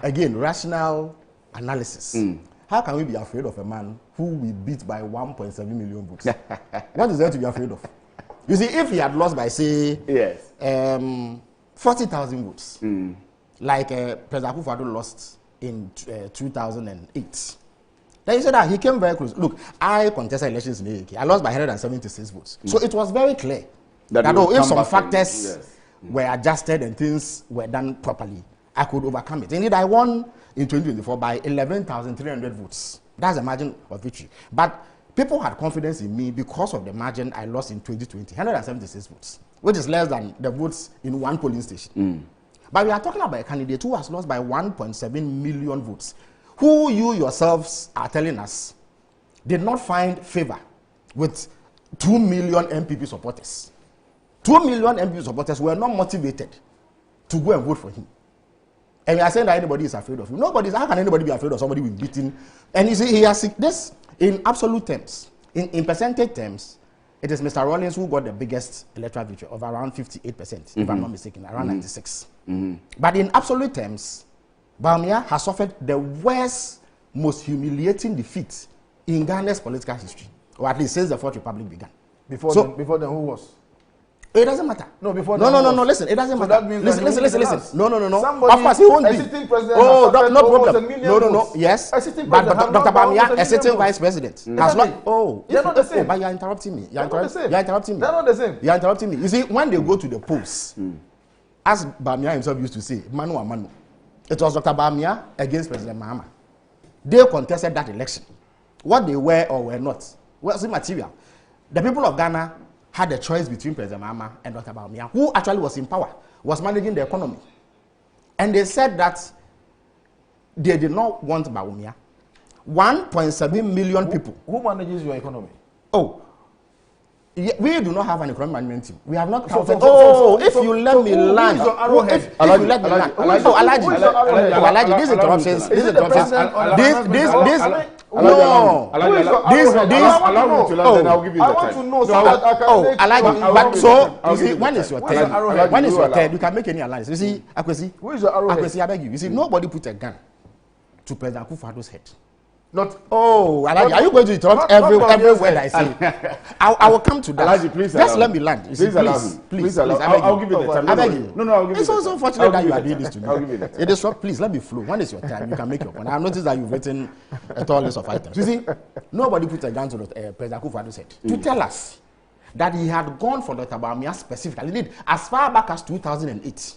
again, rational analysis. How can we be afraid of a man who we beat by 1.7 million votes? What is there to be afraid of? You see, if he had lost by, say, 40,000 votes, like President Akufo-Addo lost in 2008, then you said that he came very close. Look, I contested elections in the AK. I lost by 176 votes. So it was very clear that if some factors were adjusted and things were done properly, I could overcome it. Indeed, I won in 2024 by 11,300 votes. That's the margin of victory. But people had confidence in me because of the margin I lost in 2020, 176 votes, which is less than the votes in one polling station. But we are talking about a candidate who has lost by 1.7 million votes, who you yourselves are telling us did not find favor with 2 million MPP supporters. 2 million MPP supporters were not motivated to go and vote for him. And you are saying that anybody is afraid of him. How can anybody be afraid of somebody we've beaten? And you see, he has this in absolute terms. In percentage terms, it is Mr. Rawlings who got the biggest electoral victory of around 58%, if I'm not mistaken, around 96. But in absolute terms, Bawumia has suffered the worst, most humiliating defeat in Ghana's political history, or at least since the Fourth Republic began. Before then, who was? It doesn't matter. No, before no. Listen, it doesn't matter. That means listen. No. Somebody, of course, he won't be. A sitting president. Oh, no problem. No. Yes. A sitting but president. Dr. Bawumia, a sitting vice president, has not. Oh, they're not the same. But you're interrupting me. You're interrupting me. They're not the same. You're interrupting me. You see, when they go to the polls, as Bawumia himself used to say, manu a manu. It was Dr. Bawumia against President Mahama. They contested that election. What they were or were not was immaterial. The people of Ghana had a choice between President Mahama and Dr. Bawumia, who actually was in power, was managing the economy. And they said that they did not want Bawumia. 1.7 million people. Who manages your economy? Oh, we do not have an economic management team. We have not counted. If you let me land. If you let me land. Alaji, these interruptions. No. Allow me to land, then I'll give you the time. I want to know so that I can Alaji, but so, you see, when is your turn? When is your turn? You can make any alliance. You see, Akwesi. Who is your arrowhead? Akwesi, I beg you. You see, nobody put a gun to President Akufo-Addo's head. Not. Oh, Alaji, are you going to interrupt every word I say? I will come to that. Alaji, please just let me land. Please allow me. Please allow me. I'll give you the time. I beg you. No, I'll give you. It's also unfortunate that you are doing this to me. I'll give you the time. It is short. Please let me flow. When is your time? You can make your point. I've noticed that you've written a tall list of items. You see, nobody put a gun to President Akufo-Addo's head to tell us that he had gone for Dr. Bawumia specifically. Indeed, as far back as 2008,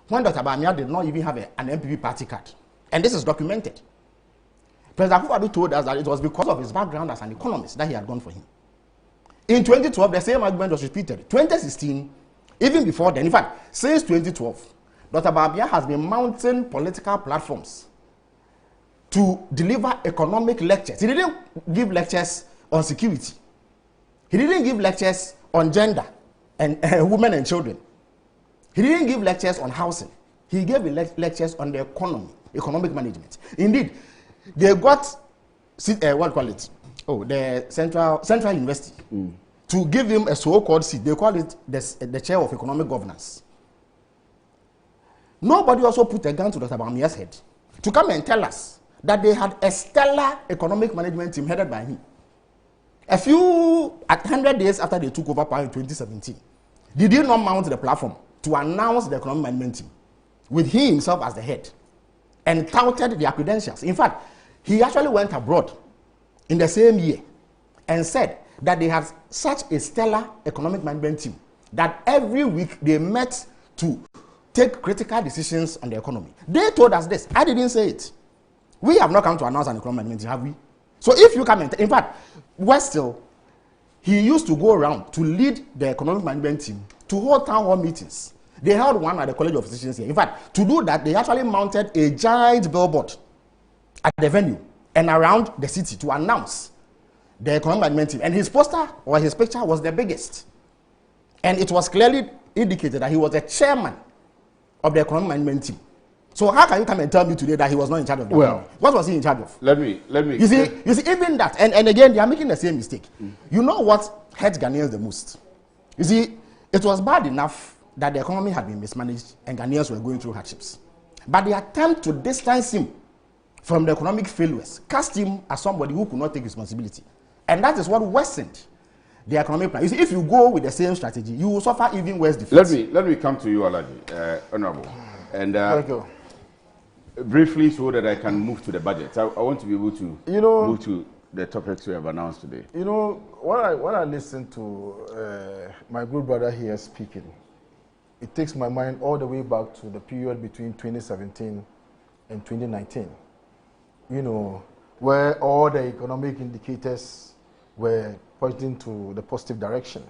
when Dr. Bawumia did not even have an MPP party card, and this is documented. President Akufo-Addo told us that it was because of his background as an economist that he had gone for him. In 2012, the same argument was repeated. 2016, even before then, in fact, since 2012, Dr. Bawumia has been mounting political platforms to deliver economic lectures. He didn't give lectures on security. He didn't give lectures on gender and women and children. He didn't give lectures on housing. He gave lectures on the economy, economic management. Indeed, they got the Central University to give him a so-called seat. They call it the chair of economic governance. Nobody also put a gun to Dr. Bawumia's head to come and tell us that they had a stellar economic management team headed by him. 100 days after they took over power in 2017, did he not mount the platform to announce the economic management team with he himself as the head and touted their credentials? In fact, he actually went abroad in the same year and said that they had such a stellar economic management team that every week they met to take critical decisions on the economy. They told us this. I didn't say it. We have not come to announce an economic management team, have we? So if you come in fact, Westill, he used to go around to lead the economic management team to hold town hall meetings. They held one at the College of Physicians here. In fact, to do that, they actually mounted a giant billboard at the venue and around the city to announce the economic management team. And his poster or his picture was the biggest. And it was clearly indicated that he was the chairman of the economic management team. So how can you come and tell me today that he was not in charge of that? Well, what was he in charge of? Let me. You see, even that, and again, they are making the same mistake. You know what hurts Ghanaians the most? You see, it was bad enough that the economy had been mismanaged and Ghanaians were going through hardships. But the attempt to distance him from the economic failures cast him as somebody who could not take responsibility. And that is what worsened the economic plan. You see, if you go with the same strategy, you will suffer even worse defeats. Let me come to you, Alaji, Honorable. And thank you. Briefly, so that I can move to the budget. I want to be able to move to the topics we have announced today. You know, when I listen to my good brother here speaking, it takes my mind all the way back to the period between 2017 and 2019. You know, where all the economic indicators were pointing to the positive direction.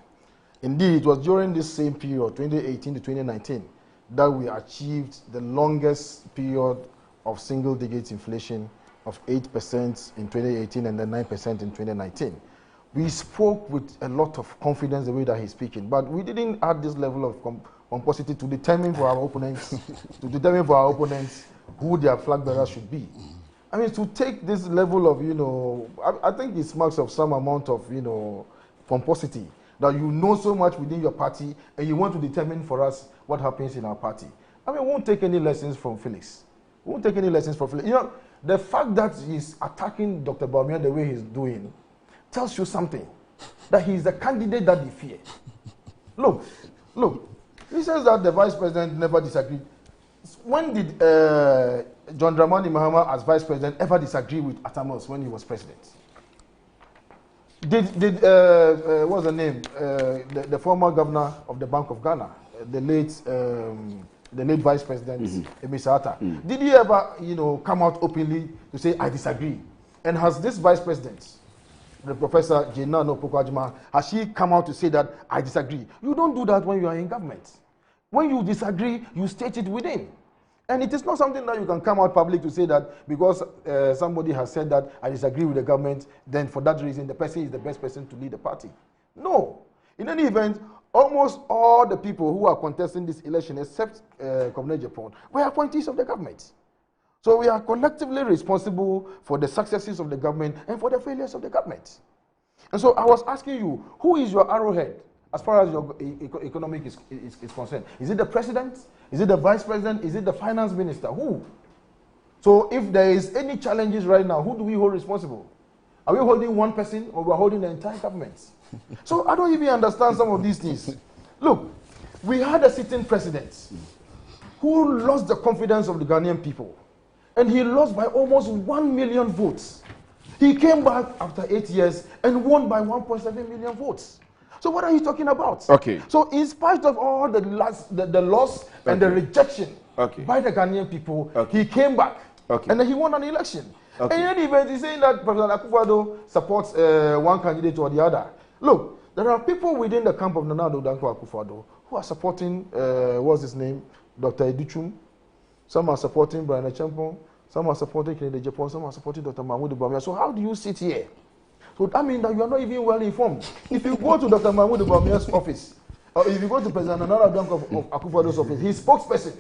Indeed, it was during this same period, 2018 to 2019, that we achieved the longest period of single-digit inflation of 8% in 2018 and then 9% in 2019. We spoke with a lot of confidence the way that he's speaking, but we didn't add this level of pomposity to determine for our opponents, who their flag bearers should be. I mean, to take this level of, you know, I think it marks of some amount of, you know, pomposity, that you know so much within your party and you want to determine for us what happens in our party. I mean, we won't take any lessons from Felix. We won't take any lessons from Felix. You know, the fact that he's attacking Dr. Bawumia the way he's doing tells you something, that he's a candidate that they fear. Look, he says that the vice president never disagreed. When did John Dramani Mahama as vice president ever disagree with Atamos when he was president? Did what's the name? The former governor of the Bank of Ghana, the late vice president, Emisa Atta, did he ever, come out openly to say, I disagree? And has this vice president, the Professor Jenano Pokwajima, has she come out to say that I disagree? You don't do that when you are in government. When you disagree, you state it within. And it is not something that you can come out public to say that because somebody has said that I disagree with the government, then for that reason the person is the best person to lead the party. No. In any event, almost all the people who are contesting this election, except Governor Japan, were appointees of the government. So we are collectively responsible for the successes of the government and for the failures of the government. And so I was asking you, who is your arrowhead as far as your economic is concerned? Is it the president? Is it the vice president? Is it the finance minister? Who? So if there is any challenges right now, who do we hold responsible? Are we holding one person or we are holding the entire government? So I don't even understand some of these things. Look, we had a sitting president who lost the confidence of the Ghanaian people. And he lost by almost 1 million votes. He came back after 8 years and won by 1.7 million votes. So what are you talking about? Okay. So in spite of all the loss and the rejection by the Ghanaian people, he came back and then he won an election. And in any event, he's saying that President Akufo-Addo supports one candidate or the other. Look, there are people within the camp of Nana Addo Dankwa Akufo-Addo who are supporting, what's his name, Dr. Edichum. Some are supporting Brian Acheampong. Some are supporting Kennedy Japan. Some are supporting Dr. Mahmoud Bawumia. So how do you sit here? So that means that you are not even well informed. If you go to Dr. Mahmoud Bawumia's office, or if you go to President Nana Addo Akufo-Addo's office, his spokesperson,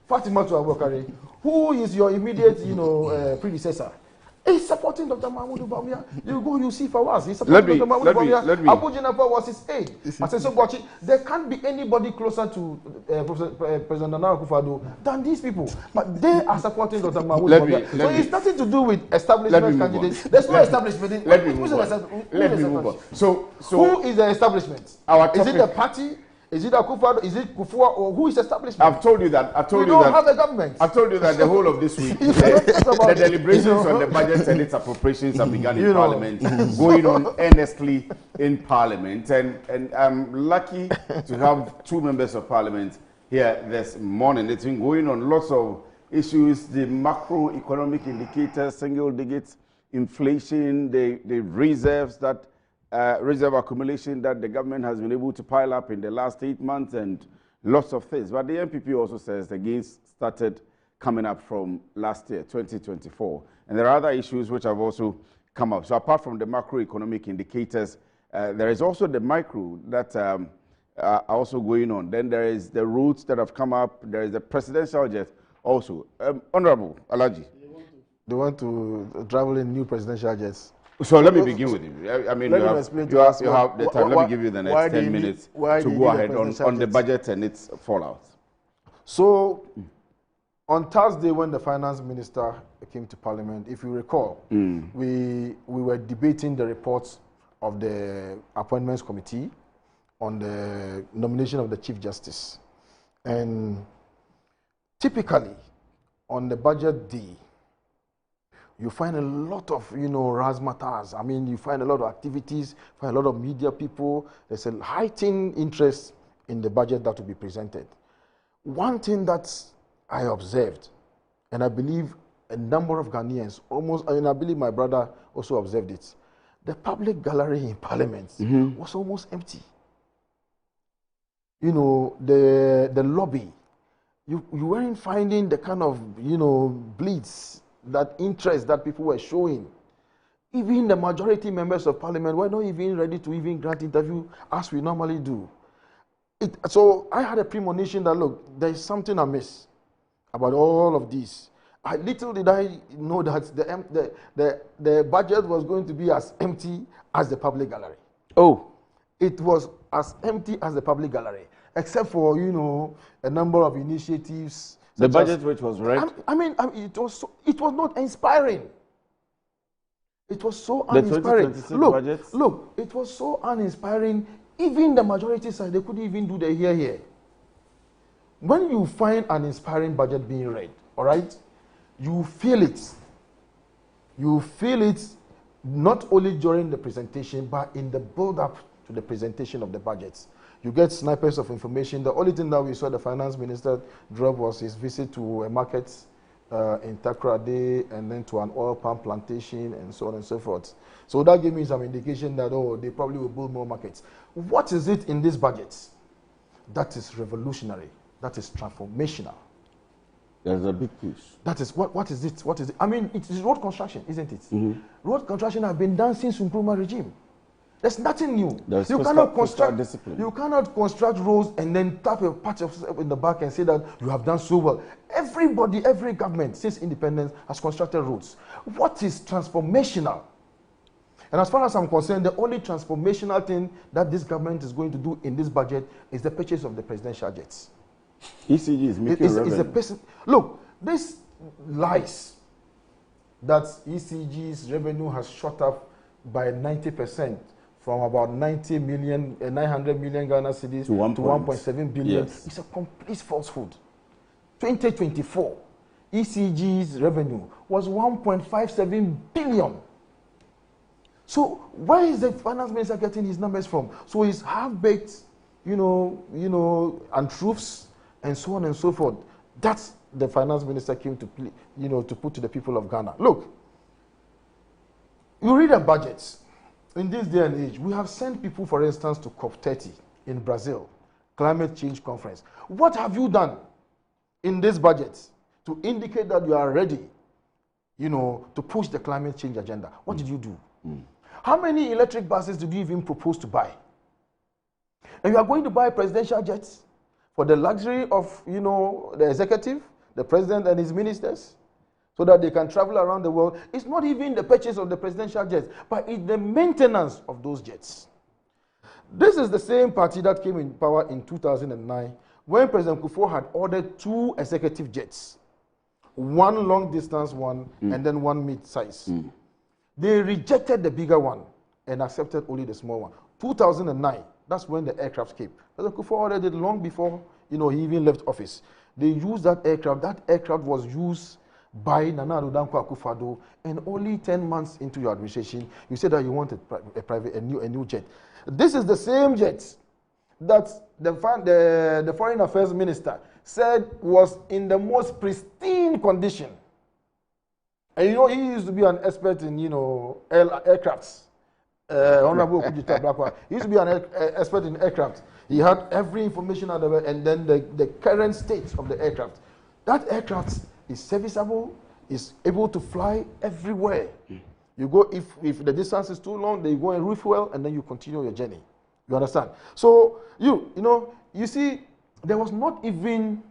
Fatima Abubakar, who is your immediate, predecessor, is supporting Dr. Mahmoud Bawumia. You go, you see Fawaz. He's supporting Dr. Mahmoud Bawumia. Abu Jinapur was his aide. There can't be anybody closer to President Nana Akufo-Addo than these people. But they are supporting Dr. Mahmoud Bawumia. So it's nothing to do with establishment candidates. There's no establishment. Let me move on. So who is the establishment? Is it the party? Is it Akufo-Addo? Is it Kufua? Or who is establishment? I've told you that. We don't have a government. I've told you that the whole of this week, the deliberations on the budget and its appropriations have begun in Parliament, going on earnestly in Parliament. And I'm lucky to have two members of Parliament here this morning. It's been going on lots of issues, the macroeconomic indicators, single digits, inflation, the reserves that reserve accumulation that the government has been able to pile up in the last 8 months and lots of things. But the NPP also says the gains started coming up from last year, 2024. And there are other issues which have also come up. So apart from the macroeconomic indicators, there is also the micro that are also going on. Then there is the routes that have come up. There is the presidential jet also. Honorable Alaji. They want to travel in new presidential jets. So let me begin with you. I mean, you have the time. Let me give you the next 10 minutes to go ahead on the budget and its fallout. So, on Thursday, when the finance minister came to Parliament, if you recall, we were debating the reports of the appointments committee on the nomination of the Chief Justice. And typically, on the budget day, you find a lot of, razzmatazz. I mean, you find a lot of activities, find a lot of media people. There's a heightened interest in the budget that will be presented. One thing that I observed, and I believe a number of Ghanaians I believe my brother also observed it, the public gallery in Parliament was almost empty. The lobby, you weren't finding the kind of, bleeds, that interest that people were showing. Even the majority members of Parliament were not even ready to even grant interview as we normally do. So I had a premonition that, look, there is something amiss about all of this. Little did I know that the budget was going to be as empty as the public gallery. Oh. It was as empty as the public gallery, except for, a number of initiatives. The budget which was read? I mean, it was not inspiring. It was so uninspiring. Look, it was so uninspiring Even the majority side, they couldn't even do the here. When you find an inspiring budget being read, all right, you feel it. You feel it not only during the presentation, but in the build-up to the presentation of the budgets. You get snipers of information. The only thing that we saw the finance minister drop was his visit to a market in Takoradi and then to an oil palm plantation and so on and so forth. So that gave me some indication that, oh, they probably will build more markets. What is it in this budget that is revolutionary, that is transformational? There's a big piece. That is, what is it? What is it? I mean, it is road construction, isn't it? Road construction has been done since Nkrumah regime. There's nothing new. There's you cannot construct roads and then tap a patch of in the back and say that you have done so well. Everybody, every government since independence has constructed roads. What is transformational? And as far as I'm concerned, the only transformational thing that this government is going to do in this budget is the purchase of the presidential jets. ECG is making revenue. Look, this lies that ECG's revenue has shot up by 90%. From about 900 million Ghana cedis to 1.7 billion. Yes. It's a complete falsehood. 2024, ECG's revenue was 1.57 billion. So where is the finance minister getting his numbers from? So it's half-baked, untruths and so on and so forth. That's the finance minister came to, to put to the people of Ghana. Look, you read the budgets. In this day and age, we have sent people, for instance, to COP30 in Brazil, climate change conference. What have you done in this budget to indicate that you are ready, to push the climate change agenda? What did you do? How many electric buses did you even propose to buy? And you are going to buy presidential jets for the luxury of, the executive, the president and his ministers, so that they can travel around the world. It's not even the purchase of the presidential jets, but it's the maintenance of those jets. This is the same party that came in power in 2009 when President Kufuor had ordered 2 executive jets, one long-distance one and then one mid-size. They rejected the bigger one and accepted only the small one. 2009, that's when the aircraft came. President Kufuor ordered it long before he even left office. They used that aircraft. That aircraft was used by Nana Addo Dankwa Akufo-Addo, and only 10 months into your administration, you said that you wanted a new jet. This is the same jet that the Foreign Affairs Minister said was in the most pristine condition. And he used to be an expert in aircrafts. Honorable Okudita Blakwa. He used to be an expert in aircraft. He had every information out of it, and then the current state of the aircraft. That aircraft is serviceable, is able to fly everywhere. You go, if the distance is too long, then you go and refuel, and then you continue your journey. You understand? So, you see, there was not even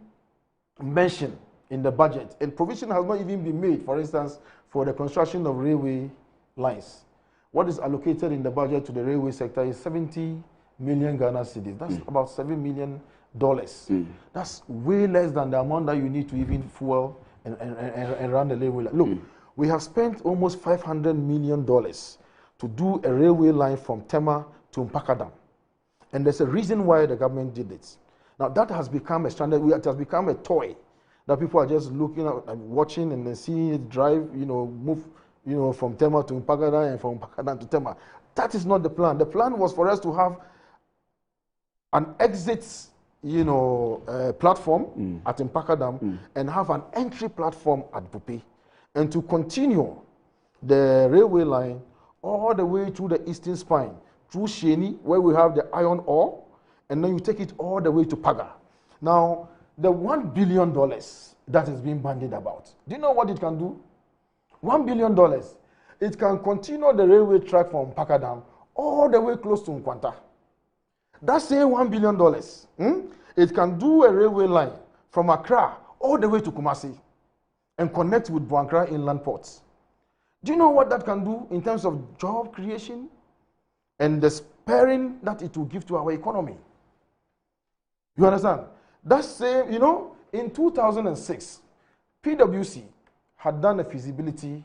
mention in the budget, and provision has not even been made, for instance, for the construction of railway lines. What is allocated in the budget to the railway sector is 70 million Ghana cedis. That's about $7 million. That's way less than the amount that you need to even fuel and run the railway line. Look, we have spent almost $500 million to do a railway line from Tema to Mpakadam. And there's a reason why the government did it. Now, that has become a standard. It has become a toy that people are just looking at and watching and then seeing it drive, move, from Tema to Mpakadam and from Mpakadam to Tema. That is not the plan. The plan was for us to have an exit platform at Mpakadam and have an entry platform at Bupe, and to continue the railway line all the way through the eastern spine, through Sheni, where we have the iron ore, and then you take it all the way to Paga. Now, the $1 billion that is being bandied about, do you know what it can do? $1 billion. It can continue the railway track from Mpakadam all the way close to Nkwanta. That same $1 billion, it can do a railway line from Accra all the way to Kumasi and connect with Buankra inland ports. Do you know what that can do in terms of job creation and the spurring that it will give to our economy? You understand? That same, in 2006, PwC had done a feasibility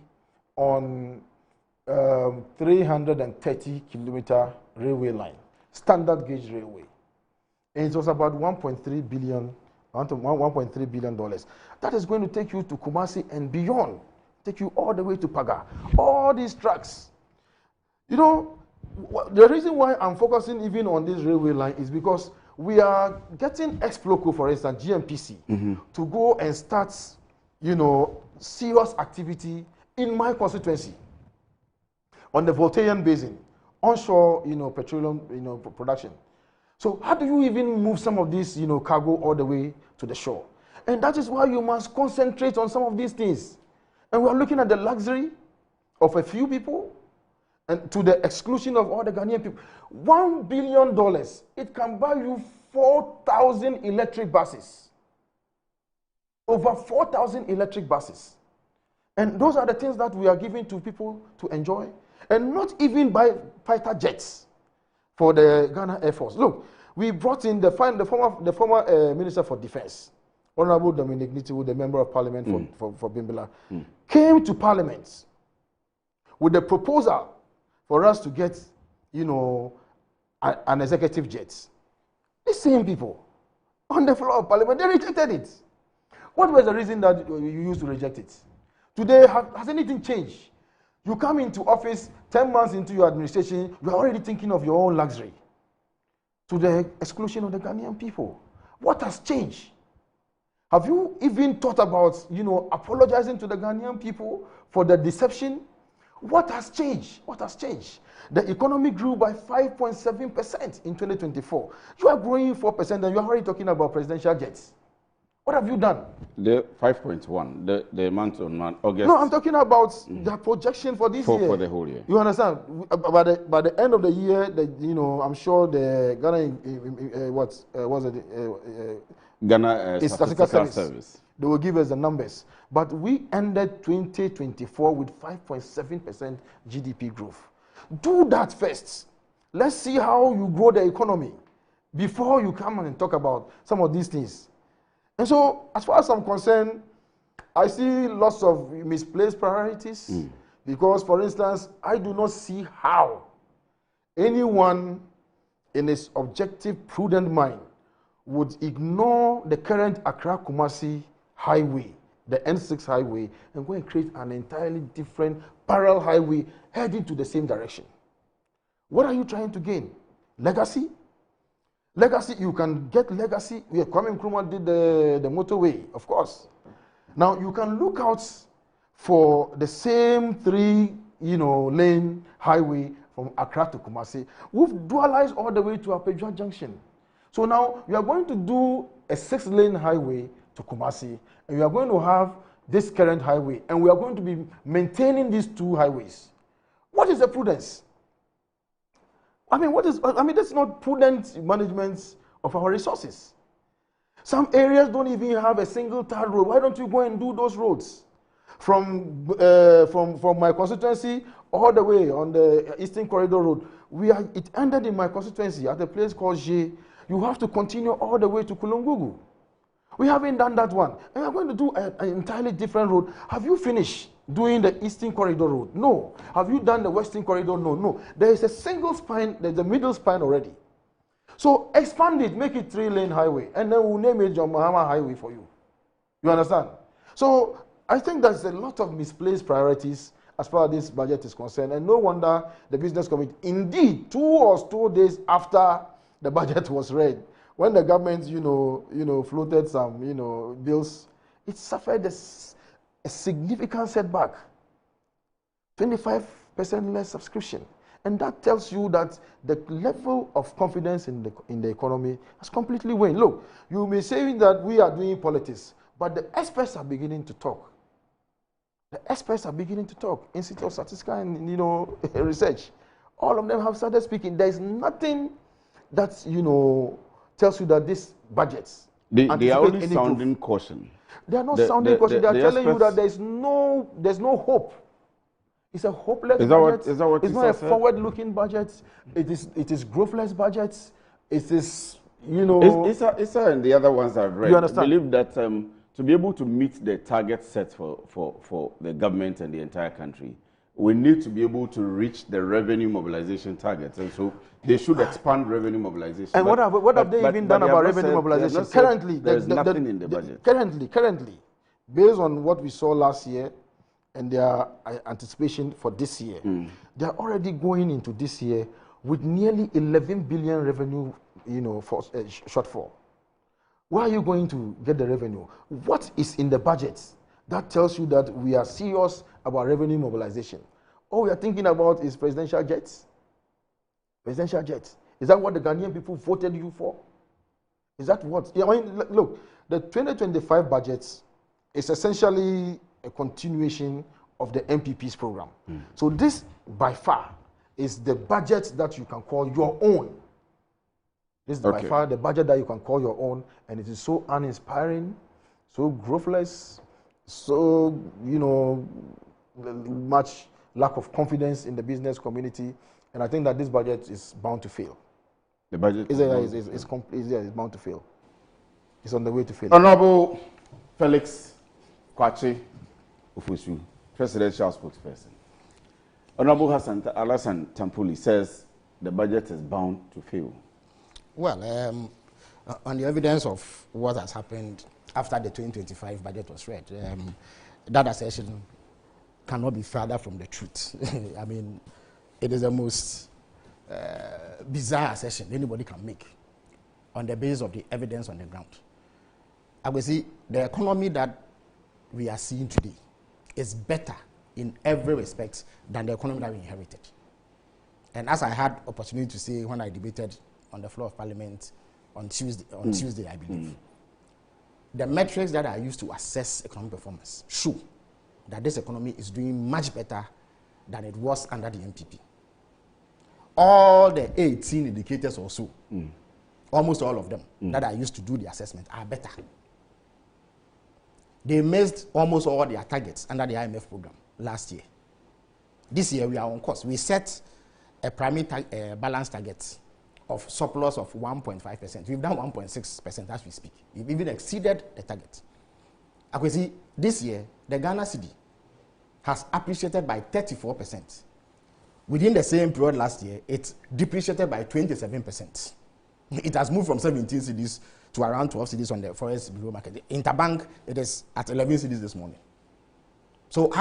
on 330-kilometer railway line, standard gauge railway. And it was about $1.3 billion. $1.3 billion. That is going to take you to Kumasi and beyond, take you all the way to Paga. All these tracks. You know, the reason why I'm focusing even on this railway line is because we are getting Exploco, for instance, GMPC, to go and start, you know, serious activity in my constituency on the Voltairean Basin, onshore, you know, petroleum, you know, production. So how do you even move some of this, you know, cargo all the way to the shore? And that is why you must concentrate on some of these things. And we are looking at the luxury of a few people and to the exclusion of all the Ghanaian people. $1 billion, it can buy you 4,000 electric buses. Over 4,000 electric buses. And those are the things that we are giving to people to enjoy. And not even by fighter jets for the Ghana Air Force. Look, we brought in the former Minister for Defense, Honorable Dominic Nitiwu, the Member of Parliament for Bimbilla, came to Parliament with a proposal for us to get, you know, an executive jet. The same people on the floor of Parliament, they rejected it. What was the reason that you used to reject it? Today, has anything changed? You come into office 10 months into your administration, you are already thinking of your own luxury to the exclusion of the Ghanaian people. What has changed? Have you even thought about, you know, apologizing to the Ghanaian people for the deception? What has changed? What has changed? The economy grew by 5.7% in 2024. You are growing 4% and you are already talking about presidential jets. What have you done? The 5.1, the month on month, August. No, I'm talking about the projection for this year. For the whole year. You understand? By the end of the year, you know, I'm sure the Ghana Statistical Service. They will give us the numbers. But we ended 2024 with 5.7% GDP growth. Do that first. Let's see how you grow the economy before you come and talk about some of these things. And so, as far as I'm concerned, I see lots of misplaced priorities because, for instance, I do not see how anyone in his objective, prudent mind would ignore the current Accra-Kumasi highway, the N6 highway, and go and create an entirely different parallel highway heading to the same direction. What are you trying to gain? Legacy? Legacy, you can get legacy. Kwame Nkrumah did the motorway, of course. Now, you can look out for the same 3-lane highway from Accra to Kumasi. We've dualized all the way to Apejua Junction. So now, you are going to do a 6-lane highway to Kumasi, and you are going to have this current highway, and we are going to be maintaining these 2 highways. What is the prudence? That's not prudent management of our resources. Some areas don't even have a single tar road. Why don't you go and do those roads? From my constituency all the way on the Eastern Corridor Road, it ended in my constituency at a place called J. You have to continue all the way to Kulungugu. We haven't done that one. And we're going to do an entirely different road. Have you finished doing the Eastern Corridor Road? No. Have you done the Western Corridor? No. There is a single spine, there's a middle spine already. So expand it, make it 3-lane highway, and then we'll name it John Mahama Highway for you. You understand? So I think there's a lot of misplaced priorities as far as this budget is concerned, and no wonder the business committee, indeed, 2 or 2 days after the budget was read, when the government, floated some, bills, it suffered a significant setback. 25% less subscription. And that tells you that the level of confidence in the economy has completely waned. Look, you may say that we are doing politics, but the experts are beginning to talk. The experts are beginning to talk. Institute of Statistics and Research. All of them have started speaking. There is nothing that tells you that this budget. They are only sounding caution. They are not sounding caution. They are telling you that there's no hope. It's a hopeless budget. Is that what it's not a forward-looking budget. It is growthless budget. It is Issa and the other ones I've read. You understand? Believe that to be able to meet the target set for the government and the entire country, we need to be able to reach the revenue mobilization targets, and so they should expand revenue mobilization. And what have they even done about revenue mobilization? Currently, there's nothing in the budget. Currently, based on what we saw last year and their anticipation for this year, they are already going into this year with nearly 11 billion revenue, for shortfall. Where are you going to get the revenue? What is in the budget that tells you that we are serious about revenue mobilization? All we are thinking about is presidential jets. Presidential jets. Is that what the Ghanaian people voted you for? Is that what? I mean, look, the 2025 budget is essentially a continuation of the MPP's program. So this, by far, is the budget that you can call your own. This is by far the budget that you can call your own, and it is so uninspiring, so growthless, so, much lack of confidence in the business community, and I think that this budget is bound to fail. The budget is bound to fail. It's on the way to fail. Honorable Felix Kwakye Ofosu, presidential spokesperson. Honorable Alassane Tampoli says the budget is bound to fail. Well, on the evidence of what has happened after the 2025 budget was read, that assertion cannot be further from the truth. I mean, it is the most bizarre assertion anybody can make on the basis of the evidence on the ground. I will see the economy that we are seeing today is better in every respect than the economy that we inherited. And as I had opportunity to say when I debated on the floor of Parliament on Tuesday, I believe, the metrics that are used to assess economic performance show that this economy is doing much better than it was under the MPP. All the 18 indicators or so, almost all of them that are used to do the assessment are better. They missed almost all their targets under the IMF program last year. This year we are on course. We set a primary balance target of surplus of 1.5%. We've done 1.6% as we speak. We've even exceeded the target. I can see this year, the Ghana cedi has appreciated by 34%. Within the same period last year, it depreciated by 27%. It has moved from 17 cedis to around 12 cedis on the Forex Bureau market. Interbank, it is at 11 cedis this morning. So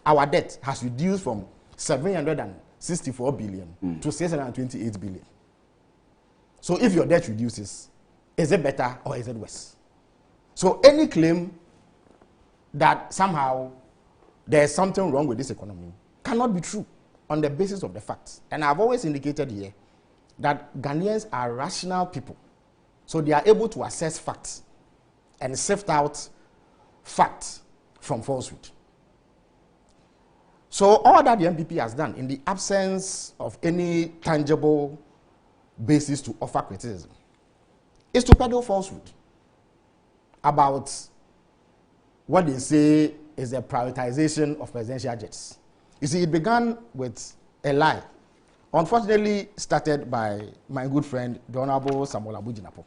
our debt has reduced from 764 billion to 628 billion. So if your debt reduces, is it better or is it worse? So any claim that somehow there is something wrong with this economy cannot be true on the basis of the facts. And I've always indicated here that Ghanaians are rational people. So they are able to assess facts and sift out facts from falsehood. So all that the MPP has done in the absence of any tangible basis to offer criticism is to peddle falsehood about what they say is the prioritization of presidential jets. You see, it began with a lie, unfortunately started by my good friend, the Honorable Samuel Abu Jinapor.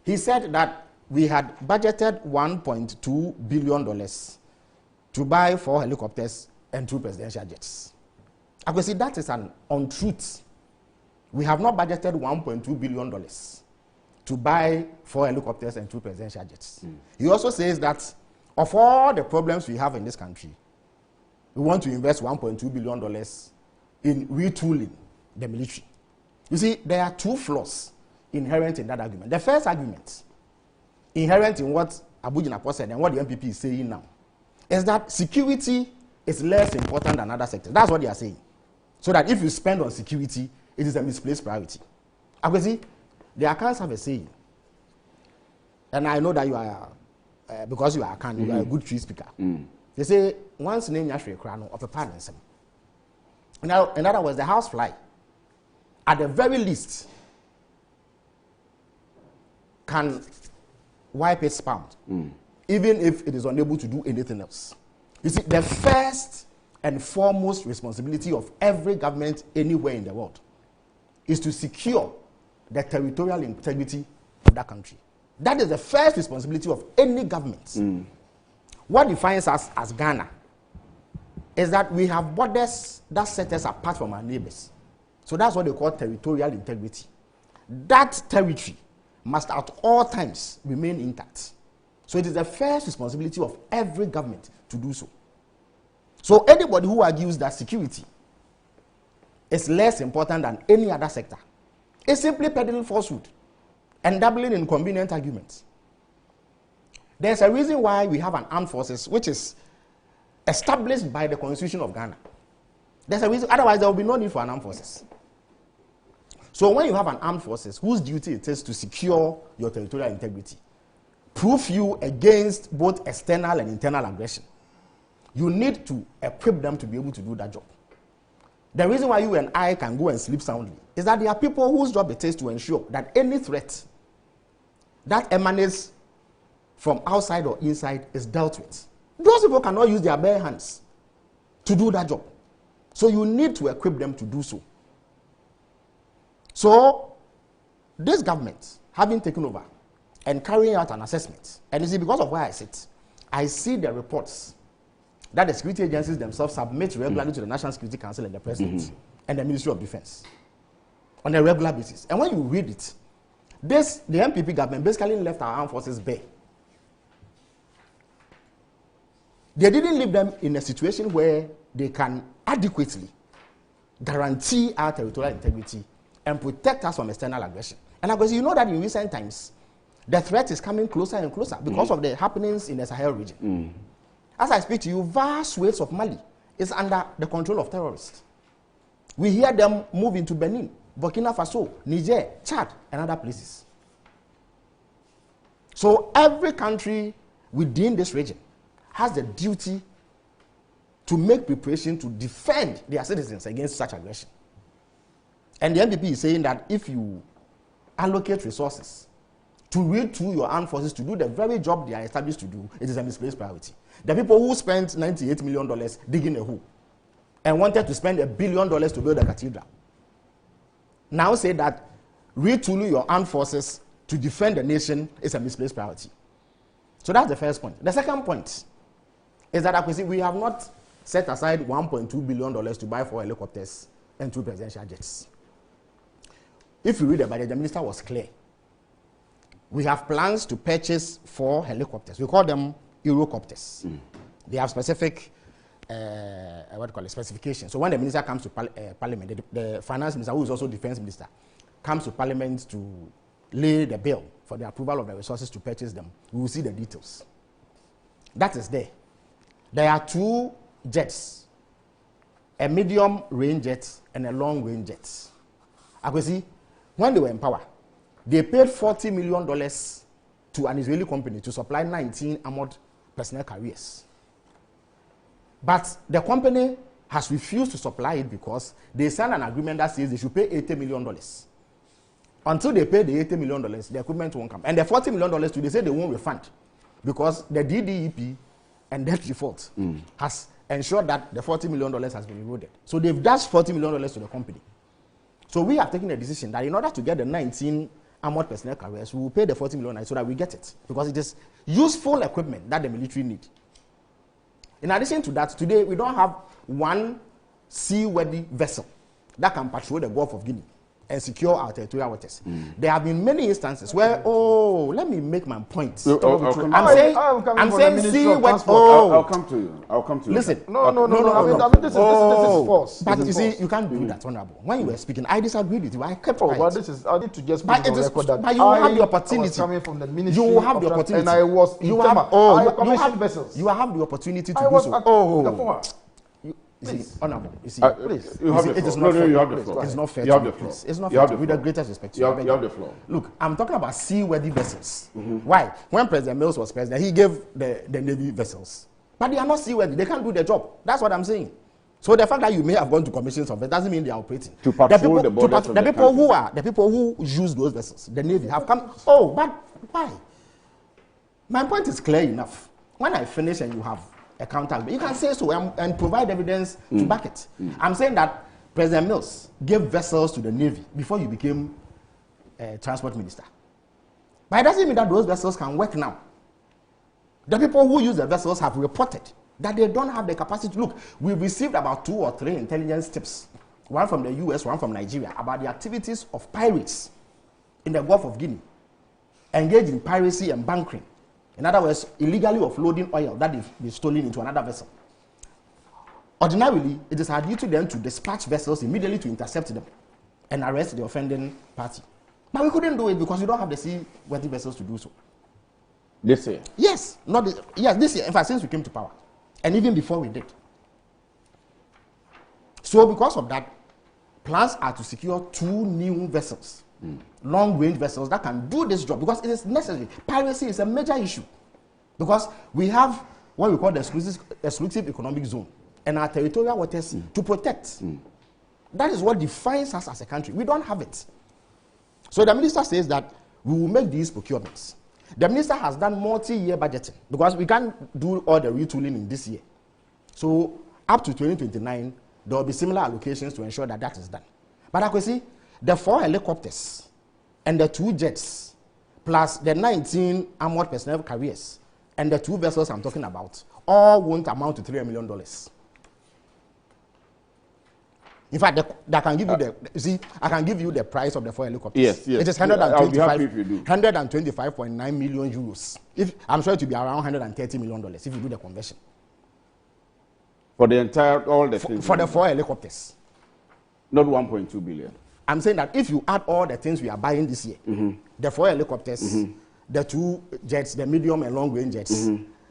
He said that we had budgeted $1.2 billion to buy 4 helicopters and 2 presidential jets. I can see that is an untruth. We have not budgeted $1.2 billion to buy 4 helicopters and 2 presidential jets. He also says that of all the problems we have in this country, we want to invest $1.2 billion in retooling the military. You see, there are 2 flaws inherent in that argument. The first argument, inherent in what Abu Jinapor said and what the MPP is saying now, is that security is less important than other sectors. That's what they are saying. So that if you spend on security, it is a misplaced priority. Akwesi, the accounts have a saying, and I know that you are, because you are you are a good tree speaker. They say, once name Yashri Krano of a pardon. Now, in other words, the house fly, at the very least, can wipe its pound, even if it is unable to do anything else. You see, the first and foremost responsibility of every government anywhere in the world is to secure the territorial integrity of that country. That is the first responsibility of any government. What defines us as Ghana is that we have borders that set us apart from our neighbors. So that's what they call territorial integrity. That territory must at all times remain intact. So it is the first responsibility of every government to do so. So anybody who argues that security is less important than any other sector is simply peddling falsehood and dabbling in convenient arguments. There's a reason why we have an armed forces which is established by the Constitution of Ghana. There's a reason, otherwise there will be no need for an armed forces. So when you have an armed forces whose duty it is to secure your territorial integrity, proof you against both external and internal aggression, you need to equip them to be able to do that job. The reason why you and I can go and sleep soundly is that there are people whose job it is to ensure that any threat that emanates from outside or inside is dealt with. Those people cannot use their bare hands to do that job. So you need to equip them to do so. So this government, having taken over and carrying out an assessment, and you see, because of where I sit, I see the reports that the security agencies themselves submit regularly to the National Security Council and the President and the Ministry of Defense on a regular basis. And when you read it, the MPP government basically left our armed forces bare. They didn't leave them in a situation where they can adequately guarantee our territorial integrity and protect us from external aggression. And of course, you know that in recent times, the threat is coming closer and closer because of the happenings in the Sahel region. As I speak to you, vast swathes of Mali is under the control of terrorists. We hear them move into Benin, Burkina Faso, Niger, Chad, and other places. So every country within this region has the duty to make preparation to defend their citizens against such aggression. And the MPP is saying that if you allocate resources to retool your armed forces to do the very job they are established to do, it is a misplaced priority. The people who spent $98 million digging a hole and wanted to spend $1 billion to build a cathedral now say that retooling your armed forces to defend the nation is a misplaced priority. So that's the first point. The second point is that we have not set aside $1.2 billion to buy 4 helicopters and 2 presidential jets. If you read the budget, the minister was clear. We have plans to purchase 4 helicopters. We call them Eurocopters. They have specific specifications. So when the minister comes to Parliament, the finance minister, who is also defense minister, comes to Parliament to lay the bill for the approval of the resources to purchase them, we will see the details. That is there. There are 2 jets, a medium range jet and a long range jet. When they were in power, they paid $40 million to an Israeli company to supply 19 armored personnel carriers. But the company has refused to supply it because they signed an agreement that says they should pay $80 million. Until they pay the $80 million, the equipment won't come. And the $40 million too, they say they won't refund because the DDEP and debt default has ensured that the $40 million has been eroded. So they've dashed $40 million to the company. So we have taken a decision that in order to get the 19 armored personnel carriers, we will pay the $40 million so that we get it. Because it is useful equipment that the military need. In addition to that, today we don't have one seaworthy vessel that can patrol the Gulf of Guinea and secure our territorial waters. There have been many instances where, let me make my point. I'm saying seaworthy. I'll come to you. Listen. No. This is false. But you see, you can't do that, Honorable. When you were speaking, I disagreed with you. I kept quiet. But I need to just put on record that but you will have the opportunity. Coming from the ministry. You will have the opportunity. And I was in vessels. You have the opportunity to do so. Please, Honorable, please. You have the floor. You have the floor. It's not fair. You have the floor. It's not fair. With the greatest respect. You have the floor. Look, I'm talking about seaworthy vessels. Why? When President Mills was president, he gave the Navy vessels. But they are not seaworthy. They can't do their job. That's what I'm saying. So the fact that you may have gone to commissions of it doesn't mean they are operating. To patrol the borders of the country. The people who use those vessels, the Navy, have come. Oh, but why? My point is clear enough. When I finish and you have a counter, you can say so and provide evidence to back it. I'm saying that President Mills gave vessels to the Navy before you became transport minister. But it doesn't mean that those vessels can work now. The people who use the vessels have reported that they don't have the capacity. Look, we've received about 2 or 3 intelligence tips, one from the US, one from Nigeria, about the activities of pirates in the Gulf of Guinea, engaged in piracy and bunkering. In other words, illegally offloading oil that is stolen into another vessel. Ordinarily, it is our duty then to dispatch vessels immediately to intercept them and arrest the offending party. But we couldn't do it because we don't have the seaworthy vessels to do so. This year? Yes, this year. In fact, since we came to power, and even before we did. So because of that, plans are to secure 2 new vessels, long-range vessels that can do this job because it is necessary. Piracy is a major issue because we have what we call the exclusive economic zone and our territorial waters to protect. That is what defines us as a country. We don't have it. So the minister says that we will make these procurements. The minister has done multi-year budgeting because we can't do all the retooling in this year. So up to 2029, there will be similar allocations to ensure that that is done. But I could see the 4 helicopters and the 2 jets, plus the 19 armored personnel carriers and the 2 vessels I'm talking about, all won't amount to $3 million. In fact, I can give you I can give you the price of the 4 helicopters. Yes. It is 125.9 million euros. I'm sure it will be around $130 million if you do the conversion. For the entire, all the things? For the 4 helicopters. Not 1.2 billion. I'm saying that if you add all the things we are buying this year, the 4 helicopters, the 2 jets, the medium and long range jets,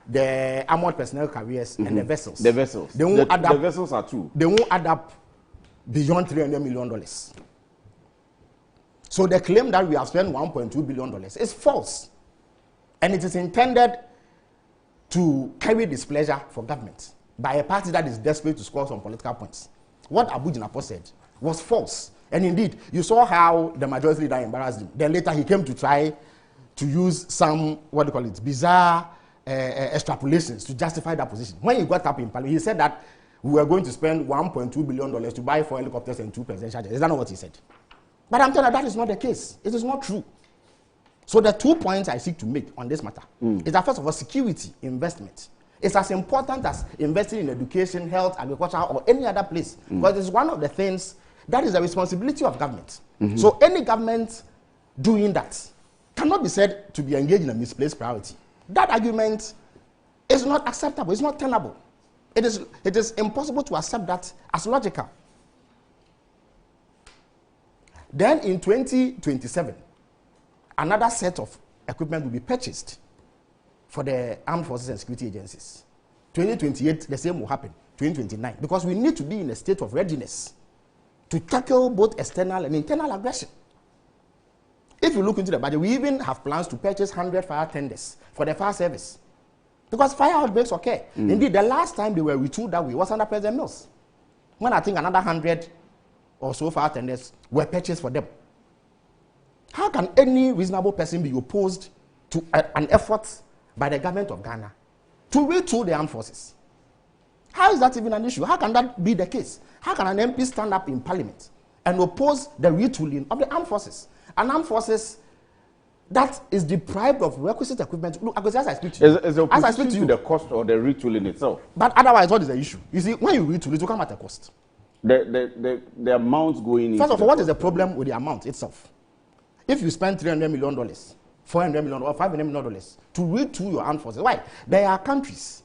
the armored personnel carriers, and the vessels. The vessels. They won't add up, the vessels are 2. They won't add up beyond $300 million. So the claim that we have spent $1.2 billion is false. And it is intended to carry displeasure for government by a party that is desperate to score some political points. What Abu Jinapo said was false. And indeed, you saw how the majority leader embarrassed him. Then later he came to try to use some, bizarre extrapolations to justify that position. When he got up in Parliament, he said that we were going to spend $1.2 billion to buy 4 helicopters and 2 presidential jets. Is that not what he said? But I'm telling you, that is not the case. It is not true. So the 2 points I seek to make on this matter is that, first of all, security investment is as important as investing in education, health, agriculture, or any other place. Because it's one of the things that is the responsibility of government. So any government doing that cannot be said to be engaged in a misplaced priority. That argument is not acceptable. It's not tenable. It is impossible to accept that as logical. Then in 2027, another set of equipment will be purchased for the armed forces and security agencies. 2028, the same will happen. 2029, because we need to be in a state of readiness to tackle both external and internal aggression. If you look into the budget, we even have plans to purchase 100 fire tenders for the fire service. Because fire outbreaks occur. Indeed, the last time they were retooled that way was under President Mills, when I think another 100 or so fire tenders were purchased for them. How can any reasonable person be opposed to an effort by the government of Ghana to retool the armed forces? How is that even an issue? How can that be the case? How can an MP stand up in Parliament and oppose the retooling of the armed forces? An armed forces that is deprived of requisite equipment. Look, as I speak to you, as I speak to you, the cost of the retooling itself. But otherwise, what is the issue? You see, when you retool, it will come at a cost. The amount going in. First of all, what is the problem with the amount itself? If you spend $300 million, $400 million, or $500 million to retool your armed forces, why? There are countries.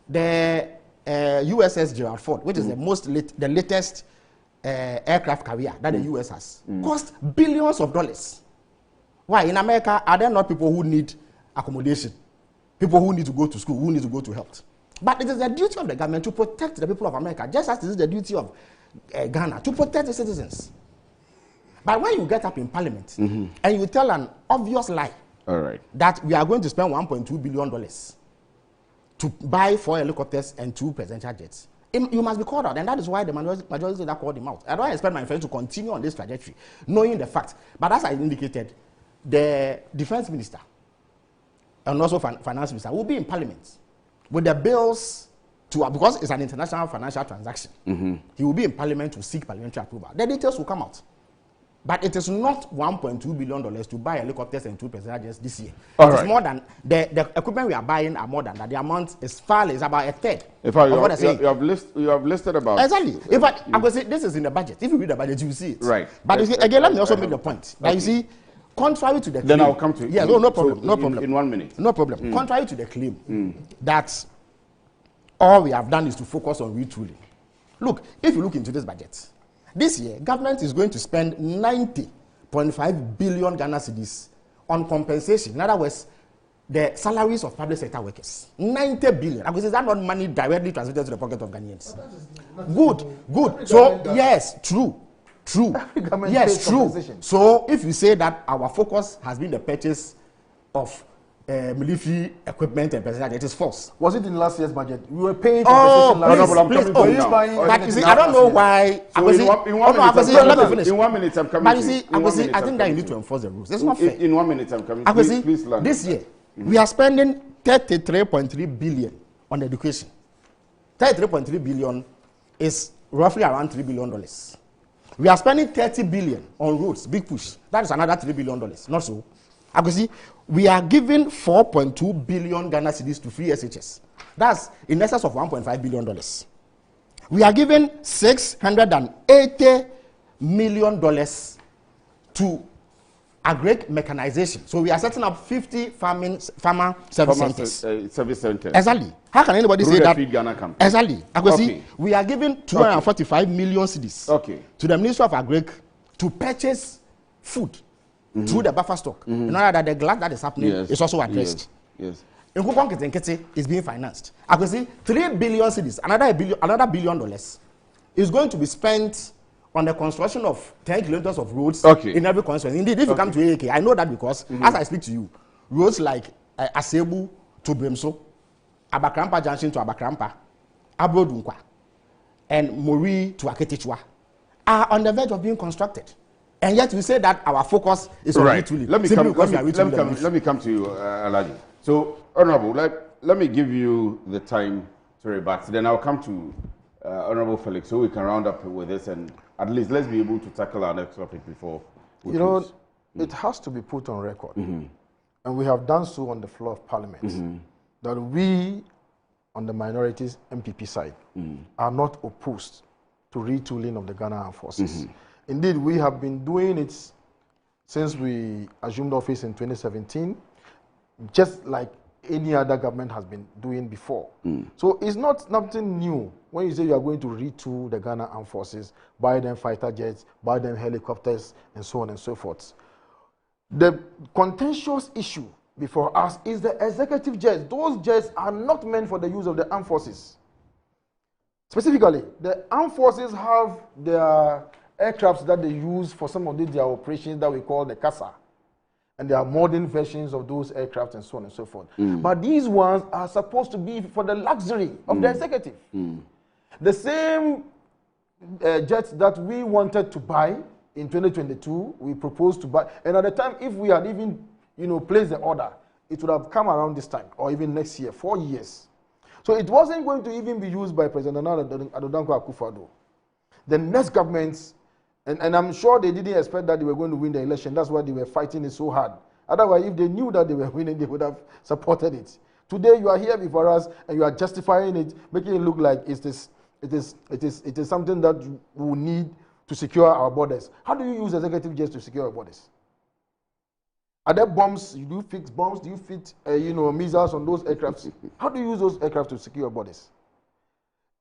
The USS Gerald Ford, which is the latest aircraft carrier that the US has, cost billions of dollars. Why? In America, are there not people who need accommodation? People who need to go to school, who need to go to health? But it is the duty of the government to protect the people of America, just as it is the duty of Ghana to protect the citizens. But when you get up in Parliament and you tell an obvious lie that we are going to spend $1.2 billion to buy 4 helicopters and 2 presidential jets, you must be called out, and that is why the majority leader called him out. I don't expect my friend to continue on this trajectory, knowing the fact. But as I indicated, the defense minister and also finance minister will be in Parliament with the bills to, because it's an international financial transaction. He will be in Parliament to seek parliamentary approval. The details will come out. But it is not $1.2 billion to buy helicopters and 2 passenger jets this year. All It's right. more than the equipment we are buying are more than that. The amount is about a third. In fact, of what I say. you have listed about Exactly. In fact, I'm going to say this is in the budget. If you read the budget, you will see it. Right. But you see, again, let me also make the point that you see, contrary to the claim. Then I'll come to it. Yeah, no problem. No problem. In 1 minute. No problem. Contrary to the claim that all we have done is to focus on retooling. Look, if you look into this budget, this year, government is going to spend 90.5 billion Ghana cedis on compensation. In other words, the salaries of public sector workers. 90 billion. Is that not money directly transmitted to the pocket of Ghanaians? Good. So, yes, true. Yes, true. So, if you say that our focus has been the purchase of military equipment and personnel, it is false. Was it in last year's budget? We were paying Oh, compensation please. But you see, I don't know why. So in 1 minute, in 1 minute, I'm coming. But you see, I think that you need to enforce the rules. It's not fair. In 1 minute, I'm coming. Please land. This year, we are spending 33.3 billion on education. 33.3 billion is roughly around $3 billion. We are spending 30 billion on roads, big push. That is another $3 billion. Not so. We are giving 4.2 billion Ghana cedis to free SHS. That's in excess of $1.5 billion. We are giving $680 million to agric mechanization. So we are setting up 50 farmer service centers. Exactly. How can anybody say that? Exactly. Okay. We are giving 245 million cedis to the Ministry of Agric to purchase food through the buffer stock. In order that the glut that is happening is also addressed. Yes. In Nkukon is being financed. I can see 3 billion cedis, another $1 billion is going to be spent on the construction of 10 kilometers of roads in every constituency. Indeed, if you come to AAK, I know that because as I speak to you, roads like Asebu to Bremso, Abakrampa Junction to Abakrampa, Abrodunkwa, and Mori to Aketichwa are on the verge of being constructed. And yet we say that our focus is on retooling. Let me come to you, Alaji. So, Honorable, let me give you the time to rebut. Then I'll come to Honorable Felix so we can round up with this and at least let's be able to tackle our next topic before we close. It has to be put on record. And we have done so on the floor of Parliament that we, on the minorities MPP side, are not opposed to retooling of the Ghana Armed Forces. Indeed, we have been doing it since we assumed office in 2017, just like any other government has been doing before. So it's not something new when you say you are going to retool the Ghana Armed Forces, buy them fighter jets, buy them helicopters, and so on and so forth. The contentious issue before us is the executive jets. Those jets are not meant for the use of the armed forces. Specifically, the armed forces have their aircrafts that they use for some of their operations that we call the CASA. And there are modern versions of those aircraft and so on and so forth. But these ones are supposed to be for the luxury of the executive. The same jets that we wanted to buy in 2022, we proposed to buy. And at the time, if we had even placed the order, it would have come around this time or even next year, 4 years. So it wasn't going to even be used by President Nana Addo Dankwa Akufo-Addo. The next governments, and I'm sure they didn't expect that they were going to win the election. That's why they were fighting it so hard. Otherwise, if they knew that they were winning, they would have supported it. Today, you are here before us, and you are justifying it, making it look like it is something that we need to secure our borders. How do you use executive jets to secure our borders? Are there bombs? You do fix bombs? Do you fit missiles on those aircrafts? How do you use those aircraft to secure borders?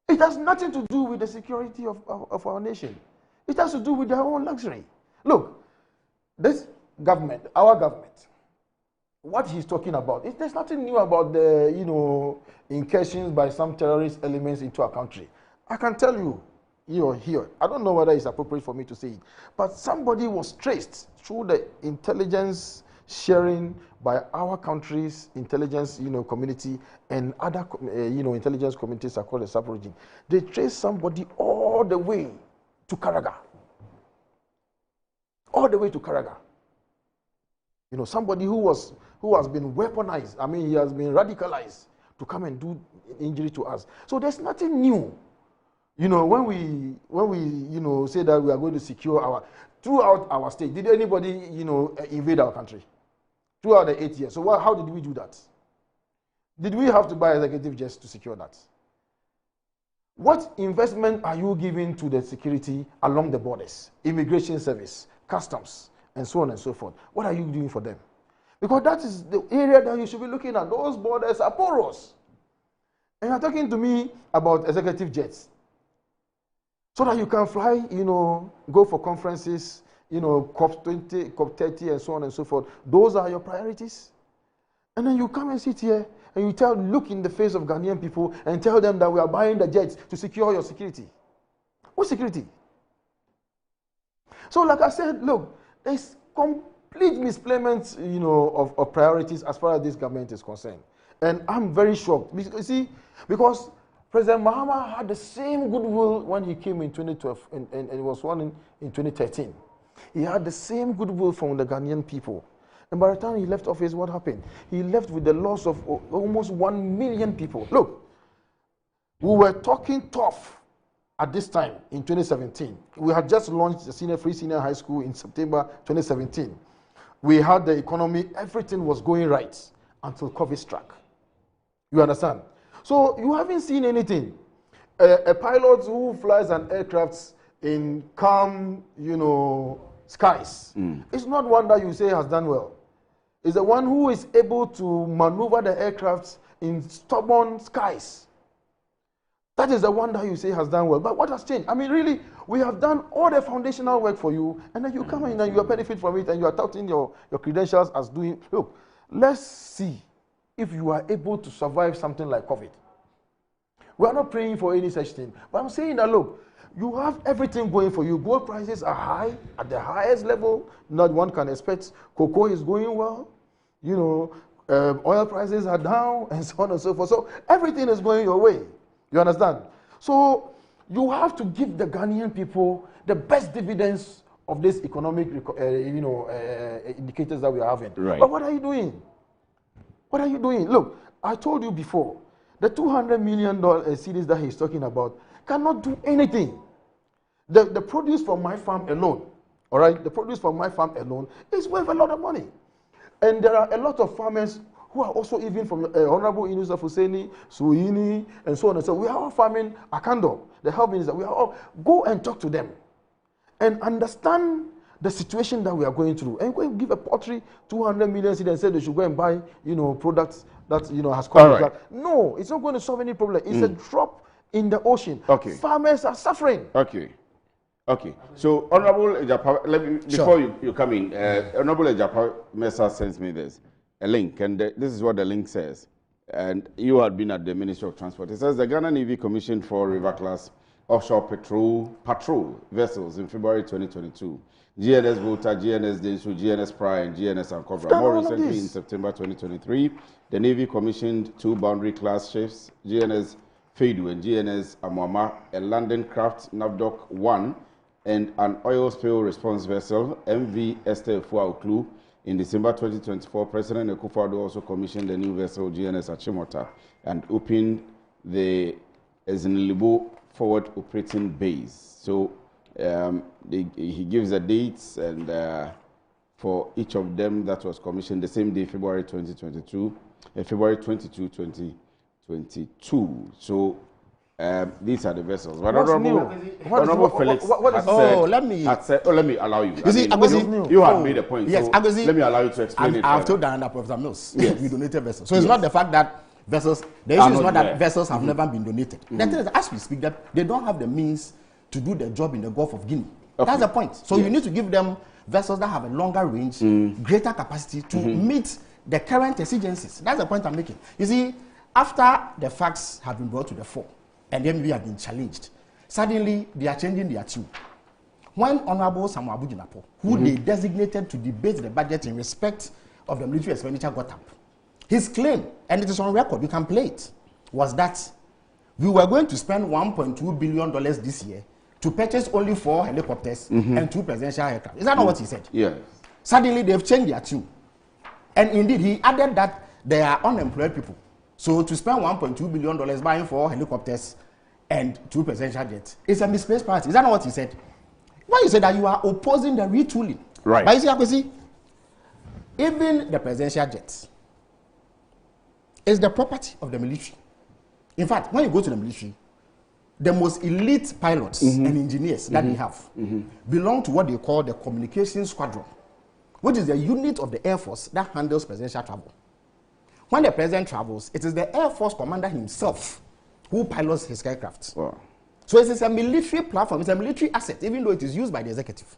It has nothing to do with the security of our nation. It has to do with their own luxury. Look, this government, our government, what he's talking about, there's nothing new about the, incursions by some terrorist elements into our country. I can tell you, here, I don't know whether it's appropriate for me to say it, but somebody was traced through the intelligence sharing by our country's intelligence, community and other, intelligence communities across the sub-region. They traced somebody all the way to Karaga. All the way to Karaga. Somebody who has been weaponized. I mean, he has been radicalized to come and do injury to us. So there's nothing new. When we say that we are going to secure throughout our state, did anybody, invade our country? Throughout the 8 years. So how did we do that? Did we have to buy executive jets to secure that? What investment are you giving to the security along the borders? Immigration service, customs, and so on and so forth. What are you doing for them? Because that is the area that you should be looking at. Those borders are porous. And you're talking to me about executive jets. So that you can fly, go for conferences, COP20, COP30, and so on and so forth. Those are your priorities. And then you come and sit here and you look in the face of Ghanaian people and tell them that we are buying the jets to secure your security. What security? So like I said, look, there's complete misplacement, of priorities as far as this government is concerned. And I'm very shocked. You see, because President Mahama had the same goodwill when he came in 2012 and he was sworn in 2013. He had the same goodwill from the Ghanaian people. And by the time he left office, what happened? He left with the loss of almost 1 million people. Look, we were talking tough at this time in 2017. We had just launched the free senior high school in September 2017. We had the economy, everything was going right until COVID struck. You understand? So you haven't seen anything. A pilot who flies an aircraft in calm, skies, it's not one that you say has done well. It's the one who is able to maneuver the aircraft in stubborn skies. That is the one that you say has done well. But what has changed? I mean, really, we have done all the foundational work for you, and then you come in and you benefit from it, and you are touting your credentials as doing. Look, let's see if you are able to survive something like COVID. We are not praying for any such thing. But I'm saying that, look, you have everything going for you. Gold prices are high, at the highest level not one can expect. Cocoa is going well. Oil prices are down, and so on and so forth. So everything is going your way. You understand? So you have to give the Ghanaian people the best dividends of this economic, indicators that we are having. Right. But what are you doing? What are you doing? Look, I told you before, the $200 million cedis that he's talking about cannot do anything. The produce from my farm alone, all right, the produce from my farm alone is worth a lot of money. And there are a lot of farmers who are also even from Honorable Inus of Husseini, Suini, and so on and so on. We are all farming Akando, the health minister. We are all, go and talk to them and understand the situation that we are going through. And go and give a poultry 200 million cedis and say they should go and buy, products that, has come. Right. No, it's not going to solve any problem. It's a drop in the ocean. Okay. Farmers are suffering. Okay. So, Honorable Ejapa, before you come in, Honorable Ejapa Mesa sends me a link, and this is what the link says. And you had been at the Ministry of Transport. It says the Ghana Navy commissioned 4 river-class offshore patrol vessels in February 2022. GNS Volta, GNS Densu, GNS Pride, and GNS Ankobra. More recently, in September 2023, the Navy commissioned 2 boundary-class ships, GNS Fedu and GNS Amwama, a landing craft Navdoc 1, and an oil spill response vessel, MV Esther Fuauklu. In December 2024, President Akufo-Addo also commissioned a new vessel, GNS Achimota, and opened the Ezinlibo forward operating base. So he gives the dates and for each of them that was commissioned the same day, February 2022, February 22, 2022. So these are the vessels. But Honorable Felix let me allow you. You see, you have made a point. Yes, so let me allow you to explain it. I've told Diana Professor Mills, yes. We donated vessels. So it's not the fact that vessels, the issue is not that vessels have never been donated. The thing is, as we speak, that they don't have the means to do the job in the Gulf of Guinea. That's the point. So you need to give them vessels that have a longer range, greater capacity to meet the current exigencies. That's the point I'm making. You see, after the facts have been brought to the fore, and then we have been challenged, suddenly they are changing their tune. When Honorable Samuel Abu Jinapor, who they designated to debate the budget in respect of the military expenditure, got up, his claim, and it is on record, you can play it, was that we were going to spend $1.2 billion this year to purchase only 4 helicopters and 2 presidential aircraft. Is that not what he said? Yes. Suddenly they've changed their tune. And indeed, he added that they are unemployed people. So to spend $1.2 billion buying 4 helicopters and 2 presidential jets is a misplaced priority. Is that not what he said? Why you say that you are opposing the retooling? Right. But you see, even the presidential jet is the property of the military. In fact, when you go to the military, the most elite pilots and engineers that they have belong to what they call the communications squadron, which is the unit of the Air Force that handles presidential travel. When the president travels, it is the Air Force commander himself who pilots his aircraft. Wow. So it is a military platform, it's a military asset, even though it is used by the executive.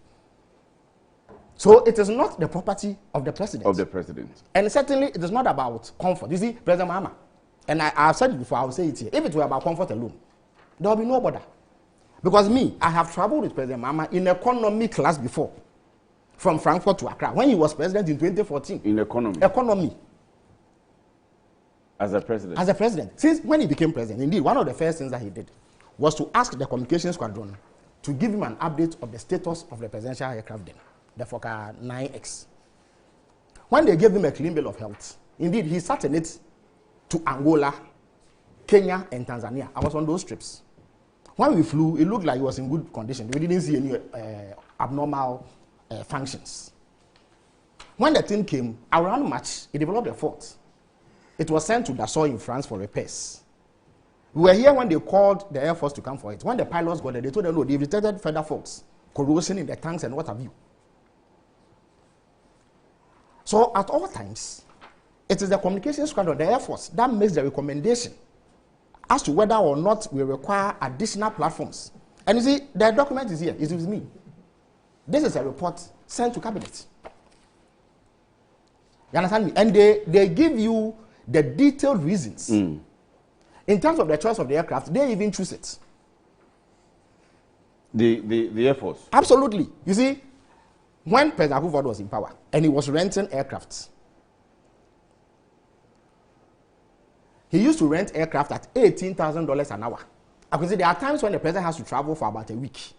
So it is not the property of the president. Of the president. And certainly it is not about comfort. You see, President Mahama, and I've said it before, I will say it here. If it were about comfort alone, there will be no bother. Because me, I have traveled with President Mahama in economy class before, from Frankfurt to Accra, when he was president in 2014. In economy? Economy. As a president? As a president. Since when he became president, indeed, one of the first things that he did was to ask the communications squadron to give him an update of the status of the presidential aircraft then, the Fokker 9X. When they gave him a clean bill of health, indeed, he sat in it to Angola, Kenya, and Tanzania. I was on those trips. When we flew, it looked like it was in good condition. We didn't see any abnormal functions. When the thing came, around March, it developed a fault. It was sent to Dassault in France for repairs. We were here when they called the Air Force to come for it. When the pilots got there, they told them, no, they've detected further faults, corrosion in the tanks and what have you. So at all times, it is the communications squadron, the Air Force, that makes the recommendation as to whether or not we require additional platforms. And you see, the document is here, it's with me. This is a report sent to cabinet. You understand me? And they give you the detailed reasons. In terms of the choice of the aircraft, they even choose it. The Air Force? Absolutely. You see, when President Akufo-Addo was in power and he was renting aircraft, he used to rent aircraft at $18,000 an hour. I can see there are times when the president has to travel for about a week.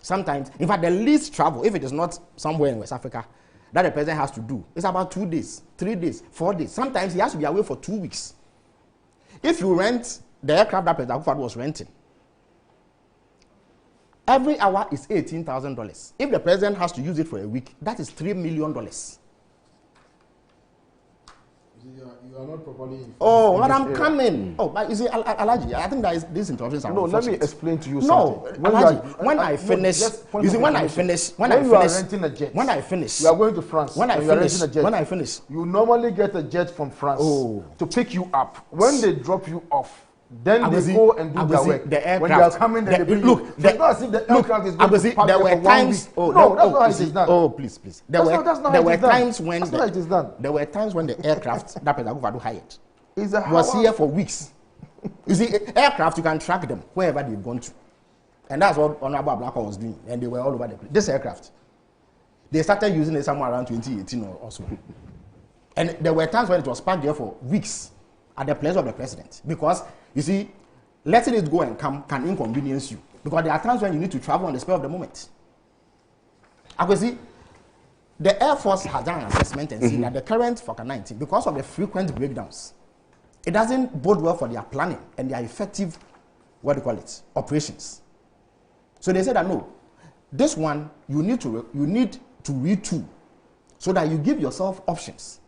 Sometimes, in fact, the least travel, if it is not somewhere in West Africa, that the president has to do, is about 2 days, 3 days, 4 days. Sometimes he has to be away for 2 weeks. If you rent the aircraft that President Akufo-Addo was renting, every hour is $18,000. If the president has to use it for a week, that is $3 million. You are not properly informed. Oh, but I'm coming. Oh, but you see, Alaji, I think that these interruptions are let me explain to you No, something. Alaji, when I finish, you see, when I finish, you are renting a jet, when I finish, you are going to France. When I finish, you normally get a jet from France to pick you up. When they drop you off, then they go and do their work. The aircraft, when they are coming, then they bring you. It's not as if the aircraft is going to park there for 1 week. No, that's not how it is done. Oh, please. There were times when there were times when the aircraft that President Akufo-Addo hired was here for weeks. You see, aircraft, you can track them wherever they've gone to. And that's what Honorable Ablakwa was doing. And they were all over the place. This aircraft, they started using it somewhere around 2018 or so. And there were times when it was parked there for weeks at the pleasure of the president. Because, you see, letting it go and come can inconvenience you. Because there are times when you need to travel on the spur of the moment. I can see, the Air Force has done an assessment and seen that the current Fokker 19, because of the frequent breakdowns, it doesn't bode well for their planning and their effective, operations. So they said that no, this one you need to retool so that you give yourself options.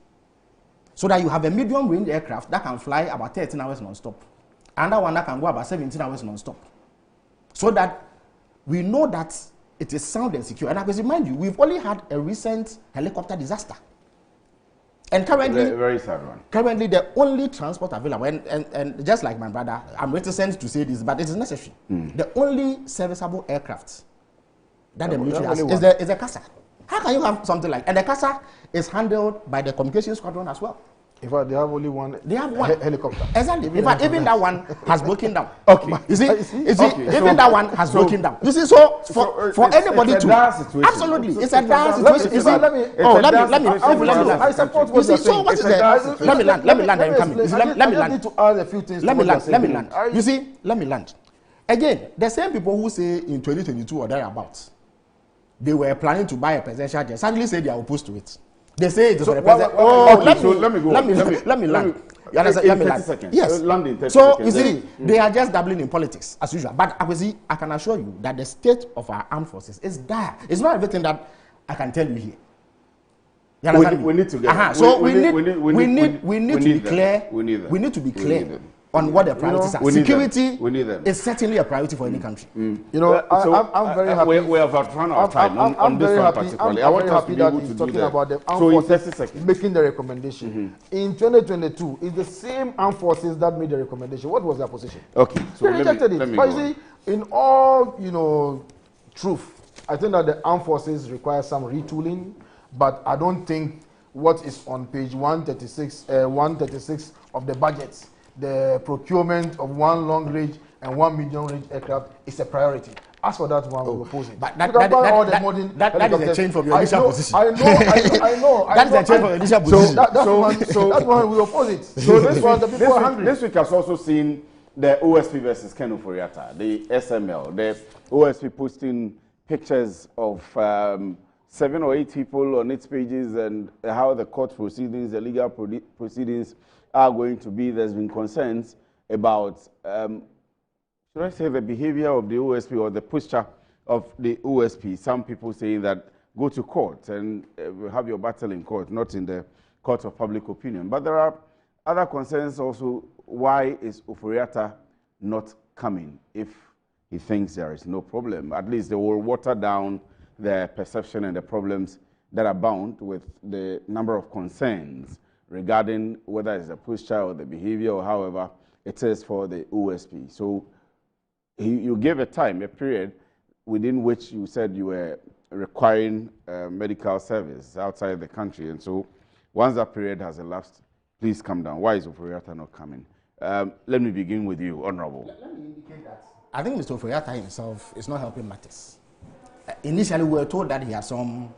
So that you have a medium range aircraft that can fly about 13 hours non-stop. Another one that can go about 17 hours non-stop. So that we know that it is sound and secure. And I can remind you, we've only had a recent helicopter disaster. And currently, very sad one. Currently, the only transport available, and just like my brother, I'm reticent to say this, but it is necessary. The only serviceable aircraft that the military has is a CASA. How can you have something like, and the CASA is handled by the communications squadron as well. In fact, they have only one. They have one helicopter. Exactly. In fact, even that one has broken down. Okay. You see, even that one has broken down. You see, so for anybody to absolutely, it's a dire situation. You see, let me. I support what you're saying. So what is the? Let me land. I'm coming. Let me land. Need to add a few things. Let me land. You see, let me land. Again, the same people who say in 2022 or thereabouts, they were planning to buy a presidential jet, suddenly say they are opposed to it. They say it is for the president. Let me go. Let me land. You understand? In 30 seconds. Yes. London, 30 so seconds. you see, they are just dabbling in politics as usual. But I can assure you that the state of our armed forces is dire. It's not everything that I can tell you here. You understand? We need to get. So we need to be clear. We need to be clear on what the priorities are. Security is certainly a priority for any country. You know, I'm very happy. We have run out of time on this one particularly. I'm very happy that he's talking about the armed forces making the recommendation. In 2022, it's the same armed forces that made the recommendation. What was their position? Okay, so they rejected it. But you see, in all truth, I think that the armed forces require some retooling, but I don't think what is on page 136 of the budget, the procurement of 1 long-range and 1 medium-range aircraft, is a priority. As for that one, we're opposing. But that is a change from your initial position. I know. That is a change from your initial position. That one we oppose it. So this one, the people are hungry. This week has also seen the OSP versus Ken Ofori-Atta, the SML, the OSP posting pictures of 7 or 8 people on its pages and how the court proceedings, the legal proceedings are going to be. There's been concerns about, should I say, the behavior of the OSP or the posture of the OSP. Some people saying that go to court and have your battle in court, not in the court of public opinion. But there are other concerns also. Why is Ofori-Atta not coming if he thinks there is no problem? At least they will water down the perception and the problems that are bound with the number of concerns regarding whether it's the posture or the behavior or however it is for the OSP. So you gave a time, a period within which you said you were requiring medical service outside the country. And so once that period has elapsed, please come down. Why is Ofori-Atta not coming? Let me begin with you, Honorable. Let me indicate that I think Mr. Ofori-Atta himself is not helping matters. Initially, we were told that he has some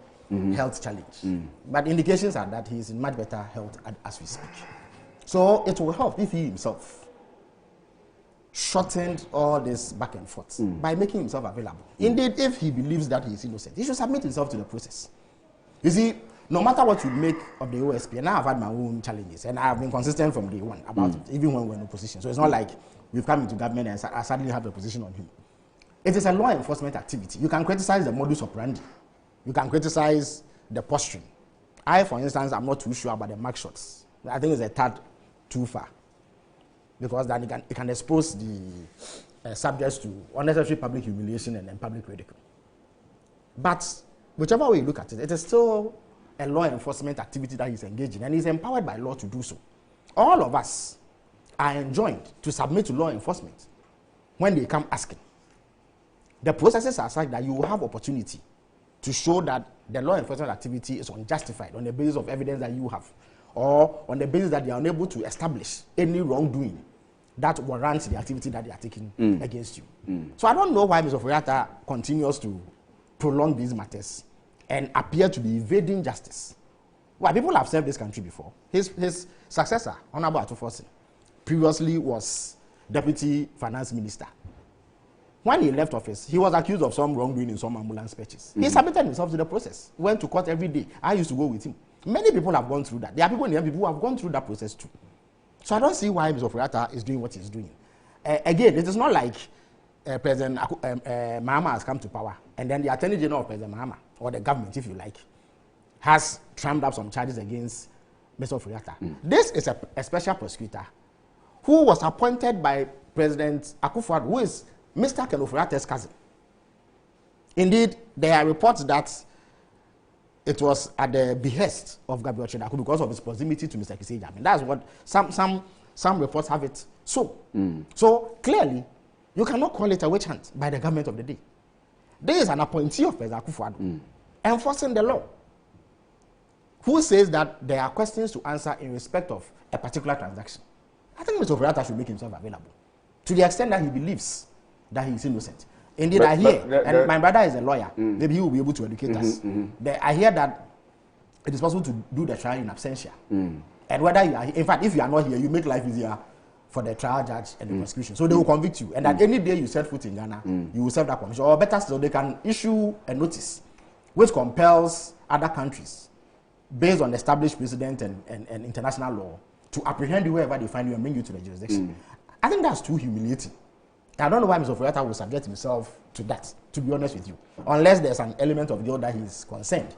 health challenge, but indications are that he is in much better health as we speak. So it will help if he himself shortened all this back and forth by making himself available. Indeed, if he believes that he is innocent, he should submit himself to the process. You see, no matter what you make of the OSP, and I have had my own challenges, and I have been consistent from day one about it, even when we're in opposition. So it's not like we've come into government and I suddenly have a position on him. It is a law enforcement activity. You can criticize the modus operandi. You can criticize the posturing. I, for instance, I'm not too sure about the mark shots. I think it's a tad too far, because then it can expose the subjects to unnecessary public humiliation and public ridicule. But whichever way you look at it, it is still a law enforcement activity that he's engaged in, and he's empowered by law to do so. All of us are enjoined to submit to law enforcement when they come asking. The processes are such that you will have opportunity to show that the law enforcement activity is unjustified on the basis of evidence that you have, or on the basis that they are unable to establish any wrongdoing that warrants the activity that they are taking against you. So I don't know why Mr. Ofori-Atta continues to prolong these matters and appear to be evading justice. Well, people have served this country before. His successor, Honorable Atuforsen, previously was Deputy Finance Minister. When he left office, he was accused of some wrongdoing in some ambulance purchase. He submitted himself to the process, went to court every day. I used to go with him. Many people have gone through that. There are people in the MPP who have gone through that process too. So I don't see why Mr. Ofori-Atta is doing what he's doing. Again, it is not like President Mahama has come to power, and then the Attorney General of President Mahama, or the government, if you like, has trammed up some charges against Mr. Ofori-Atta. This is a special prosecutor who was appointed by President Akufo-Addo, who is Mr. Ken Ofori-Atta's cousin. Indeed, there are reports that it was at the behest of Gabriel Chedaku because of his proximity to Mr. Kisei Jammeh. That's what some reports have it. So clearly, you cannot call it a witch hunt by the government of the day. There is an appointee of President Akufo-Addo enforcing the law, who says that there are questions to answer in respect of a particular transaction. I think Mr. Ofori-Atta should make himself available to the extent that he believes that he is innocent. Indeed, I hear, and my brother is a lawyer, maybe he will be able to educate us. I hear that it is possible to do the trial in absentia. And whether you are, in fact, if you are not here, you make life easier for the trial judge and the prosecution. So they will convict you. And that any day you set foot in Ghana, you will serve that conviction. Or better still, they can issue a notice which compels other countries, based on established precedent and international law, to apprehend you wherever they find you and bring you to the jurisdiction. I think that's too humiliating. I don't know why Mr. Ofori-Atta will subject himself to that, to be honest with you. Unless there's an element of guilt that he's concerned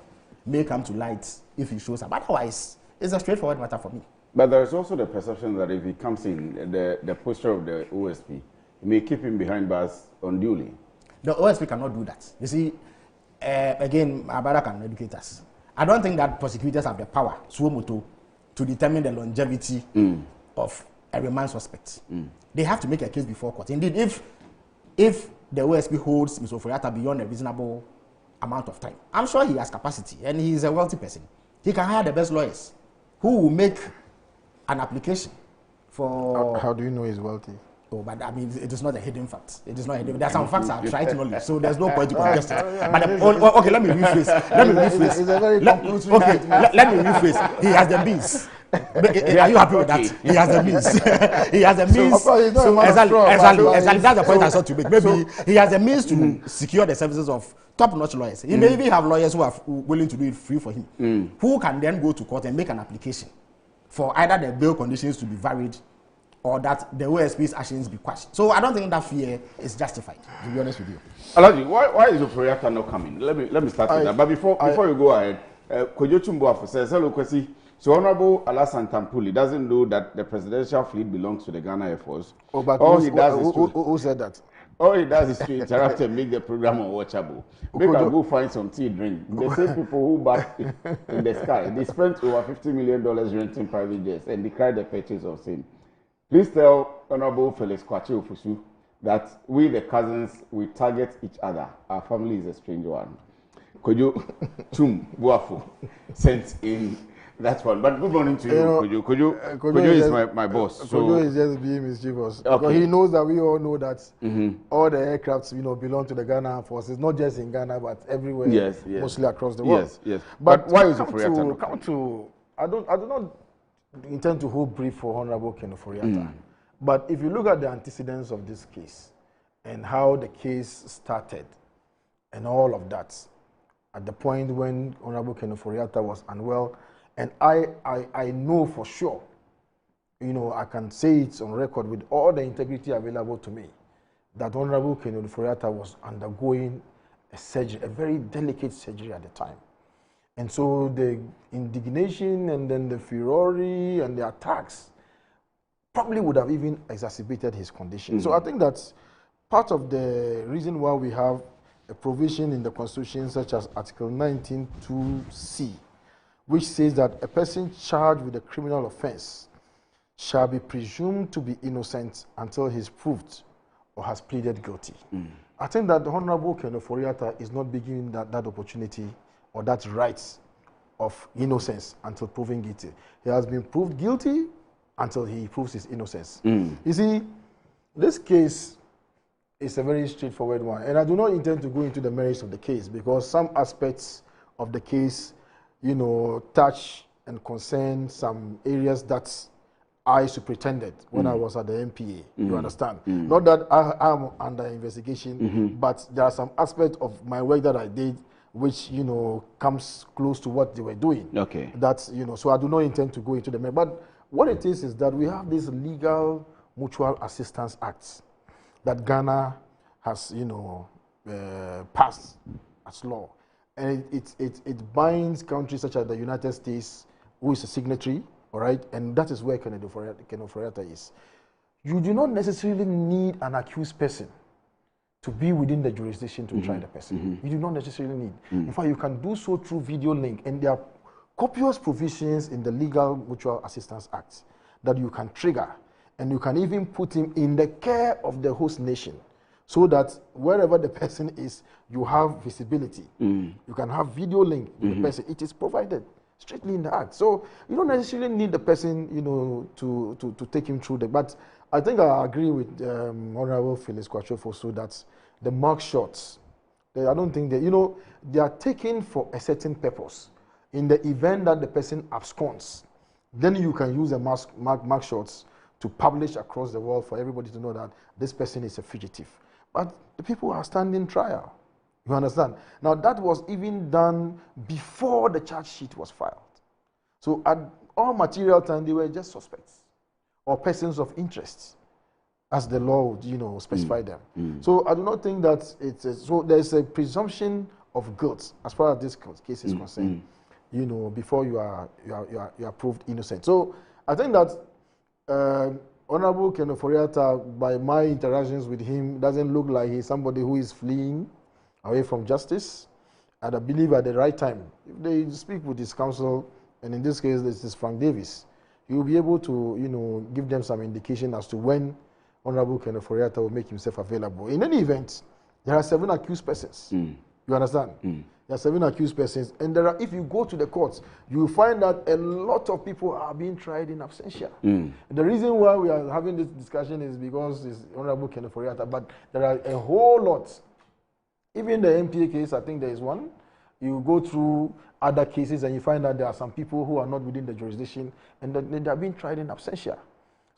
may come to light if he shows up. Otherwise, it's a straightforward matter for me. But there is also the perception that if he comes in, the posture of the OSP may keep him behind bars unduly. The OSP cannot do that. You see, again, my brother can educate us. I don't think that prosecutors have the power, to determine the longevity of a remand suspect. They have to make a case before court. Indeed, if the OSP holds Mr. Ofori-Atta beyond a reasonable amount of time, I'm sure he has capacity and he is a wealthy person. He can hire the best lawyers who will make an application for... How do you know he's wealthy? Oh, but I mean, it is not a hidden fact. It is not hidden. There are some facts I've tried to know, so there's no point to contest it. But okay, let me rephrase. Let me rephrase. He has the means. Are you happy with that? He has the means. He has the means. Exactly. That's the point I sought to make. Maybe he has the means to secure the services of top-notch lawyers. He may even have lawyers who are willing to do it free for him, who can then go to court and make an application for either the bail conditions to be varied or that the OSP's actions be quashed. So I don't think that fear is justified, to be honest with you. Alaji, why is Ofori-Atta not coming? Let me start with that. But before you go ahead, Kojo Chumboafo says, hello, Kwesi. So Honorable Alassane Tampuli doesn't know that the presidential fleet belongs to the Ghana Air Force. Oh, but who said that? All he does is to interrupt and make the program unwatchable. They can go find some tea drink. The same people who back in the sky, they spent over $50 million renting private jets and declared the purchase of same. Please tell Honorable Felix Kwakye Ofosu that we, the cousins, we target each other. Our family is a strange one. Kojo Chumboafo sent in that one. But good morning to you, Kojo. Kojo is my boss. Kojo is just being mischievous. Okay. Because he knows that we all know that all the aircrafts, belong to the Ghana forces, not just in Ghana, but everywhere, mostly across the world. Yes. But why is Ofori-Atta come to? I do not intend to hold brief for Honorable Ken Ofori-Atta. But if you look at the antecedents of this case and how the case started and all of that, at the point when Honorable Ken Ofori-Atta was unwell, and I know for sure, I can say it on record with all the integrity available to me, that Honorable Ken Ofori-Atta was undergoing a surgery, a very delicate surgery at the time. And so the indignation and then the fury and the attacks probably would have even exacerbated his condition. So I think that's part of the reason why we have a provision in the Constitution such as Article 19(2)(c), which says that a person charged with a criminal offense shall be presumed to be innocent until he is proved or has pleaded guilty. I think that the Honorable Ken Ofori-Atta is not beginning that opportunity or that right of innocence until proven guilty. He has been proved guilty until he proves his innocence. You see, this case is a very straightforward one, and I do not intend to go into the merits of the case because some aspects of the case, touch and concern some areas that I superintended when I was at the NPA. You understand? Not that I am under investigation, but there are some aspects of my work that I did which, comes close to what they were doing. Okay. That's, so I do not intend to go into the merits. But what it is that we have this legal mutual assistance acts that Ghana has, passed as law. And it binds countries such as the United States, who is a signatory, all right? And that is where Ken Ofori-Atta is. You do not necessarily need an accused person to be within the jurisdiction to try the person. You do not necessarily need. In fact, you can do so through video link. And there are copious provisions in the Legal Mutual Assistance Act that you can trigger. And you can even put him in the care of the host nation so that wherever the person is, you have visibility. You can have video link with the person. It is provided strictly in the act. So you don't necessarily need the person, to take him through the. But I think I agree with Honorable Felix Kwakye Ofosu that the mark shots, I don't think that, they are taken for a certain purpose. In the event that the person absconds, then you can use the mark shots to publish across the world for everybody to know that this person is a fugitive. But the people are standing trial. You understand? Now, that was even done before the charge sheet was filed. So all material time, they were just suspects or persons of interest, as the law would, specify them. So I do not think that so there's a presumption of guilt as far as this case is concerned, before you are proved innocent. So I think that Honorable Ken Ofori-Atta, by my interactions with him, doesn't look like he's somebody who is fleeing away from justice. And I believe at the right time, if they speak with his counsel, and in this case, this is Frank Davis, he will be able to, give them some indication as to when Honorable Ken Ofori-Atta will make himself available. In any event, there are 7 accused persons. You understand? There are 7 accused persons, and if you go to the courts, you will find that a lot of people are being tried in absentia. The reason why we are having this discussion is because it's Honorable Ken Ofori-Atta, but there are a whole lot. Even the MPA case, I think there is one. You go through other cases and you find that there are some people who are not within the jurisdiction and they are being tried in absentia.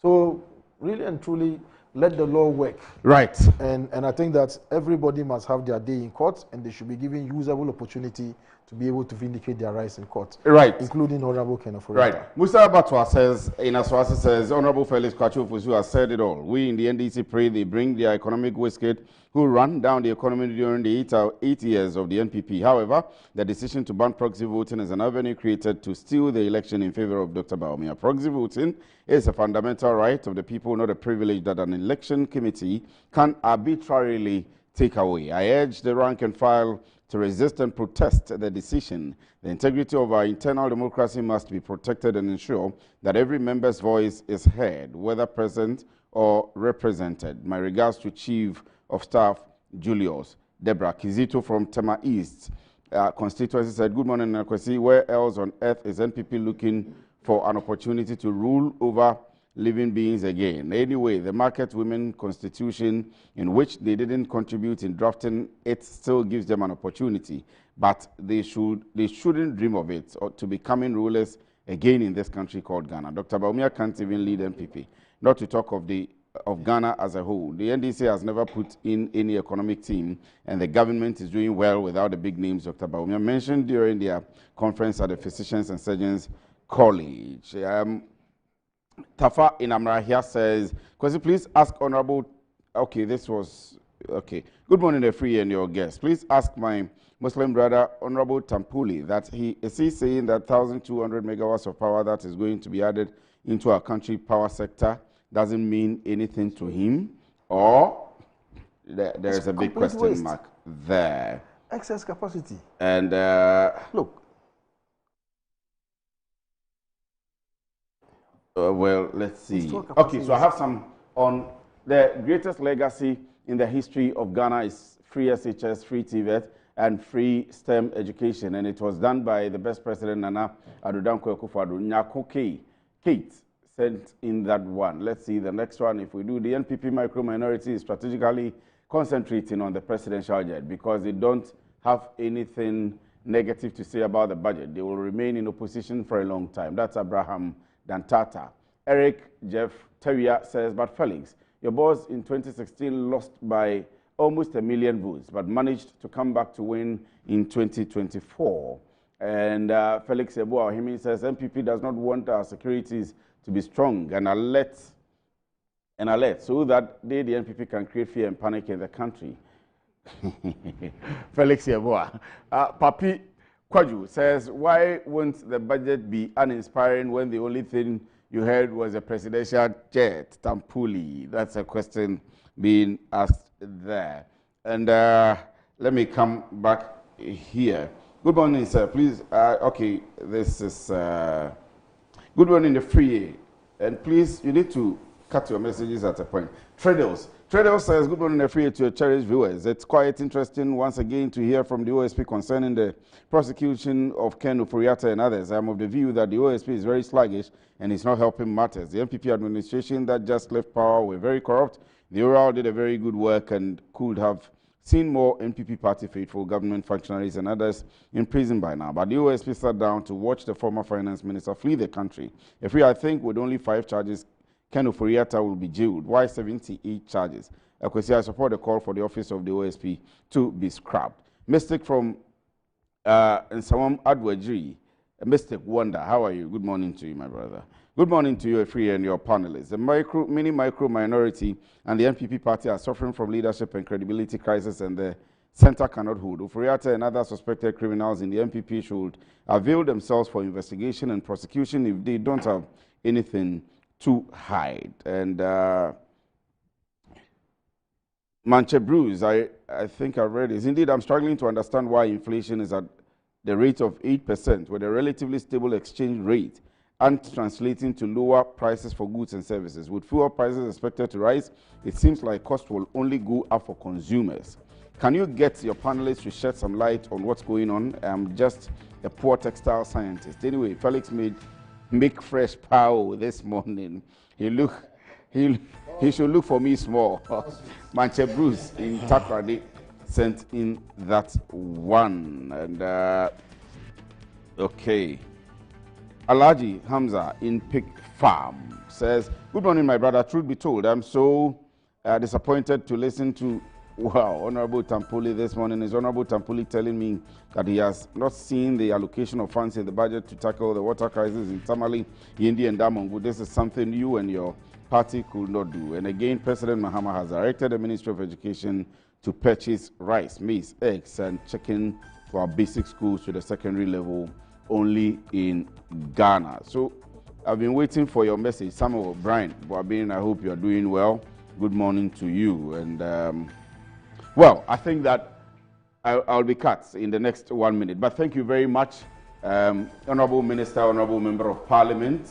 So really and truly, let the law work. Right. And I think that everybody must have their day in court, and they should be given usable opportunity to be able to vindicate their rights in court. Right. Including Honorable Ken Ofori-Atta. Right. Musa Abatwa says, in Aswasi says, Honorable Felix Kwachu Ofosu has said it all. We in the NDC pray they bring their economic wastegate who ran down the economy during the 8 years of the NPP. However, the decision to ban proxy voting is an avenue created to steal the election in favor of Dr. Bawumia. Proxy voting is a fundamental right of the people, not a privilege that an election committee can arbitrarily take away. I urge the rank and file to resist and protest the decision. The integrity of our internal democracy must be protected and ensure that every member's voice is heard, whether present or represented. My regards to Chief of Staff Julius Deborah Kizito from Tema East constituency said, good morning, Nakwesi. Where else on earth is NPP looking for an opportunity to rule over living beings again? Anyway, the Market Women Constitution, in which they didn't contribute in drafting it, still gives them an opportunity, but they shouldn't dream of it or to becoming rulers again in this country called Ghana. Dr. Bawumia can't even lead NPP, not to talk of Ghana as a whole. The NDC has never put in any economic team, and the government is doing well without the big names Dr. Bawumia mentioned during their conference at the Physicians and Surgeons College. Tafa in Amrahia says, Kwesi, please ask Honorable, Good morning, the free and your guests. Please ask my Muslim brother, Honorable Tampuli, that he saying that 1,200 megawatts of power that is going to be added into our country power sector doesn't mean anything to him, or there is a big question mark there. Excess capacity. And look. Well, let's see. Okay, so I have some on the greatest legacy in the history of Ghana is free SHS, free TVET, and free STEM education. And it was done by the best president, Nana Addo Dankwa Akufo-Addo. Nyako Kate sent in that one. Let's see the next one. If we do, the NPP micro-minority is strategically concentrating on the presidential jet because they don't have anything negative to say about the budget. They will remain in opposition for a long time. That's Abraham Dantata. Eric Jeff Teria says, but Felix, your boss in 2016 lost by almost 1 million votes, but managed to come back to win in 2024. And Felix Eboa-Ohimi says, MPP does not want our securities to be strong and alert so that the NPP can create fear and panic in the country. Felix Eboa. Papi Kwaju says, why won't the budget be uninspiring when the only thing you heard was a presidential jet, Tampuli? That's a question being asked there. And let me come back here. Good morning, sir. Please, okay, this is good morning, the free. And please, you need to cut your messages at a point. Treadles says, good morning, the free to your cherished viewers. It's quite interesting once again to hear from the OSP concerning the prosecution of Ken Ofori-Atta and others. I'm of the view that the OSP is very sluggish and it's not helping matters. The NPP administration that just left power were very corrupt. The oral did a very good work and could have seen more NPP party faithful government functionaries and others in prison by now. But the OSP sat down to watch the former finance minister flee the country. I think with only 5 charges, Ken Ofori-Atta will be jailed. Why 78 charges? Akwesi, I support the call for the office of the OSP to be scrapped. Mystic from Nsawam Adwajiri Mystic Wonder, how are you? Good morning to you, my brother. Good morning to you, Efri, and your panelists. The micro minority and the NPP party are suffering from leadership and credibility crisis, and the center cannot hold. Ufuriate and other suspected criminals in the NPP should avail themselves for investigation and prosecution if they don't have anything to hide. And Manche Bruce, I think I read this. Indeed, I'm struggling to understand why inflation is at the rate of 8% with a relatively stable exchange rate and translating to lower prices for goods and services. With fuel prices expected to rise, it seems like cost will only go up for consumers. Can you get your panelists to shed some light on what's going on? I'm just a poor textile scientist. Anyway, Felix make fresh power this morning. He should look for me small. Manche Bruce in Takrady sent in that one. And okay. Alaji Hamza in Pig Farm says, good morning, my brother. Truth be told, I'm so disappointed to listen to Honorable Tampuli this morning. Is Honorable Tampuli telling me that he has not seen the allocation of funds in the budget to tackle the water crisis in Tamale, Yindi, and Damongu. This is something you and your party could not do. And again, President Mahama has directed the Ministry of Education to purchase rice, maize, eggs, and chicken for our basic schools to the secondary level only in Ghana. So I've been waiting for your message. Samuel Brian Boabin, I hope you are doing well. Good morning to you. And well, I think that I'll be cut in the next 1 minute. But thank you very much, Honorable Minister, Honorable Member of Parliament.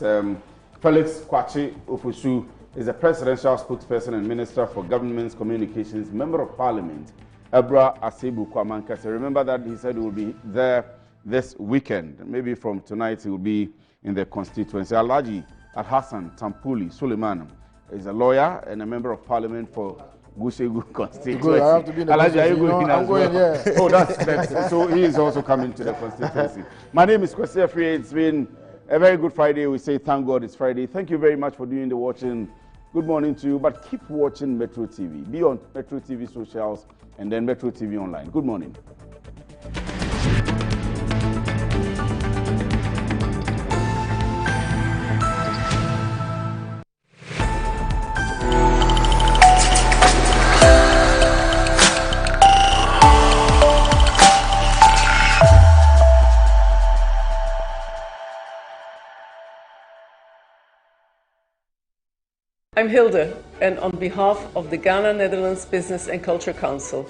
Felix Kwakye Ofosu is a presidential spokesperson and Minister for Government's Communications, Member of Parliament, Ebra Asebu Kwamankase. Remember that he said he will be there this weekend. Maybe from tonight he will be in the constituency. Alhaji Alhassan Tampuli Suleiman is a lawyer and a Member of Parliament for Gushegu constituency. I have to be in the Alhaji, are you constituency? going No, I'm as going, well? yeah. Oh, that's so he is also coming to the constituency. My name is Kwesi Efri. It's been a very good Friday. We say thank God it's Friday. Thank you very much for doing the watching. Good morning to you, but keep watching Metro TV. Be on Metro TV socials and then Metro TV online. Good morning. I'm Hilde, and on behalf of the Ghana Netherlands Business and Culture Council,